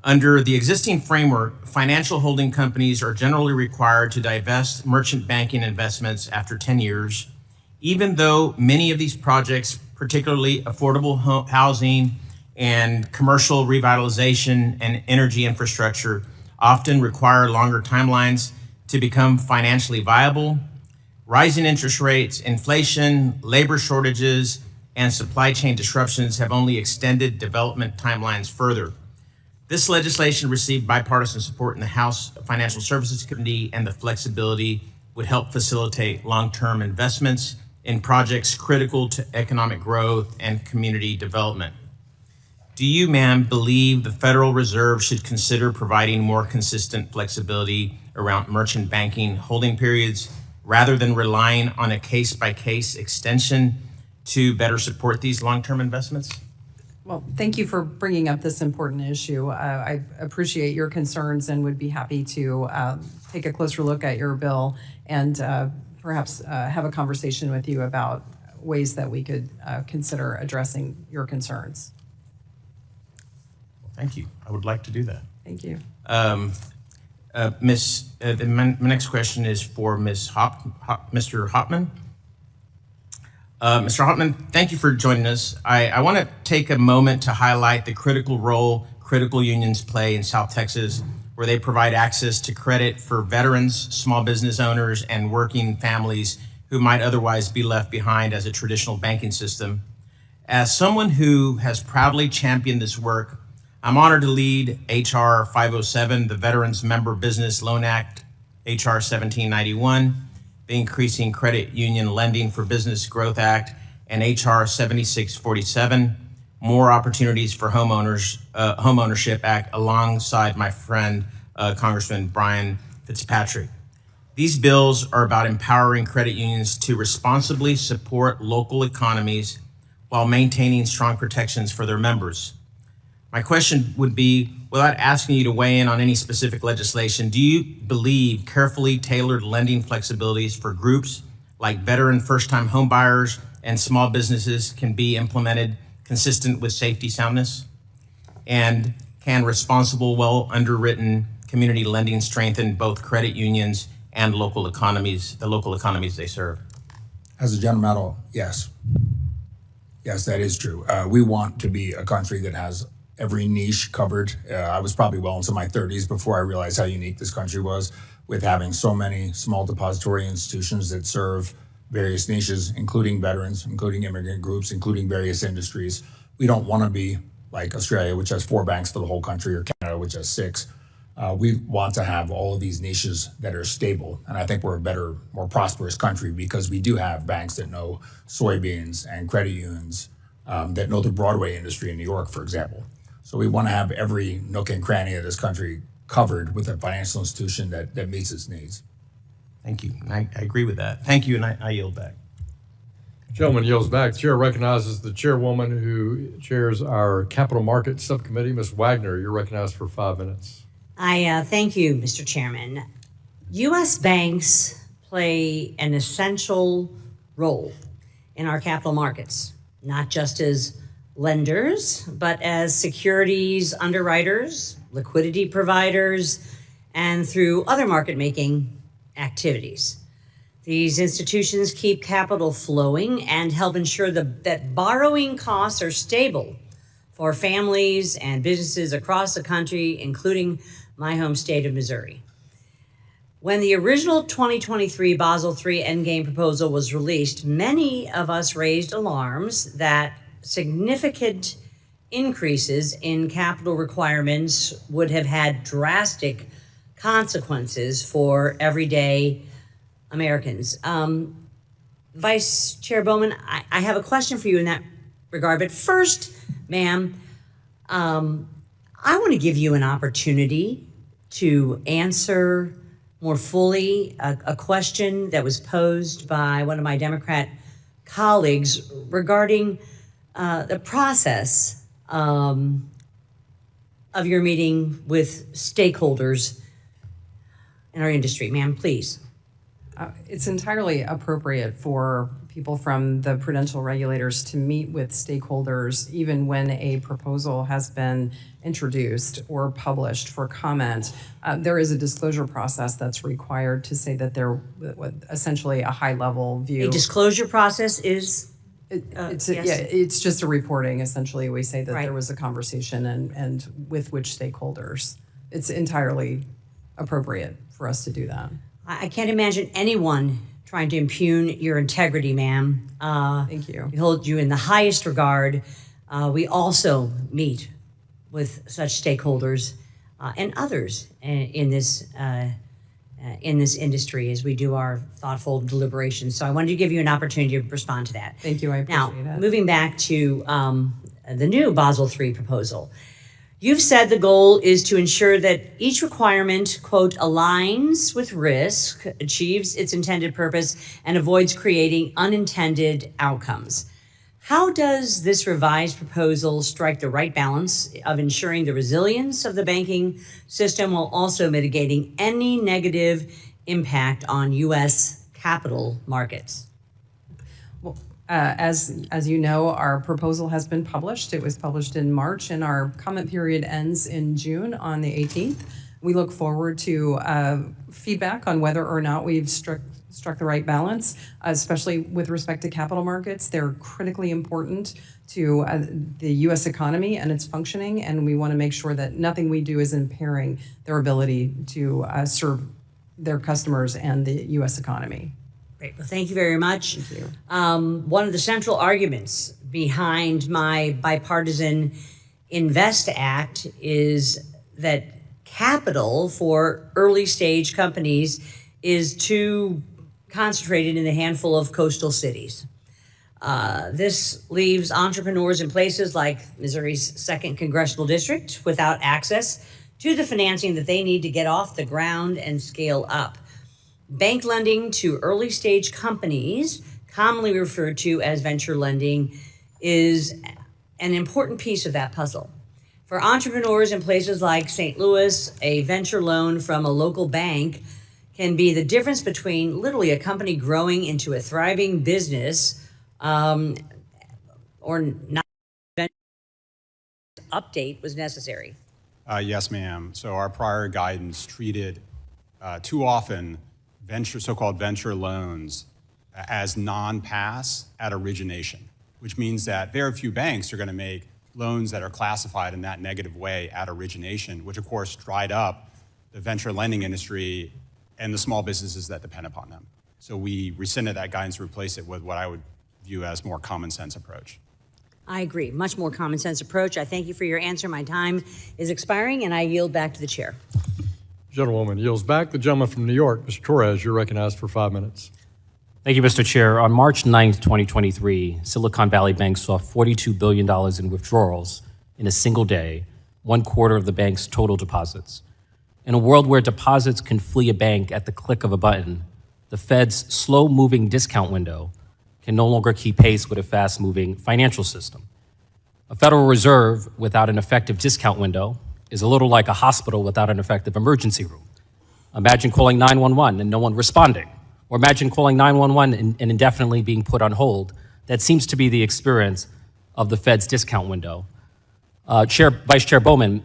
Under the existing framework, financial holding companies are generally required to divest merchant banking investments after 10 years, even though many of these projects, particularly affordable housing and commercial revitalization and energy infrastructure, often require longer timelines to become financially viable. Rising interest rates, inflation, labor shortages, and supply chain disruptions have only extended development timelines further. This legislation received bipartisan support in the House Financial Services Committee, and the flexibility would help facilitate long-term investments in projects critical to economic growth and community development. Do you, ma'am, believe the Federal Reserve should consider providing more consistent flexibility around merchant banking holding periods rather than relying on a case-by-case extension to better support these long-term investments? Well, thank you for bringing up this important issue. I appreciate your concerns and would be happy to take a closer look at your bill and perhaps have a conversation with you about ways that we could consider addressing your concerns. Thank you. I would like to do that. Thank you. My next question is for Mr. Hopman. Mr. Hopman, thank you for joining us. I want to take a moment to highlight the critical role critical unions play in South Texas, where they provide access to credit for veterans, small business owners, and working families who might otherwise be left behind as a traditional banking system. As someone who has proudly championed this work, I'm honored to lead HR 507, the Veterans Member Business Loan Act, HR 1791, the Increasing Credit Union Lending for Business Growth Act, and HR 7647, More Opportunities for Homeownership Act, alongside my friend, Congressman Brian Fitzpatrick. These bills are about empowering credit unions to responsibly support local economies while maintaining strong protections for their members. My question would be, without asking you to weigh in on any specific legislation, do you believe carefully tailored lending flexibilities for groups like veteran first-time homebuyers and small businesses can be implemented consistent with safety soundness? And can responsible, well-underwritten community lending strengthen both credit unions and local economies, the local economies they serve? As a general matter, yes. Yes, that is true. We want to be a country that has every niche covered. I was probably well into my 30s before I realized how unique this country was, with having so many small depository institutions that serve various niches, including veterans, including immigrant groups, including various industries. We don't want to be like Australia, which has 4 banks for the whole country, or Canada, which has 6. We want to have all of these niches that are stable. And I think we're a better, more prosperous country because we do have banks that know soybeans and credit unions that know the Broadway industry in New York, for example. So we want to have every nook and cranny of this country covered with a financial institution that meets its needs. Thank you. I agree with that. Thank you, and I yield back. Gentleman yields back. The chair recognizes the chairwoman who chairs our Capital Markets Subcommittee, Ms. Wagner. You're recognized for 5 minutes. Thank you, Mr. Chairman. U.S. banks play an essential role in our capital markets, not just as lenders, but as securities underwriters, liquidity providers, and through other market-making activities. These institutions keep capital flowing and help ensure that borrowing costs are stable for families and businesses across the country, including my home state of Missouri. When the original 2023 Basel III Endgame proposal was released, many of us raised alarms that significant increases in capital requirements would have had drastic consequences for everyday Americans. Vice Chair Bowman, I have a question for you in that regard. But first, ma'am, I want to give you an opportunity to answer more fully a question that was posed by one of my Democrat colleagues regarding the process of your meeting with stakeholders in our industry. Ma'am, please. It's entirely appropriate for people from the prudential regulators to meet with stakeholders even when a proposal has been introduced or published for comment. There is a disclosure process that's required to say that there essentially a high-level view. A disclosure process is? It's just a reporting, essentially. We say that Right. there was a conversation and with which stakeholders. It's entirely appropriate for us to do that. I can't imagine anyone trying to impugn your integrity, ma'am. Thank you. We hold you in the highest regard. We also meet with such stakeholders and others in this industry as we do our thoughtful deliberations. So I wanted to give you an opportunity to respond to that. Thank you. I appreciate it. Now, moving back to the new Basel III proposal. You've said the goal is to ensure that each requirement, quote, aligns with risk, achieves its intended purpose, and avoids creating unintended outcomes. How does this revised proposal strike the right balance of ensuring the resilience of the banking system while also mitigating any negative impact on U.S. capital markets? As you know, our proposal has been published. It was published in March, and our comment period ends in June on the 18th. We look forward to feedback on whether or not we've struck the right balance, especially with respect to capital markets. They're critically important to the U.S. economy and its functioning, and we want to make sure that nothing we do is impairing their ability to serve their customers and the U.S. economy. Great. Well, thank you very much. Thank you. One of the central arguments behind my bipartisan Invest Act is that capital for early stage companies is too concentrated in a handful of coastal cities. This leaves entrepreneurs in places like Missouri's 2nd Congressional District without access to the financing that they need to get off the ground and scale up. Bank lending to early stage companies, commonly referred to as venture lending, is an important piece of that puzzle. For entrepreneurs in places like St. Louis, a venture loan from a local bank can be the difference between literally a company growing into a thriving business or not. Update was necessary. Yes, ma'am. So our prior guidance treated too often so-called venture loans as non-pass at origination, which means that very few banks are going to make loans that are classified in that negative way at origination, which of course dried up the venture lending industry and the small businesses that depend upon them. So we rescinded that guidance to replace it with what I would view as more common sense approach. I agree. Much more common sense approach. I thank you for your answer. My time is expiring, and I yield back to the chair. Gentlewoman yields back. The gentleman from New York, Mr. Torres, you're recognized for 5 minutes. Thank you, Mr. Chair. On March 9th, 2023, Silicon Valley Bank saw $42 billion in withdrawals in a single day, 1/4 of the bank's total deposits. In a world where deposits can flee a bank at the click of a button, the Fed's slow-moving discount window can no longer keep pace with a fast-moving financial system. A Federal Reserve without an effective discount window is a little like a hospital without an effective emergency room. Imagine calling 911 and no one responding, or imagine calling 911 and indefinitely being put on hold. That seems to be the experience of the Fed's discount window. Vice Chair Bowman,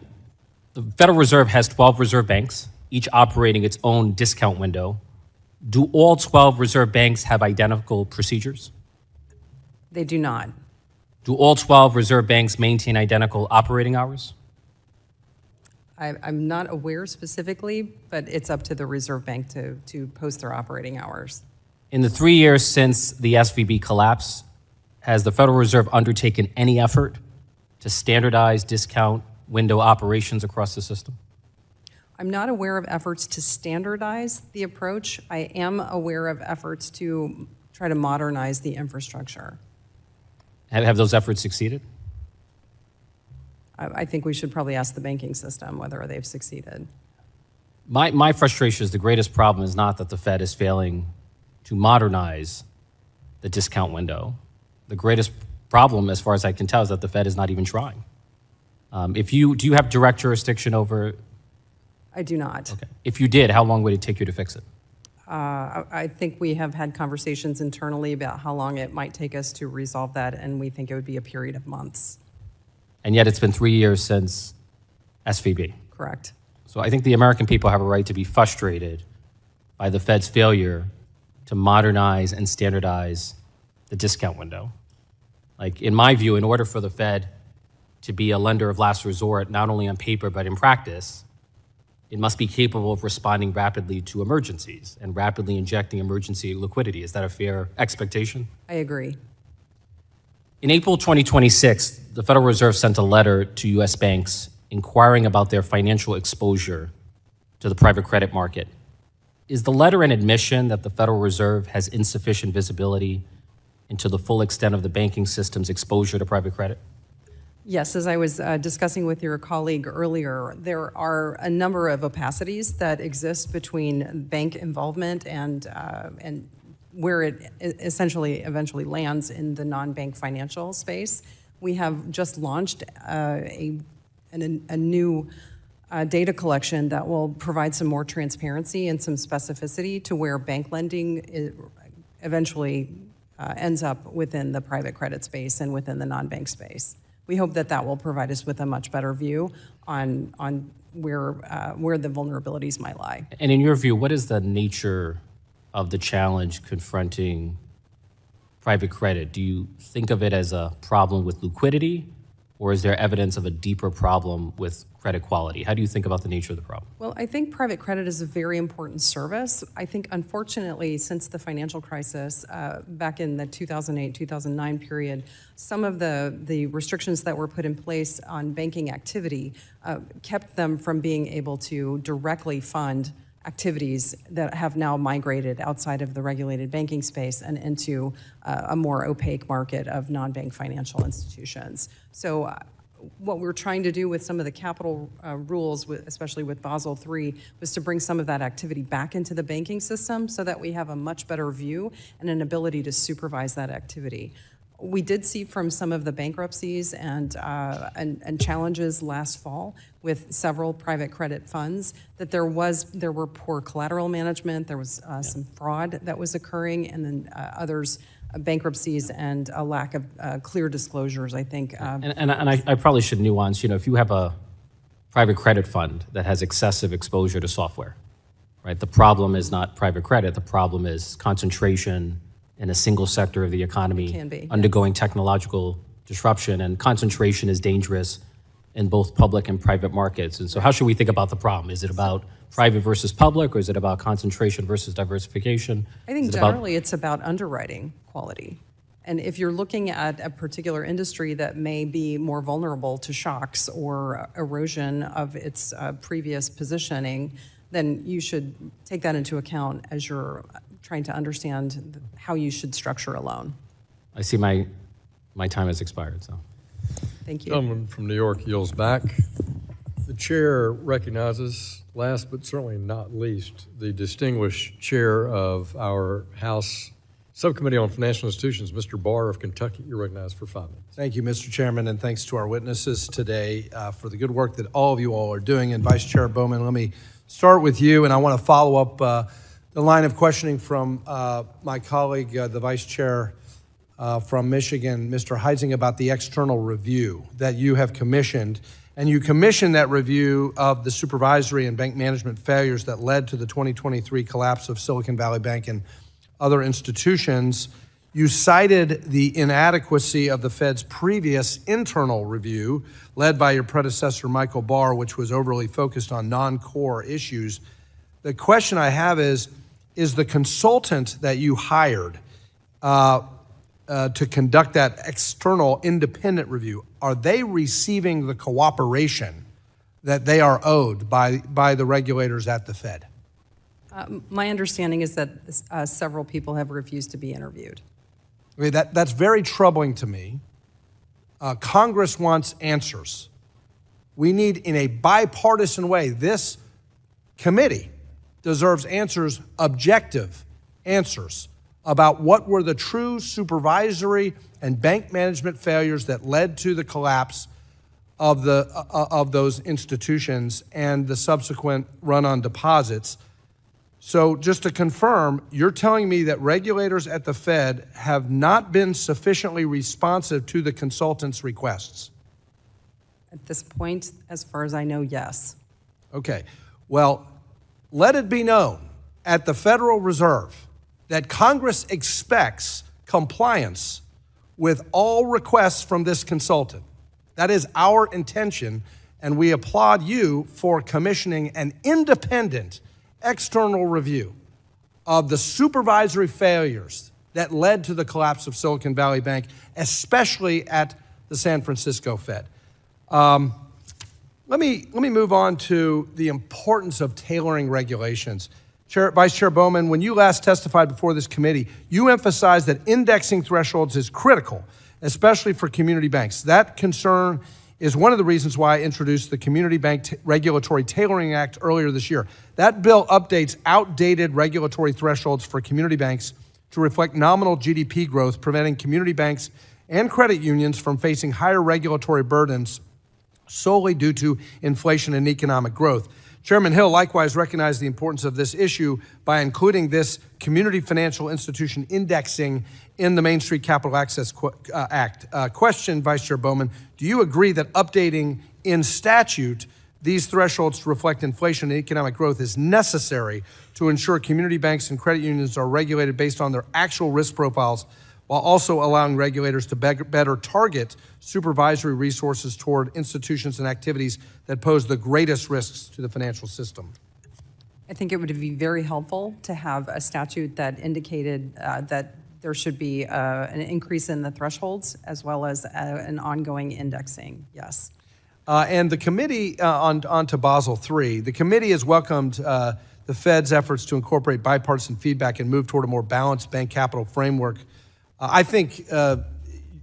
the Federal Reserve has 12 reserve banks, each operating its own discount window. Do all 12 reserve banks have identical procedures? They do not. Do all 12 reserve banks maintain identical operating hours? I'm not aware specifically, but it's up to the Reserve Bank to post their operating hours. In the 3 years since the SVB collapse, has the Federal Reserve undertaken any effort to standardize discount window operations across the system? I'm not aware of efforts to standardize the approach. I am aware of efforts to try to modernize the infrastructure. Have those efforts succeeded? I think we should probably ask the banking system whether they've succeeded. My frustration is the greatest problem is not that the Fed is failing to modernize the discount window. The greatest problem, as far as I can tell, is that the Fed is not even trying. Do you have direct jurisdiction over? I do not. Okay. If you did, how long would it take you to fix it? I think we have had conversations internally about how long it might take us to resolve that, and we think it would be a period of months. And yet it's been 3 years since SVB. Correct. So I think the American people have a right to be frustrated by the Fed's failure to modernize and standardize the discount window. Like, in my view, in order for the Fed to be a lender of last resort, not only on paper but in practice, it must be capable of responding rapidly to emergencies and rapidly injecting emergency liquidity. Is that a fair expectation? I agree. In April 2026, the Federal Reserve sent a letter to U.S. banks inquiring about their financial exposure to the private credit market. Is the letter an admission that the Federal Reserve has insufficient visibility into the full extent of the banking system's exposure to private credit? Yes, as I was discussing with your colleague earlier, there are a number of opacities that exist between bank involvement and where it eventually lands in the non-bank financial space. We have just launched a new data collection that will provide some more transparency and some specificity to where bank lending eventually ends up within the private credit space and within the non-bank space. We hope that that will provide us with a much better view on where the vulnerabilities might lie. And in your view, what is the nature of the challenge confronting private credit? Do you think of it as a problem with liquidity, or is there evidence of a deeper problem with credit quality? How do you think about the nature of the problem? Well, I think private credit is a very important service. I think, unfortunately, since the financial crisis back in the 2008-2009 period, some of the restrictions that were put in place on banking activity kept them from being able to directly fund activities that have now migrated outside of the regulated banking space and into a more opaque market of non-bank financial institutions. So what we're trying to do with some of the capital rules, especially with Basel III, was to bring some of that activity back into the banking system so that we have a much better view and an ability to supervise that activity. We did see from some of the bankruptcies and challenges last fall with several private credit funds that there were poor collateral management, there was some fraud that was occurring, and then others, bankruptcies and a lack of clear disclosures, I think. And I probably should nuance, if you have a private credit fund that has excessive exposure to software, right? The problem is not private credit, the problem is concentration in a single sector of the economy undergoing technological disruption, and concentration is dangerous in both public and private markets. And so how should we think about the problem? Is it about private versus public, or is it about concentration versus diversification? I think generally it's about underwriting quality. And if you're looking at a particular industry that may be more vulnerable to shocks or erosion of its previous positioning, then you should take that into account as you're trying to understand how you should structure a loan. I see my time has expired, so. Thank you. Gentleman from New York yields back. The chair recognizes, last but certainly not least, the distinguished chair of our House Subcommittee on Financial Institutions, Mr. Barr of Kentucky. You're recognized for 5 minutes. Thank you, Mr. Chairman, and thanks to our witnesses today for the good work that all of you all are doing. And Vice Chair Bowman, let me start with you, and I want to follow up the line of questioning from my colleague, the Vice Chair from Michigan, Mr. Heising, about the external review that you have commissioned. And you commissioned that review of the supervisory and bank management failures that led to the 2023 collapse of Silicon Valley Bank and other institutions. You cited the inadequacy of the Fed's previous internal review, led by your predecessor, Michael Barr, which was overly focused on non-core issues. The question I have is the consultant that you hired to conduct that external independent review, are they receiving the cooperation that they are owed by the regulators at the Fed? My understanding is that several people have refused to be interviewed. Okay, that's very troubling to me. Congress wants answers. We need, in a bipartisan way, this committee deserves answers, objective answers, about what were the true supervisory and bank management failures that led to the collapse of those institutions and the subsequent run on deposits. So just to confirm, you're telling me that regulators at the Fed have not been sufficiently responsive to the consultant's requests? At this point, as far as I know, yes. Okay. Well, let it be known at the Federal Reserve that Congress expects compliance with all requests from this consultant. That is our intention, and we applaud you for commissioning an independent external review of the supervisory failures that led to the collapse of Silicon Valley Bank, especially at the San Francisco Fed. Let me move on to the importance of tailoring regulations. Vice Chair Bowman, when you last testified before this committee, you emphasized that indexing thresholds is critical especially for community banks. That concern is one of the reasons why I introduced the Community Bank Regulatory Tailoring Act earlier this year. That bill updates outdated regulatory thresholds for community banks to reflect nominal GDP growth, preventing community banks and credit unions from facing higher regulatory burdens solely due to inflation and economic growth. Chairman Hill likewise recognized the importance of this issue by including this Community Financial Institution indexing in the Main Street Capital Access Act. Question, Vice Chair Bowman, do you agree that updating in statute these thresholds to reflect inflation and economic growth is necessary to ensure community banks and credit unions are regulated based on their actual risk profiles, while also allowing regulators to better target supervisory resources toward institutions and activities that pose the greatest risks to the financial system? I think it would be very helpful to have a statute that indicated that there should be an increase in the thresholds as well as an ongoing indexing, yes. And the committee, on to Basel III, the committee has welcomed the Fed's efforts to incorporate bipartisan feedback and move toward a more balanced bank capital framework. I think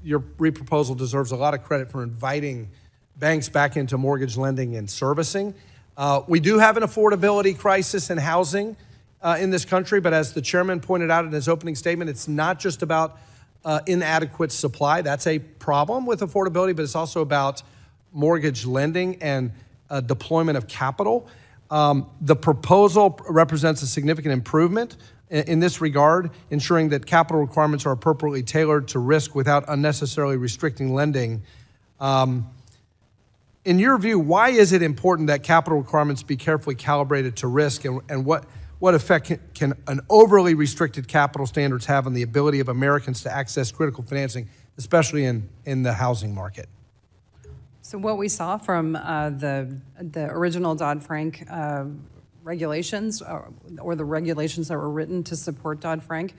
your re-proposal deserves a lot of credit for inviting banks back into mortgage lending and servicing. We do have an affordability crisis in housing in this country, but as the chairman pointed out in his opening statement, it's not just about inadequate supply. That's a problem with affordability, but it's also about mortgage lending and deployment of capital. The proposal represents a significant improvement in this regard, ensuring that capital requirements are appropriately tailored to risk without unnecessarily restricting lending. In your view, why is it important that capital requirements be carefully calibrated to risk, and what effect can an overly restricted capital standards have on the ability of Americans to access critical financing, especially in the housing market? So what we saw from the original Dodd-Frank regulations, or the regulations that were written to support Dodd-Frank,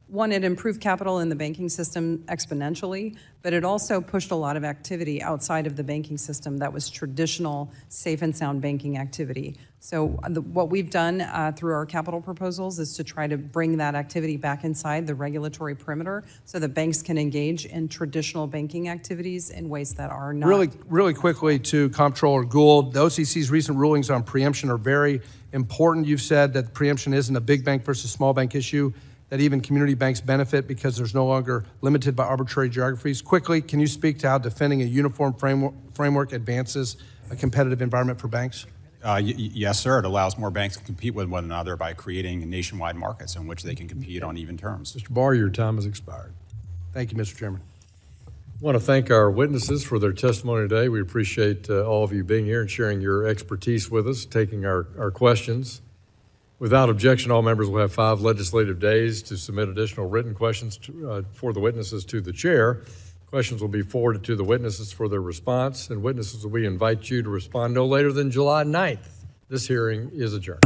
one, it improved capital in the banking system exponentially, but it also pushed a lot of activity outside of the banking system that was traditional safe and sound banking activity. So what we've done through our capital proposals is to try to bring that activity back inside the regulatory perimeter so that banks can engage in traditional banking activities in ways that are not. Really quickly to Comptroller Gould, the OCC's recent rulings on preemption are very important. You've said that preemption isn't a big bank versus small bank issue, that even community banks benefit because there's no longer limited by arbitrary geographies. Quickly, can you speak to how defending a uniform framework advances a competitive environment for banks? Yes, sir. It allows more banks to compete with one another by creating nationwide markets in which they can compete on even terms. Mr. Barr, your time has expired. Thank you, Mr. Chairman. I want to thank our witnesses for their testimony today. We appreciate all of you being here and sharing your expertise with us, taking our questions. Without objection, all members will have 5 legislative days to submit additional written questions for the witnesses to the chair. Questions will be forwarded to the witnesses for their response, and witnesses will invite you to respond no later than July 9th. This hearing is adjourned.